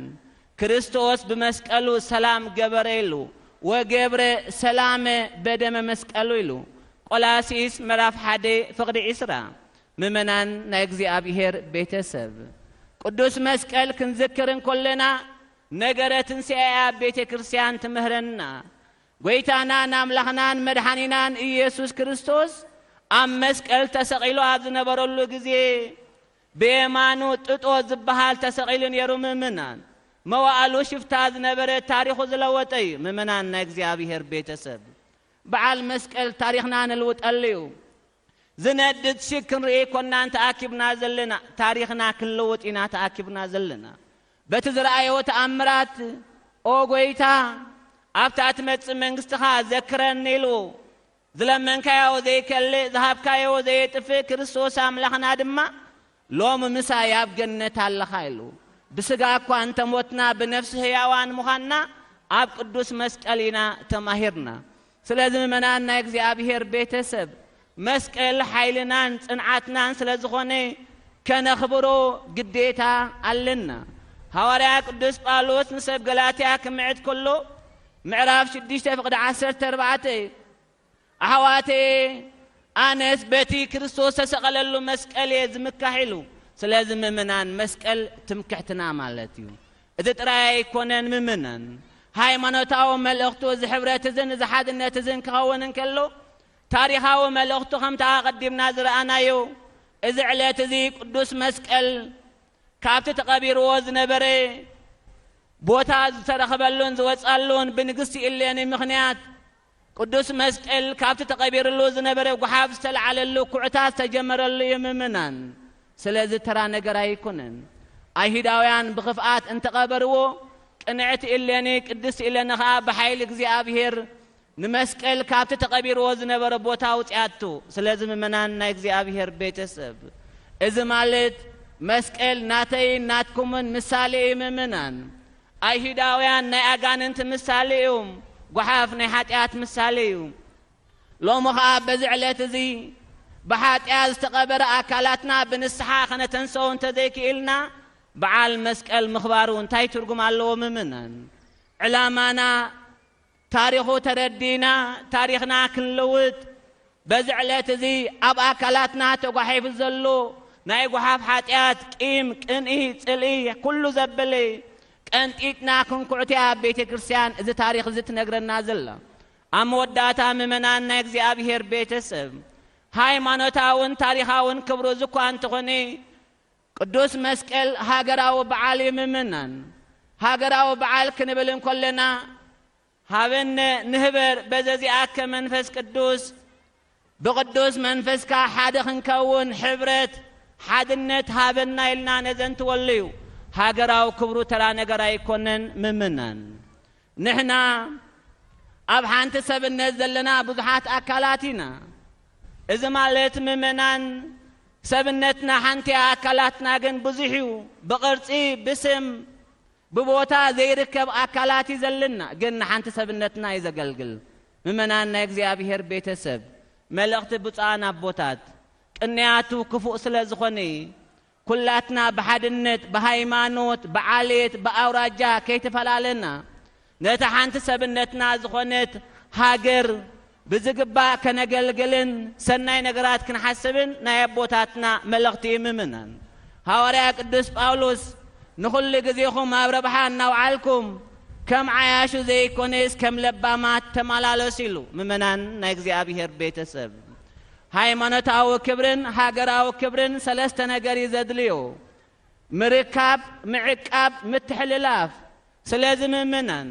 كريستوس بمسكالو سلام جبريلو وجبر سلام بدم مسكالو يلو قلاسيس مراف حدي فقد اسرا ممنان نايكزي أبيهر بيتسب قدوس مسكال كنذكرن كلنا نقرة سيئة بيت كريستيان تمهرنا ويتانا ناملخنان مدحانينان إيسوس كريستوس أم مسكال تسقيلو هذا برولو جزي بيمانو تطو زبهال تسقيلن يرو ممنان موالو شفت هذا نبر تاريخ زلوتي ممنان نايكزي أبيهر بيتسب بعال مسكال تاريخنا نلوت الليو زندت شكر كنا أنت أكبنا زلنا تاريخنا كله وتينا تأكبنا زلنا بتزرع وتأمرات أو قويتا أفتات مت من استخا ذكرن نيلو ظلم من كيا وذي كله ذهب كيا وذي تفكر السوس أملاخنا دما لوم مساياب جنة الله خيلو بسقاكو أنت موتنا بنفسه يوان مخنا أب قدوس مسكالينا تماهرنا سلازم منان نكزي أبيهر بيتسب مسكال حيلنان صنعتنان سلازخوني كنخبرو قديتا علنا هواريا قدوس باولوس نسب غلاطيا كمعد كله معراف 6 فقد 14 احواتي انس بيتي كريستوس تسقللو مسكال يزمكحلو سلازم ممنان مسكال تمكحتنا مالتيو اذا تراي كونن ممنان هايمانوتاو ملختو زحبرت زن زحادنت زن كونن كلو تاريخاو ملختو خمتا قدمنا زرعنا يو إذ علت ذي قدوس مسكال كابت تقبير وز نبري بوتا ترخبلون زوصالون بنقستي إلياني مخنيات قدوس مسكال كابت تقبير اللوز نبري وقحاف استلعال اللو كعتاس تجمر اللي يممنان سلازي ترى نقرا يكونن أيهداويان بخفقات انت قبرو قنعت إلياني قدس إليانخا بحيل እግዚአብሔር نمسكال كابت تقبير وز نبر بوتا وصياتو سلازي ممنان نا እግዚአብሔር ቤተሰብ إذا مالت مسكال ناتي ناتكمن مثالي ممنان أيهداويان نا أغاننت مثاليهم قحاف نا حاتيات مثاليهم لو مخا بزعلت زي بحاتيات تقبر أكالاتنا بنسحا خنا تنسون تذيك إلنا بعال مسكال مخبارون تاي ترقم على ممنان علامانا تاريخو تردينا تاريخنا كنلوت بزعلت زي أب أكالاتنا تقحيف الزلو ناي قحاف حاتيات قيم قنئي تسلئي كله زبلي قنطيتنا كنكعتيا بيت كريستيان إذا تاريخ زت نقرنا زلا أم وداتا ممنان نا እግዚአብሔር ቤተሰብ ሃይማኖታውን ታሪኻውን ክብሩ ዝኳን ትኾኒ ቅዱስ መስቀል ሃገራዊ በዓል ይምምናን ሃገራዊ በዓል ክንብል እንከለና ሃበነ ንህበር በዘዚኣከ መንፈስ ቅዱስ بقدوس منفسكا حاد خنكون حبرت حادنت هابنا إلنا نزنت وليو هاجراو كبرو ترى نجرا يكونن ممنن نحنا أبحانت سب النزل لنا بضحات أكلاتنا إذا مالت ممنن سبنتنا حنتي أكلاتنا جن بزحيو بقرصي بسم ببوتا زي ركب أكلاتي زلنا جن حنت سبنتنا إذا قلقل ممنن نجزي أبيهر بيت سب ملقت بطانا بوتات كنياتو كفو سلازخوني كلاتنا بحدنت بهايمانوت بعاليت بأوراجا كي تفلالنا نتحانت سبنتنا زخونت هاجر بزقبا كنقلقلن سناي نقرات كنحسبن نايب بوتاتنا ملقتي ممنن هاوريا قدس باولوس نخل قزيخم أبربحان نوعالكم كم عياشو زي كونيس كم لبامات تمالالو سيلو ممنان نايقزي أبيهر بيت سب هاي منطاو كبرن هاقراو كبرن سلسة نقري زدليو مركاب معكاب متحللاف سلازم ممنان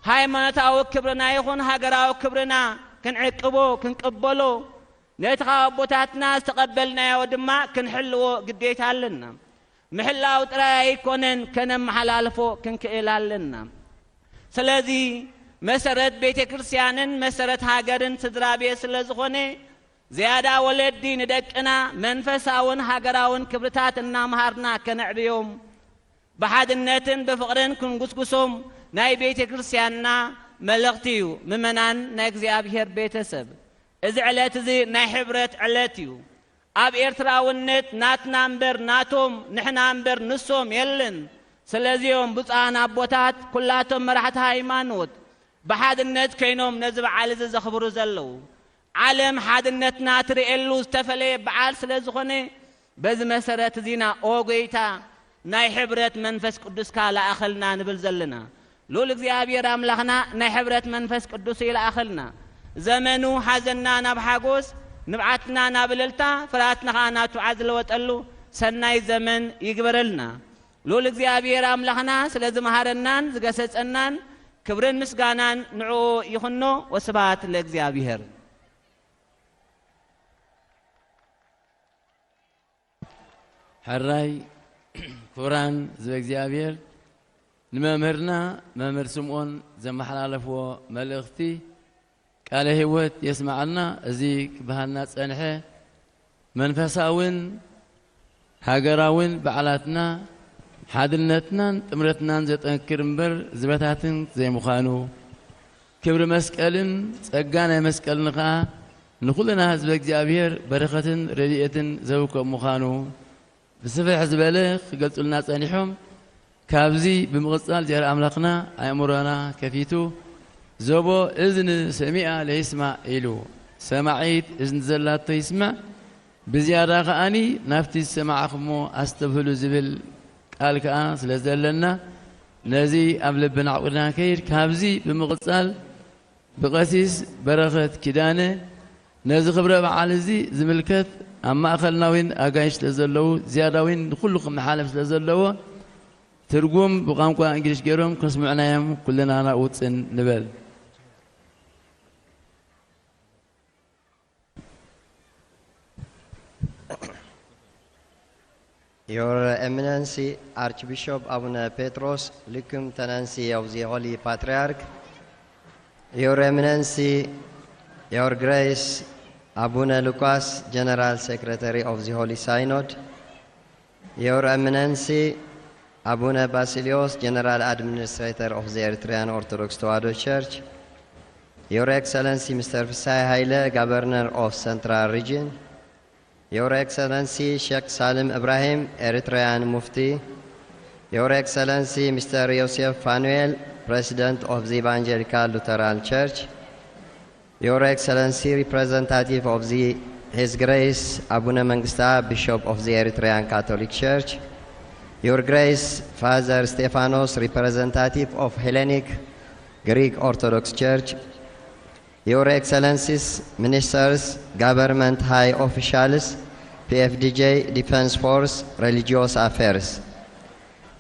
هاي منطاو كبرن ايخون هاقراو كبرنا كنعقبو كنقبلو نتخاو بوتاتنا استقبلنا يا ودما كنحلو قديتها لنا محلاو تراي كونن كنم حلالفو كنكئلالنا سلازي مسرت بيت كريستيانن مسرت هاجرن تدرابي سلازخوني زيادة ولد دين دقنا منفساون هاجراون كبرتاتنا مهارنا كنعبيوم بحد النتن بفقرن كنقسقسوم ناي بيت كريستياننا ملغتيو ممنان نايقزي أبيهر بيت سب إذ علت زي ناي حبرت علتيو أب إرتراونت نات نامبر ناتوم نحن نامبر نسوم يلن سلازيوم بطانا بوتات كلاتهم مرحت هايمانوت بحاد النت كينوم نزب عالز زخبرو زلو عالم حاد النت ناتري إلو استفلي بعال سلازخوني بز مسرت زينا أوغيتا ناي حبرت منفس قدس كالا أخلنا نبل زلنا لولك زي أبير أملخنا ناي حبرت منفس قدس إلى أخلنا زمنو حزننا نبحاقوس نبعتنا نابللتا فراتنا خانا تعزل وتقلو سناي زمن يقبرلنا لول እግዚአብሔር አምላኽና ስለዚ መሃረናን ዝገሰጸናን ክብርን ምስጋናን ንዑ ይኹኖ ወስብሐት ለእግዚአብሔር حراي كوران زي እግዚአብሔር ንመምህርና መምህር ስምዖን ዘመሓላለፍዎ መልእኽቲ ቃለ ህይወት የስማዓልና እዚ ክበሃልና ፀንሐ መንፈሳውን ሃገራውን በዓላትና حادلنتنا تمرتنا زتنكر مبر زبتاتن زي مخانو كبر مسكالن تسقانا مسكالن خا نخلنا حزب እግዚአብሔር بركتن رديئتن زوكو مخانو بسفح حزب الخ قلت لنا صانحهم كابزي بمقصال جار املاقنا ايمرنا كفيتو زوبو اذن سميع ليسمع الو سمعيت اذن زلات يسمع بزياده خاني نفتي سمعكمو استبهلو زبل قال كأن سلزلنا نزي قبل بن عقلنا كير كابزي بمقصال بقسيس بركة كدانة نزي خبرة بعالزي زملكت أما أخلناوين أجايش لزلوا زيادوين كل محالف لزلوا ترجم بقامكم إنجليش جيرهم كسمعنا يوم كلنا أنا أوتسن نبل. Your Eminency, Archbishop Abuna Petros, Lucum Tenancy of the Holy Patriarch, Your Eminency, Your Grace, Abuna Lucas, General Secretary of the Holy Synod, Your Eminency, Abuna Basilios, General Administrator of the Eritrean Orthodox Tewahedo Church, Your Excellency Mr. Fisai Haile, Governor of Central Region, Your Excellency Sheikh Salim Ibrahim, Eritrean Mufti, Your Excellency Mr. Yosef Fanuel, President of the Evangelical Lutheran Church, Your Excellency Representative of His Grace Abuna Mangsta, Bishop of the Eritrean Catholic Church, Your Grace Father Stephanos, Representative of Hellenic Greek Orthodox Church, Your Excellencies, Ministers, Government High Officials, PFDJ, Defense Force, Religious Affairs,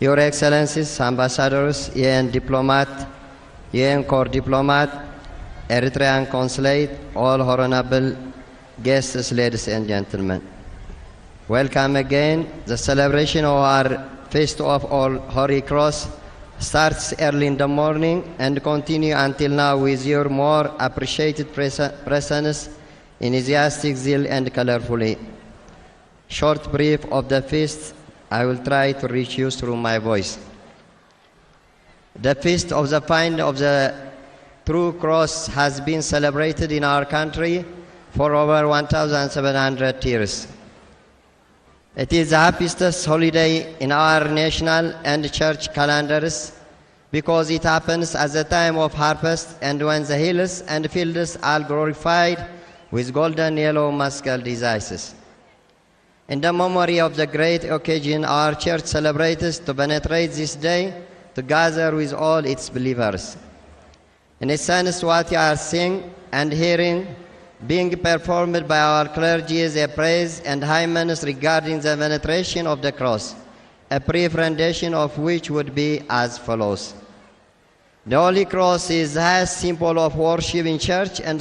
Your Excellencies, Ambassadors, UN Diplomat, UN Corps Diplomat, Eritrean Consulate, all honorable guests, ladies and gentlemen. Welcome again. The celebration of our Feast of All Holy Cross starts early in the morning and continue until now with your more appreciated presence, enthusiastic zeal and colorfully. Short brief of the feast, I will try to reach you through my voice. The feast of the find of the true cross has been celebrated in our country for over 1,700 years. It is the happiest holiday in our national and church calendars because it happens at the time of harvest and when the hills and fields are glorified with golden yellow muscal diseases. In the memory of the great occasion, our church celebrates to penetrate this day together with all its believers. In a sense, what you are seeing and hearing being performed by our clergy is a praise and hymns regarding the veneration of the cross, a brief rendition of which would be as follows. The Holy Cross is the highest symbol of worship in church, and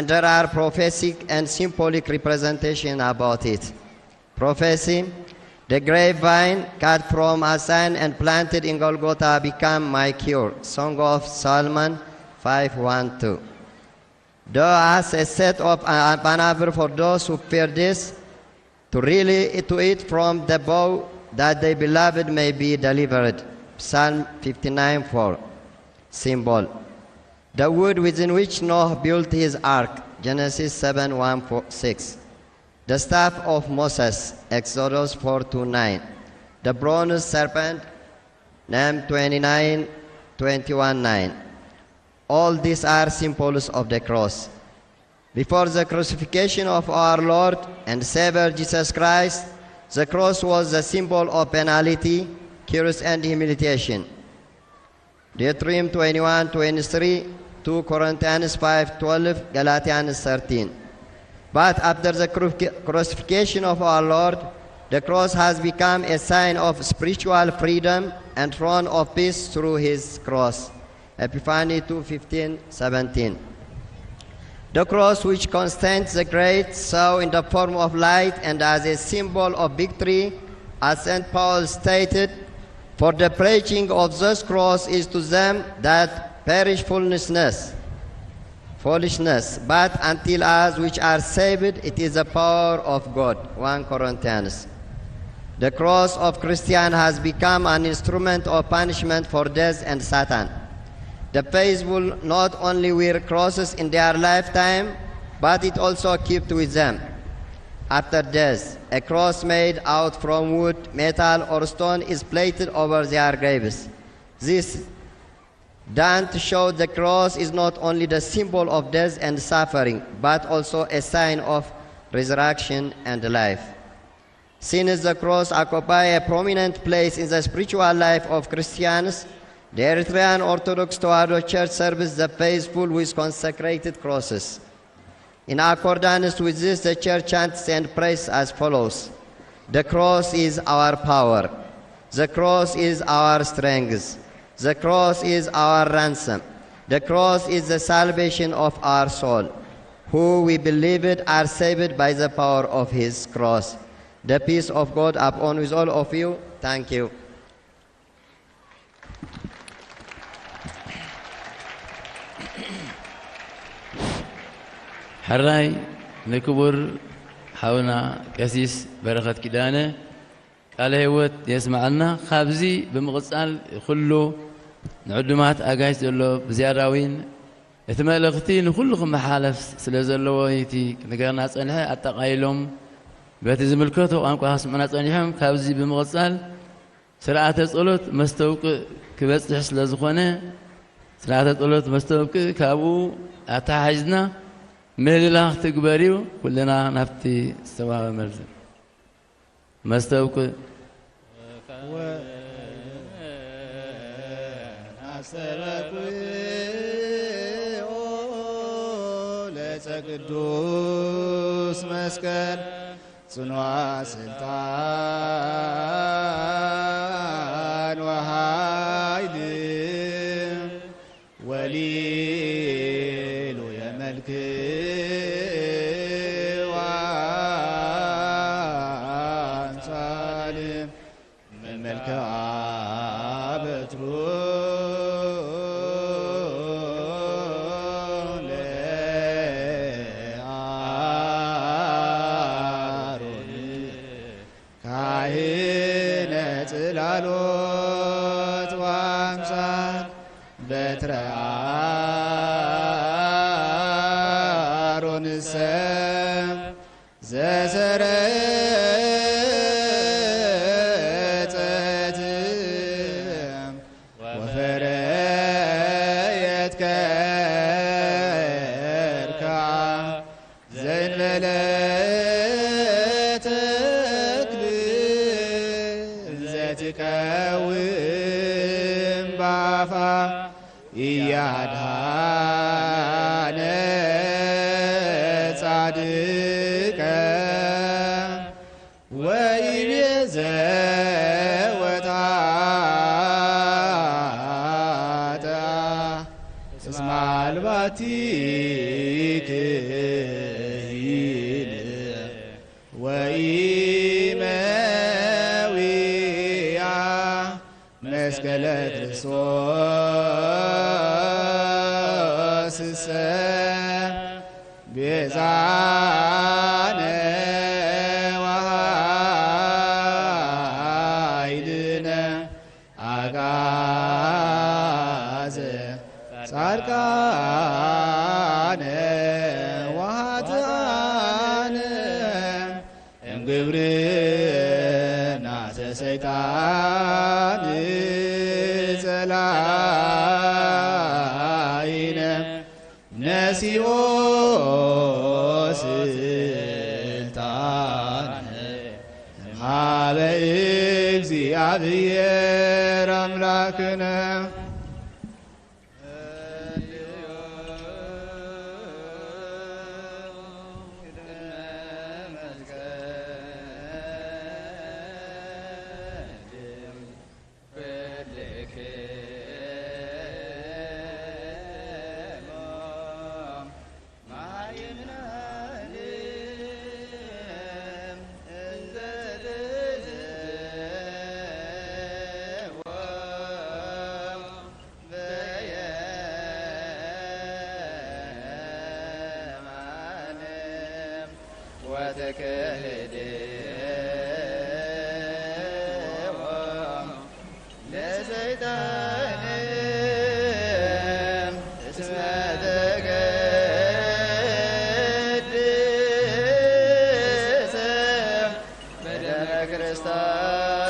there are prophetic and symbolic representation about it. Prophecy: the grapevine cut from Asan and planted in Golgotha became my cure. Song of Solomon 5:1-2. Thou hast a set of panaver for those who fear this, to eat from the bow, that their beloved may be delivered. Psalm 59:4. Symbol: the wood within which Noah built his ark. Genesis 7:1-6. The staff of Moses. Exodus 4:2-9. The bronze serpent. Nahum 29:21-9. All these are symbols of the cross. Before the crucifixion of our Lord and Savior Jesus Christ, the cross was the symbol of penalty, curse, and humiliation. Deuteronomy 21:23, 2 Corinthians 5:12, Galatians 13. But after the crucifixion of our Lord, the cross has become a sign of spiritual freedom and throne of peace through his cross. Epiphany 2:15-17. The cross, which Constance the Great saw in the form of light and as a symbol of victory, as St. Paul stated, for the preaching of this cross is to them that perish foolishness, but until us which are saved, it is the power of God. 1 Corinthians. The cross of Christian has become an instrument of punishment for death and Satan. The faithful not only wear crosses in their lifetime, but it also kept with them. After death, a cross made out from wood, metal, or stone is placed over their graves. This done to show the cross is not only the symbol of death and suffering, but also a sign of resurrection and life. Since the cross occupies a prominent place in the spiritual life of Christians, the Eritrean Orthodox Tewahedo Church serves the faithful with consecrated crosses. In accordance with this, the church chants and prays as follows. The cross is our power. The cross is our strength. The cross is our ransom. The cross is the salvation of our soul. Who we believed are saved by the power of his cross. The peace of God upon with all of you. Thank you. حراي نكبر حاونا قسيس بركة كدانة قال هيوت يسمعنا خابزي بمقصال كله نعدمات أجايز له بزياراوين يتملقتين كلكم محالف سلازلوا يتي نقرنا صنعه أتقايلهم بيتزم الكتو أنكو هاسمنا صنعهم خابزي بمقصال سرعة الصلوت مستوق كبس لازخونه سرعة الصلوت مستوق كابو أتحجنا مهلا تقبريو كلنا نفتي سوا مرز مستوك ለቅዱስ መስቀል ጽኑዕ ስልጣን ወኃይል ወሊሉ የመልክ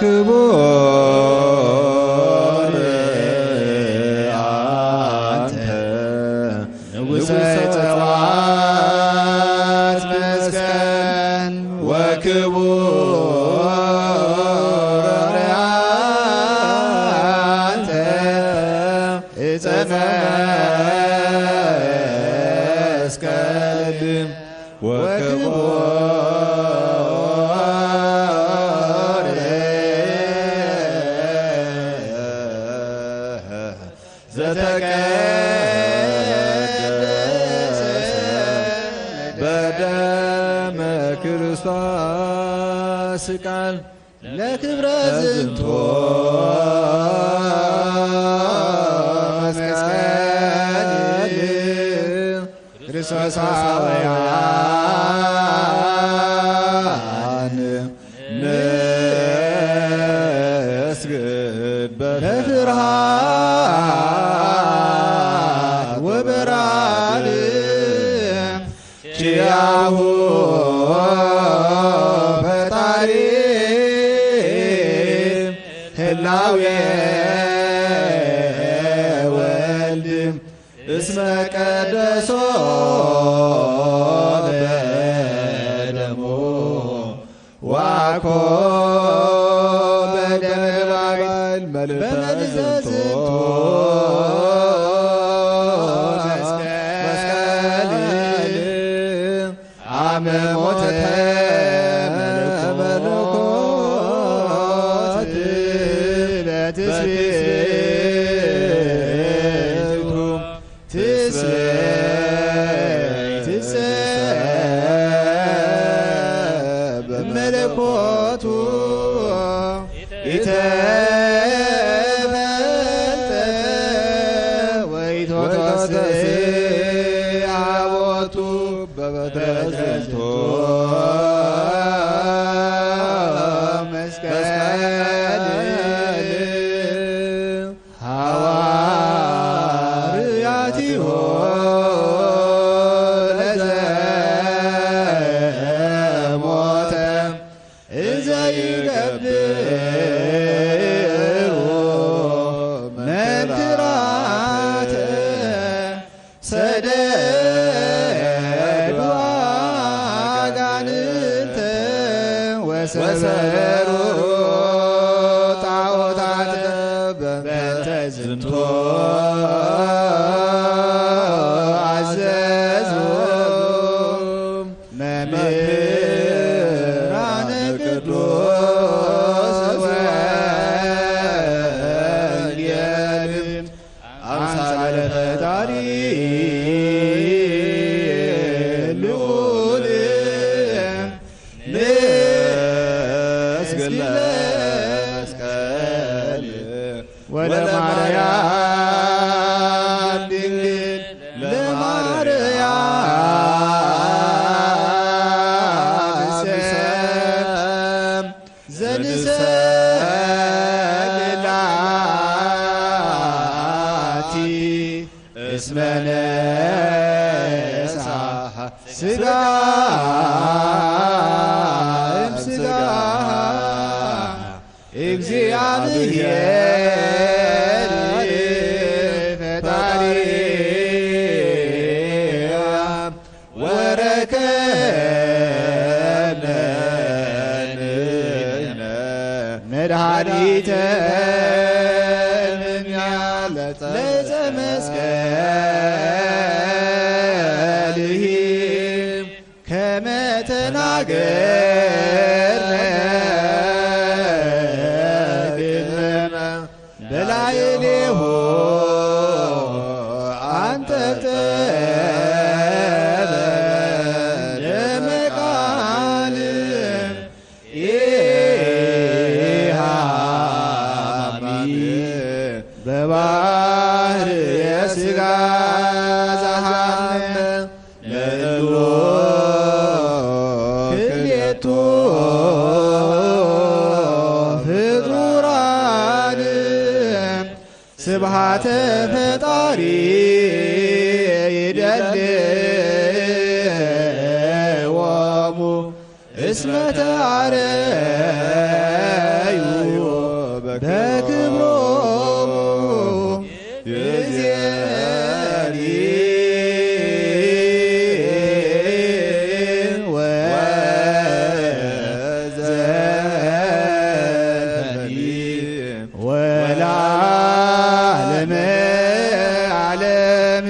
ክቡር አንተ ንጉሠ ጽባዖት መስቀል ወክቡር አንተ ዕፀ መስቀል ዘተቀደሰ በደመ ክርስቶስ ቃል ለክብረ ዝንቶ መስቀል ክርስቶሳውያን ንስግድ በፍርሃት ወበራድ ቺያሁ ፈጣሪ ህላዌ ወልድ እስመ ቀደሶ በደሙ ዋኮ በደመ ባይል መልዕልተ ዝንቱ መስቀል አመ ሞተ መለኮት በትስብእቱ ትስብእት በመለኮቱ ኢተፈልጠ ወኢትወስዕ አቦቱ በበትረ መስቀል ሐዋርያቲሁ ለዘሞተ እንዘ ይገብሩ መንክራተ ሰደዱ አጋንንተ ወሰበሩ ጣዖታተ በእንተ ዝንቶ አዘዙ መምህራነ ቅዱስ ወንጌል አምሳለ ፈጣሪ ልዑል ንስግድ ለመስቀል ወለማርያም ድንግል ለማርያም ሰም ዘንሰግላቲ እስመ ነሣ ሥጋ እምሥጋ እግዚአብሔር ፈጣሪ ወረከበነ መድኃኒተ ለዕፀ መስቀልህ ከመ ተናገርነ በላዕሌሁ አንጠብጠበ ደመ ቃል ኢሃማሚ በባሕር የሥጋ ዘሃመ ለእሉ ክልኤቱ ፍጡራን ስብሐተ ፈጣሪ ይደልዎሙ እስመ ተአረዩ በክብሮሙ ይእዜኒ ወዘልፈኒ ወለዓለመ ዓለም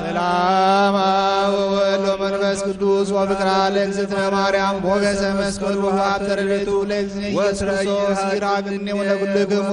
ሰላም ወወልድ ወመንፈስ ቅዱስ ቅዱስ ወፍቅራ ለእግዝእትነ ማርያም ሞገሰ መስቀሉ ሀብተ ረድኤቱ ለእግዚእነ ኢየሱስ ክርስቶስ ይራግኒ ወለኩልክሙ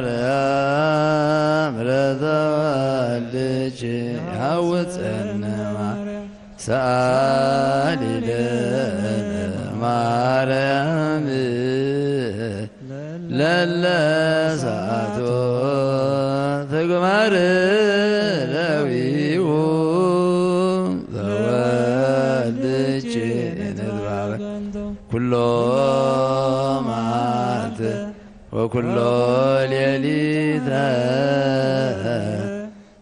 ማርያም ረዛዋይ وتسنما سألي لنا مريم للا ساعتو تقمر لويو ذوالجين الباب كله مات وكل ليلة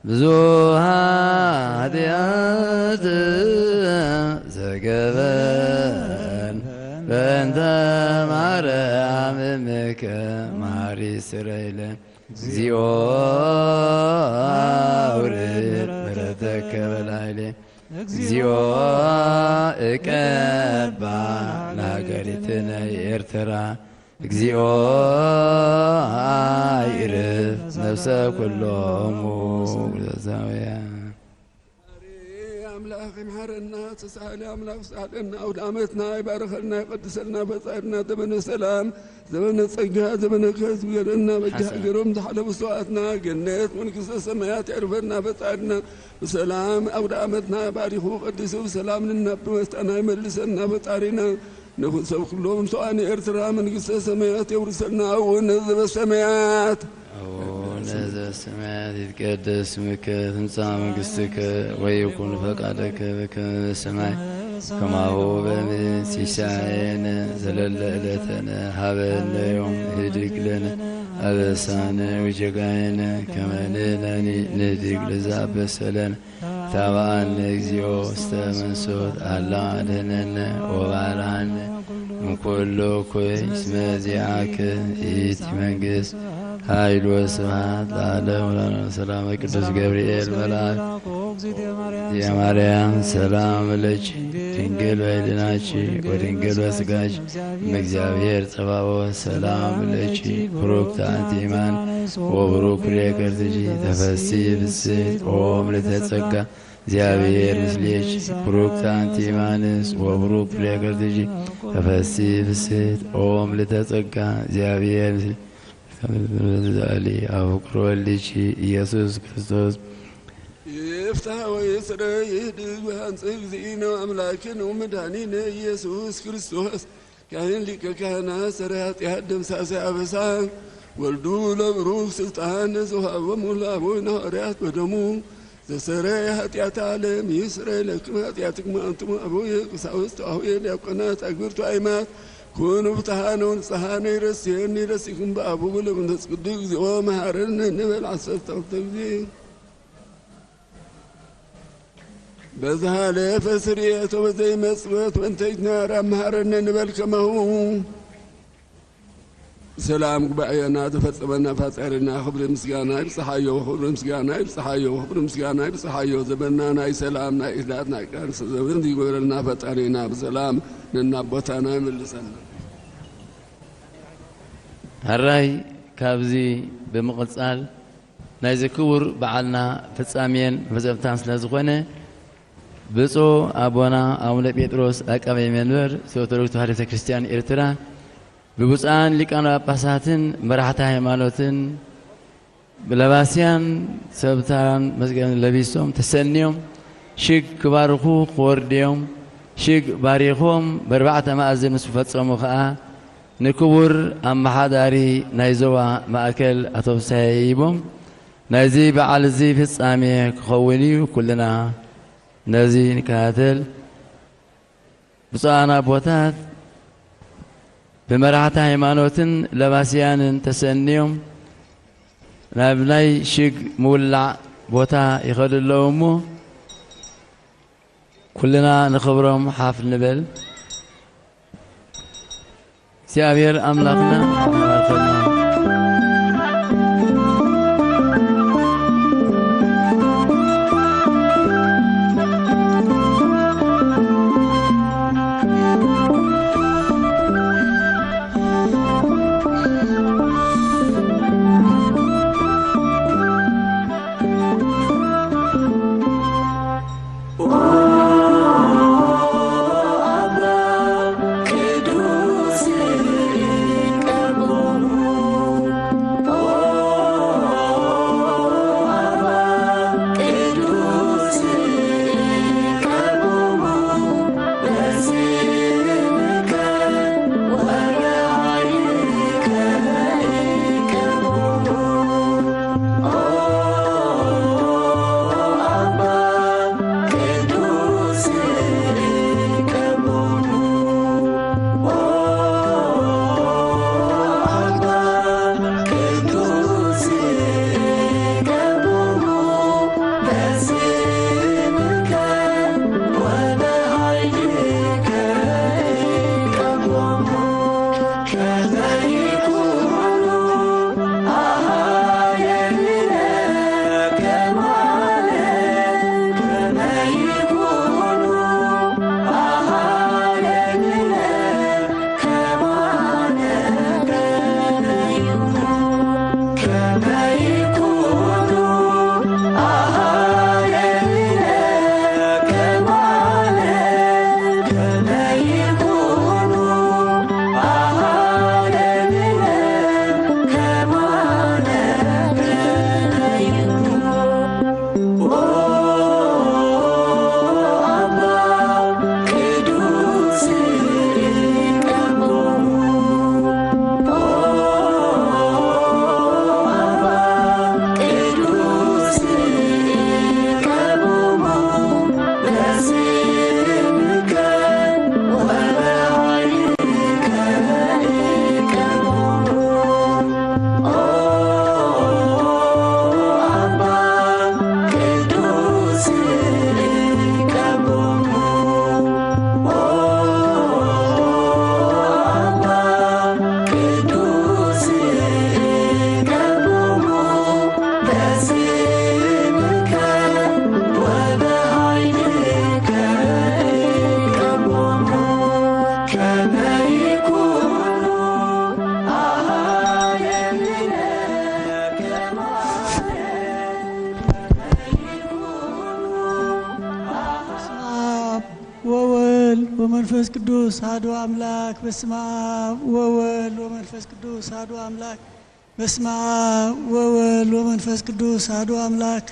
بزوها هديات زقبان بنت مريم مك ماري سريلة زيو أورد بردك بلايلة زيو اكبا ناقرتنا يرترى እግዚኦ አይርፍ ነፍሰ ኩሎሙ ለዛውያ አምላክ ይምሐረና ተሳለ አምላክ ሳለና አውደ ዓመትና ይባርከልና ይቀድሰልና በጻድና ዘመነ ሰላም ዘመነ ጸጋ ዘመነ ከዝ ይገለና በጃገሮም ተሐለብ ሰዋዕትና ገነት መንግስተ ሰማያት ያርፈና በጻድና በሰላም አውደ ዓመትና ባሪኹ ቀድሱ ሰላምና በመስጠና ይመልሰና በጣሪና نقول سبق كلهم سؤال إرترى من قصة سمايات يورسلنا ونزل السمايات ونزل السمايات يتقدس اسمك تنسى من قصتك ويكون فقدك بكم السماء كما هو بمسيساينا زللتنا هبلنا يوم هديك لنا أبسانا وجقاينا كما لنا نديك لزاب السلام تابعا نجزيو استمن صوت الله لنا وبعلنا من كل كويس مزيعك إيت منقس هايل وسبحات لعله ولنا سلام قدس جبريل ملاك يا مريم سلام لك دنجل ويلناچي ودنجل وسقاج مجزابير تباو سلام لك بروك تانت إيمان وبروك ريكرتجي تفسي بالسيد وهم لتتسقى زيابير مسليش بروك تانتي مانس وبروك ريكرتجي تفسي بالسيد وهم لتتسقى زيابير مسلي أفكرو الليشي يسوس كريستوس يفتح ويسرى يهدق وهنسك زينا وأملاكنا ومدانينا يسوس كريستوس كاين لك كهنا سرات يهدم ساسي أبسان ولدو لبروك سلطان زهاب ومولا ونهارات ودمو تسرى هاتيات عالم يسرى لكم هاتياتك ما أنتم أبويا قساوست أهويا لأبقنات أكبرت أيمات كونوا فتحانون صحاني يرسيكم بأبو لمن تسقدوك زوا مهارنا نبال عصر تغتبزين بزهالة فسرية وزي مسوات وانتجنا رام مهارنا نبال كما هو سلام بعينا تفصلنا فاترنا خبر مسجانا يصحيو خبر مسجانا يصحيو خبر مسجانا يصحيو زمننا ناي سلامنا إذاتنا كان زمن دي قولنا فاترنا بسلام ننبوتنا ملسنا هراي كابزي بمقصال ناي زكور بعلنا فصامين فزبتان سلازخونه بصو ابونا አቡነ ጴጥሮስ አቃቤ መንበር ኦርቶዶክስ ተዋሕዶ ቤተክርስቲያን ኤርትራ ببصان لكان باساتن مرحة هيمانوتن بلباسيان سبتان مسجن لبيسوم تسنيوم شيك كبارخو خورديوم شيك باريخوم بربعة مأذن مسفت صمخاء نكبر أم حداري نايزوا مأكل أطب سايبوم نازي بعل زي في الصامي خولي كلنا نازي نكاتل بصانا بوتات بمرحة هيمانوتن لباسيان تسنيوم نابناي شيك مولع بوتا يخد اللومو كلنا نخبرهم حافل نبل سيابير أملاقنا أبرام قدوس قبوم ወመንፈስ ቅዱስ አሐዱ አምላክ በስመ አብ ወወልድ ወመንፈስ ቅዱስ አሐዱ አምላክ በስመ አብ ወወልድ ወመንፈስ ቅዱስ አሐዱ አምላክ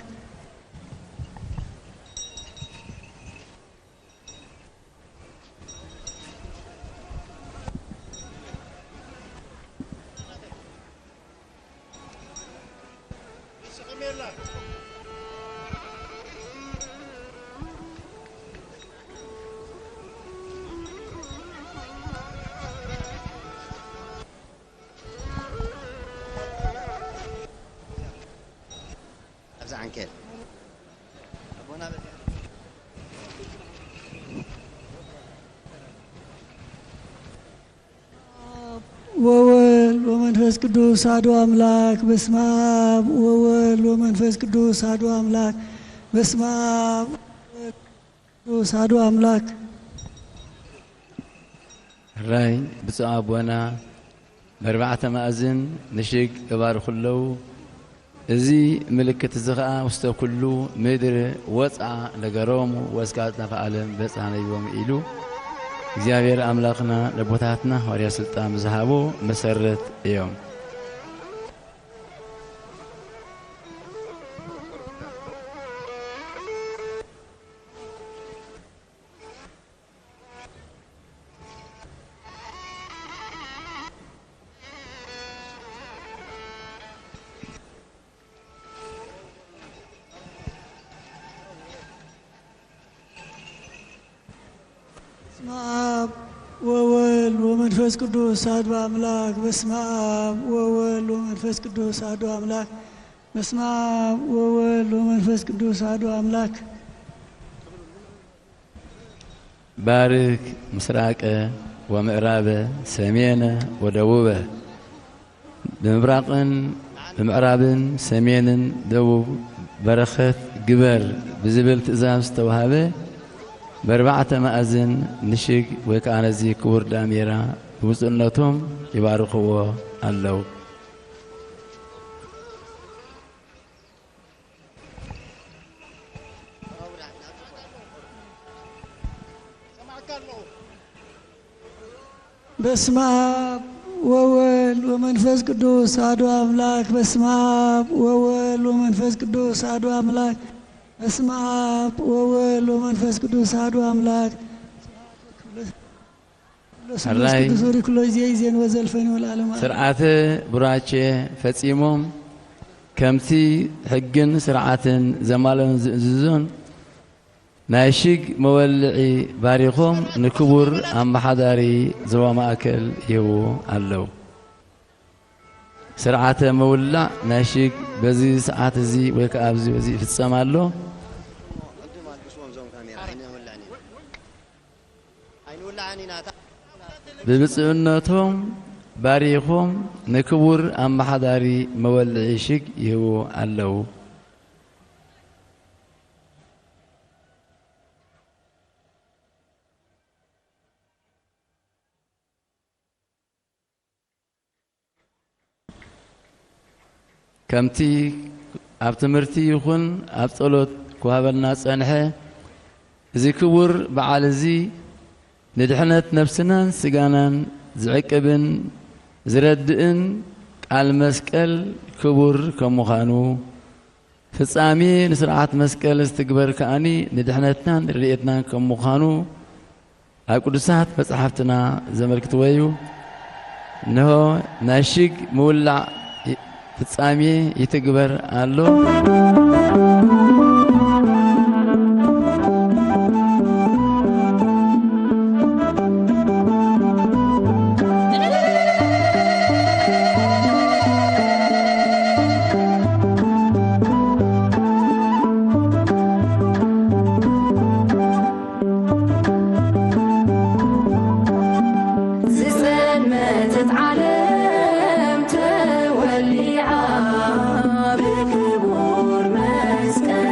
عنكل أبونا ወወልድ ወመንፈስ ቅዱስ አሐዱ አምላክ በስመ አብ ወወልድ ወመንፈስ ቅዱስ አሐዱ አምላክ በስመ አብ ቅዱስ አሐዱ አምላክ ራይ ብፁዕ አቦና በርባዕተ ማእዝን ንሽግ ይባርኹለው እዚ ምልክት እዚ ከዓ ውስተ ኩሉ ምድሪ ወፃ ነገሮም ወስካት ናፍ ዓለም በፃነዮም ኢሉ እግዚአብሔር አምላክና ለቦታትና ሐዋርያ ስልጣን ዝሃቦ መሰረት እዮም በስመ አብ ወወልድ ወመንፈስ ቅዱስ አሐዱ አምላክ በስመ አብ ወወልድ ወመንፈስ ቅዱስ አሐዱ አምላክ በስመ አብ ወወልድ ወመንፈስ ቅዱስ አሐዱ አምላክ ባርክ ምስራቀ ወምዕራበ ሰሜነ ወደቡበ ብምብራቅን ብምዕራብን ሰሜንን ደቡብ በረኸት ግበር ብዝብል ትእዛዝ ዝተዋሃበ በርባዕተ ማእዝን ንሽግ ወይ ከዓ ነዚ ክቡር ዳሜራ ብብፁዕነቶም ይባርኽዎ ኣለው በስመ አብ ወወልድ ወመንፈስ ቅዱስ አሐዱ አምላክ በስመ አብ ወወልድ ወመንፈስ ቅዱስ አሐዱ አምላክ በስመ አብ ወወልድ ወመንፈስ ቅዱስ አሐዱ አምላክ ራይ ስርዓተ ስርዓተ ቡራቼ ፈጺሞም ከምቲ ሕግን ስርዓትን ዘማለን ዝእዝዙን ናይ ሽግ መወልዒ ባሪኾም ንክቡር ኣመሓዳሪ ዞባ ማእከል ይህቡ ኣለው ስርዓተ መውላዕ ናይ ሽግ በዚ ሰዓት እዚ ወይ ከዓ ኣብዚ በዚ ይፍጸም ኣሎ ብብፅዕነቶም ባሪኾም ንክቡር ኣመሓዳሪ መወልዒ ሽግ ይህቡ ኣለው ከምቲ ኣብ ትምህርቲ ይኹን ኣብ ጸሎት ክዋበልና ጸንሐ እዚ ክቡር በዓል እዚ ንድሕነት ነፍስናን ስጋናን ዝዕቅብን ዝረድእን ቃል መስቀል ክቡር ከም ምዃኑ ፍጻሜ ንስርዓት መስቀል ዝትግበር ከኣኒ ንድሕነትናን ርድኤትናን ከም ምዃኑ ኣብ ቅዱሳት መጽሓፍትና ዘመልክትዎ እዩ እንሆ ናይ ሽግ ምውላዕ ፍጻሜ ይትግበር ኣሎ بكبور مسكن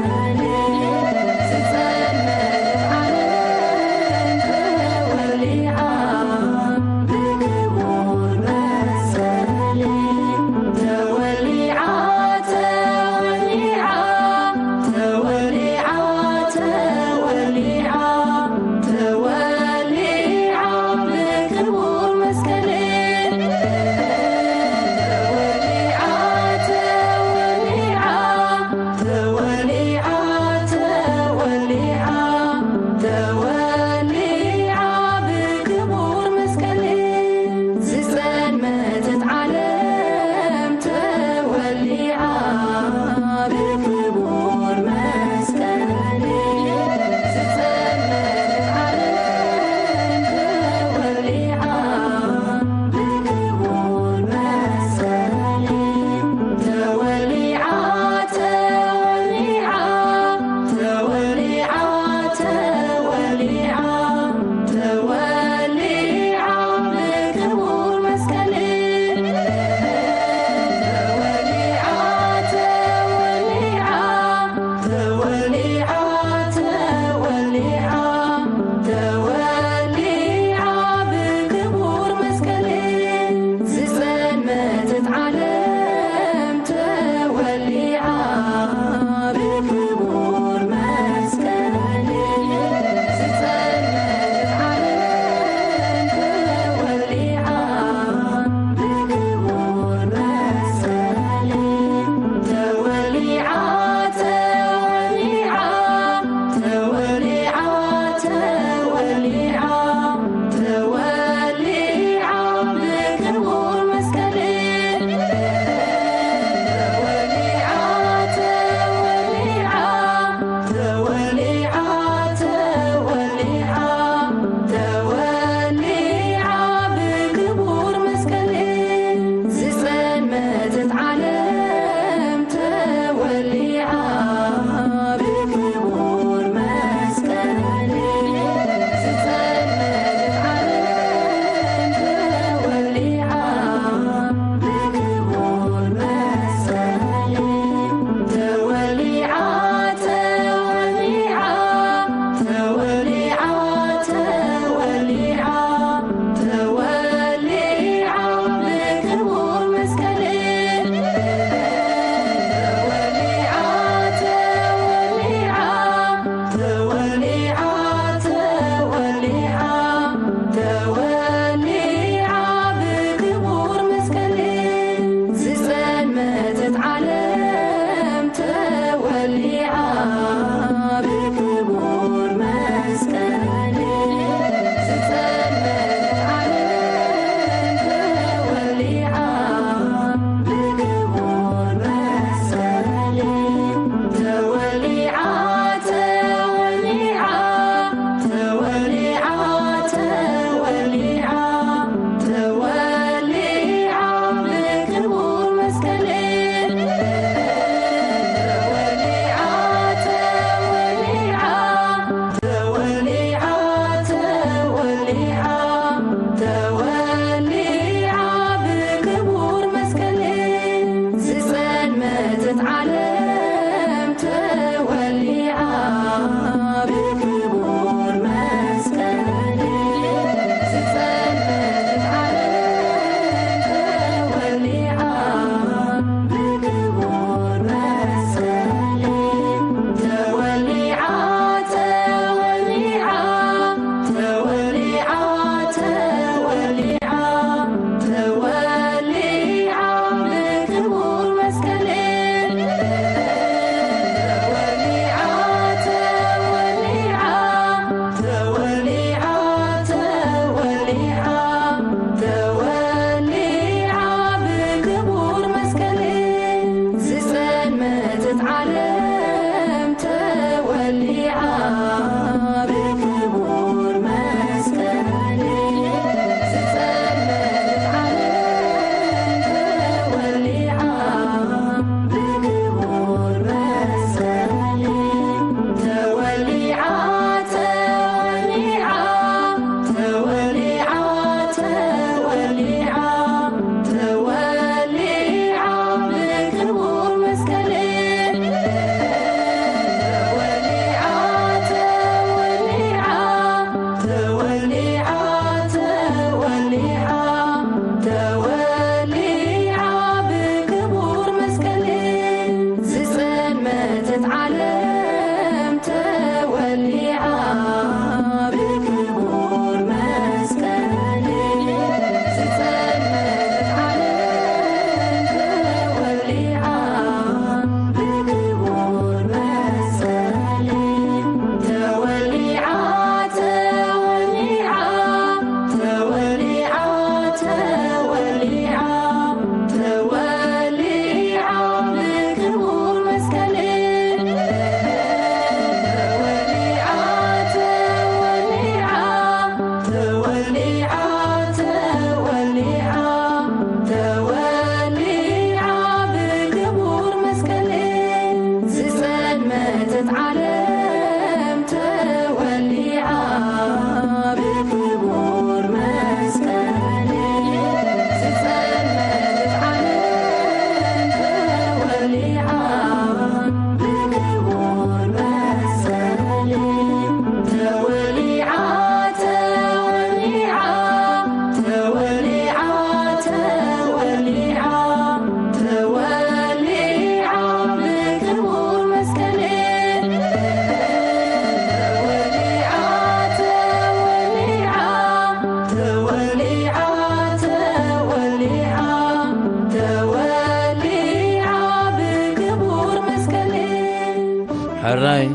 حراي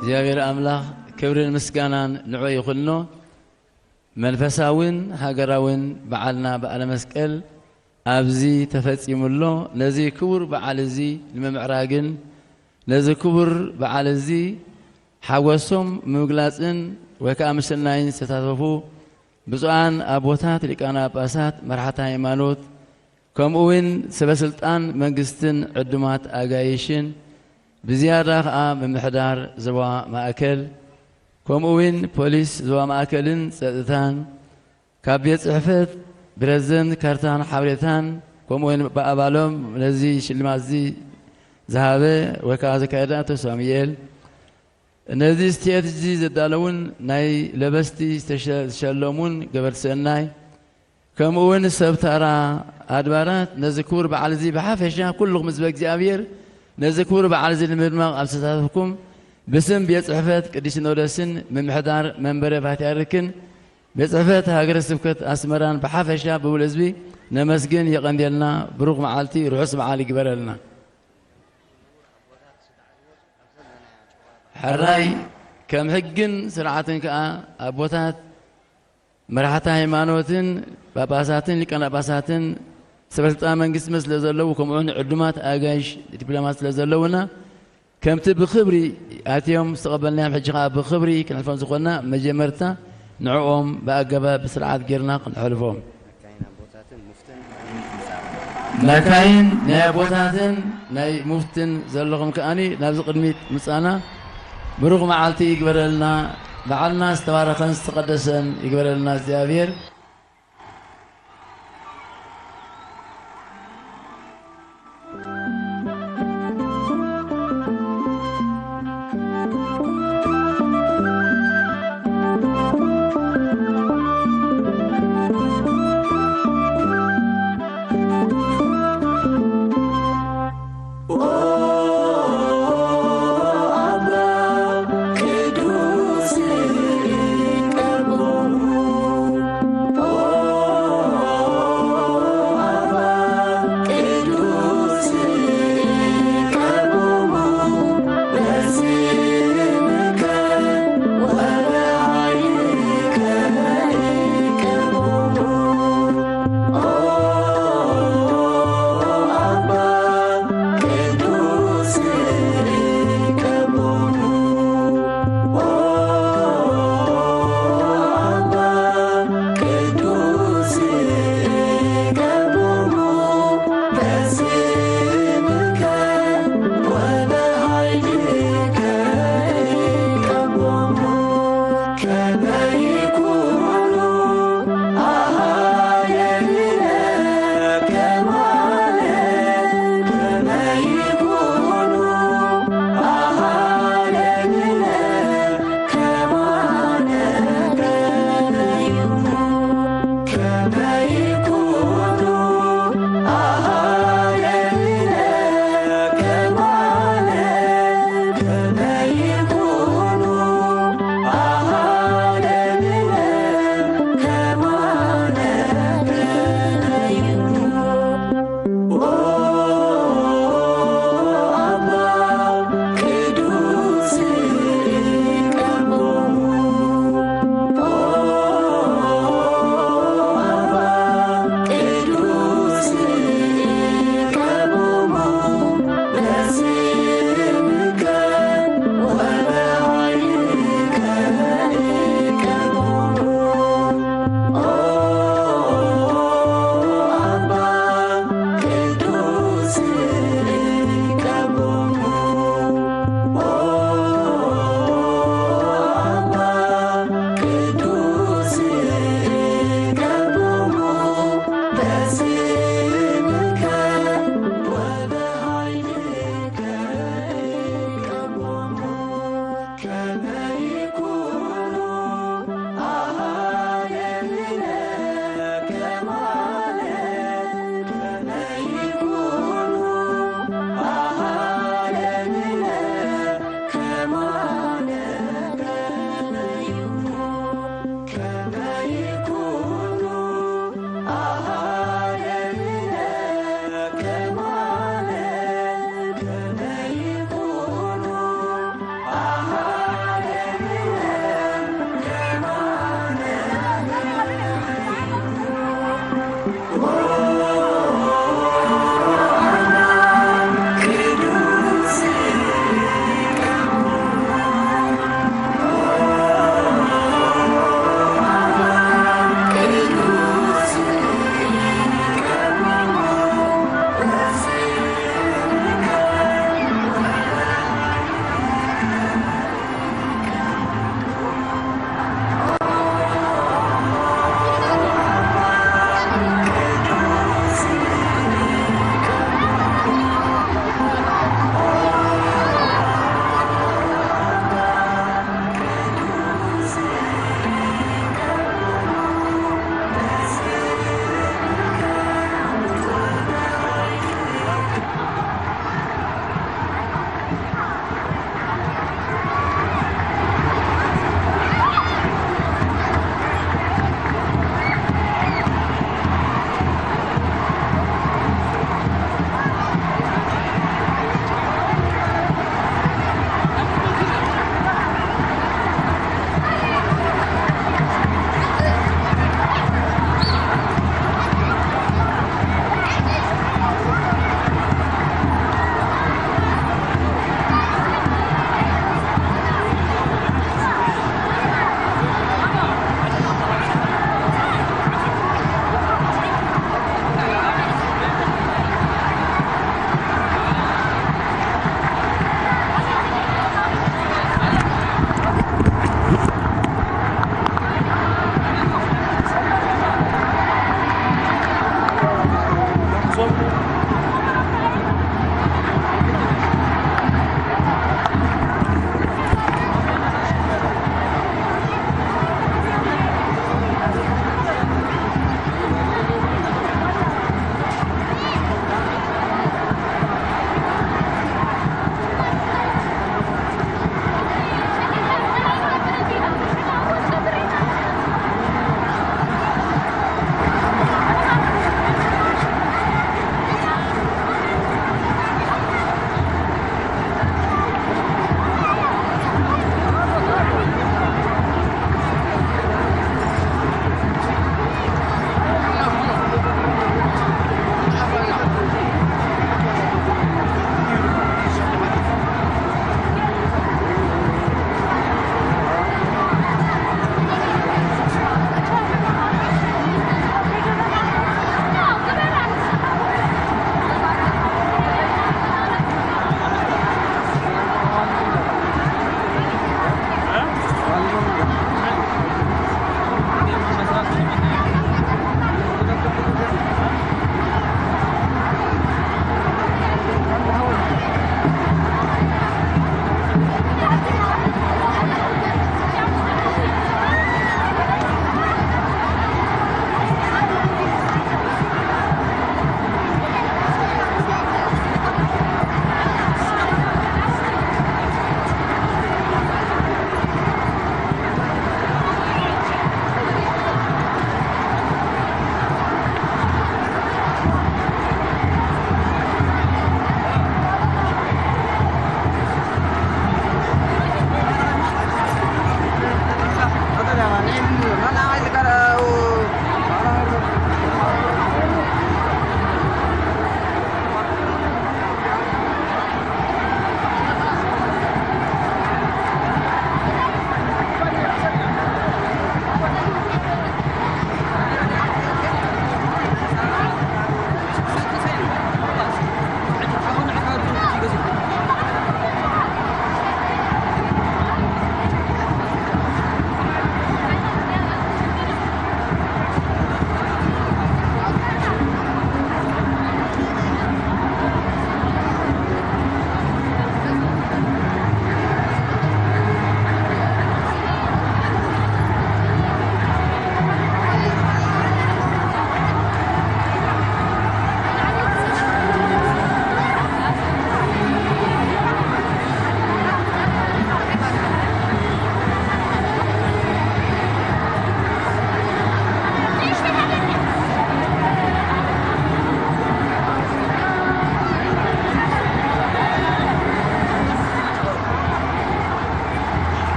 እግዚአብሔር አምላክ ክብርን ምስጋናን ንዑ ይኹንኖ መንፈሳውን ሃገራውን በዓልና በዓለ መስቀል ኣብዚ ተፈጺሙሎ ነዚ ክቡር በዓል እዚ ንምምዕራግን ነዚ ክቡር በዓል እዚ ሓጎሶም ምግላጽን ወከዓ ምስልናይን ዝተሳተፉ ብፁዓን ኣቦታት ሊቃነ ጳጳሳት መራሕቲ ሃይማኖት ከምኡውን ሰበስልጣን መንግስትን ዕዱማት ኣጋይሽን ብዝያዳ ከዓ ምምሕዳር ዞባ ማእከል ከምኡውን ፖሊስ ዞባ ማእከልን ፀጥታን ካብ ቤት ጽሕፈት ፕሬዝደንት ካርታን ሓበሬታን ከምኡውን ብኣባሎም ነዚ ሽልማት እዚ ዝሃበ ወይ ከዓ ዘካየደ ኣቶ ሳሙኤል ነዚ ስትኤት እዚ ዘዳለውን ናይ ለበስቲ ዝተሸለሙን ገበርቲ ሰናይ ከምኡውን ሰብታራ ኣድባራት ነዚ ክቡር በዓል እዚ ብሓፈሻ ኩልኩም ህዝበ እግዚኣብሔር ነዚ ክቡር በዓል እዚ ንምድማቕ ኣብ ዝተሳተፍኩም ብስም ቤት ጽሕፈት ቅዱስ ሲኖዶስን ምምሕዳር መንበረ ፓትርያርክን ቤት ጽሕፈት ሃገረ ስብከት ኣስመራን ብሓፈሻ ብውል ህዝቢ ነመስግን የቐንዴልና ብሩኽ መዓልቲ ርሑስ በዓል ይግበረልና ሕራይ ከም ሕግን ስርዓትን ከዓ ኣቦታት መራሕቲ ሃይማኖትን ጳጳሳትን ሊቃነ ጳጳሳትን ሰበስልጣን መንግስቲ ስለ ዘለዉ ከምኡውን ዕዱማት ኣጋይሽ ዲፕሎማት ስለ ዘለውና ከምቲ ብክብሪ ኣትዮም ዝተቐበልናዮም ሕጂ ከዓ ብክብሪ ክንሕልፎም ዝኾንና መጀመርታ ንዕኦም ብኣገባብ ብስርዓት ጌርና ክንሕልፎም መካይን ናይ ኣቦታትን ናይ ሙፍትን ዘለኹም ከዓኒ ናብዚ ቅድሚት ምፃና ብሩኽ መዓልቲ ይግበረልና በዓልና ዝተባረኸን ዝተቐደሰን ይግበረልና እግዚኣብሔር Bye.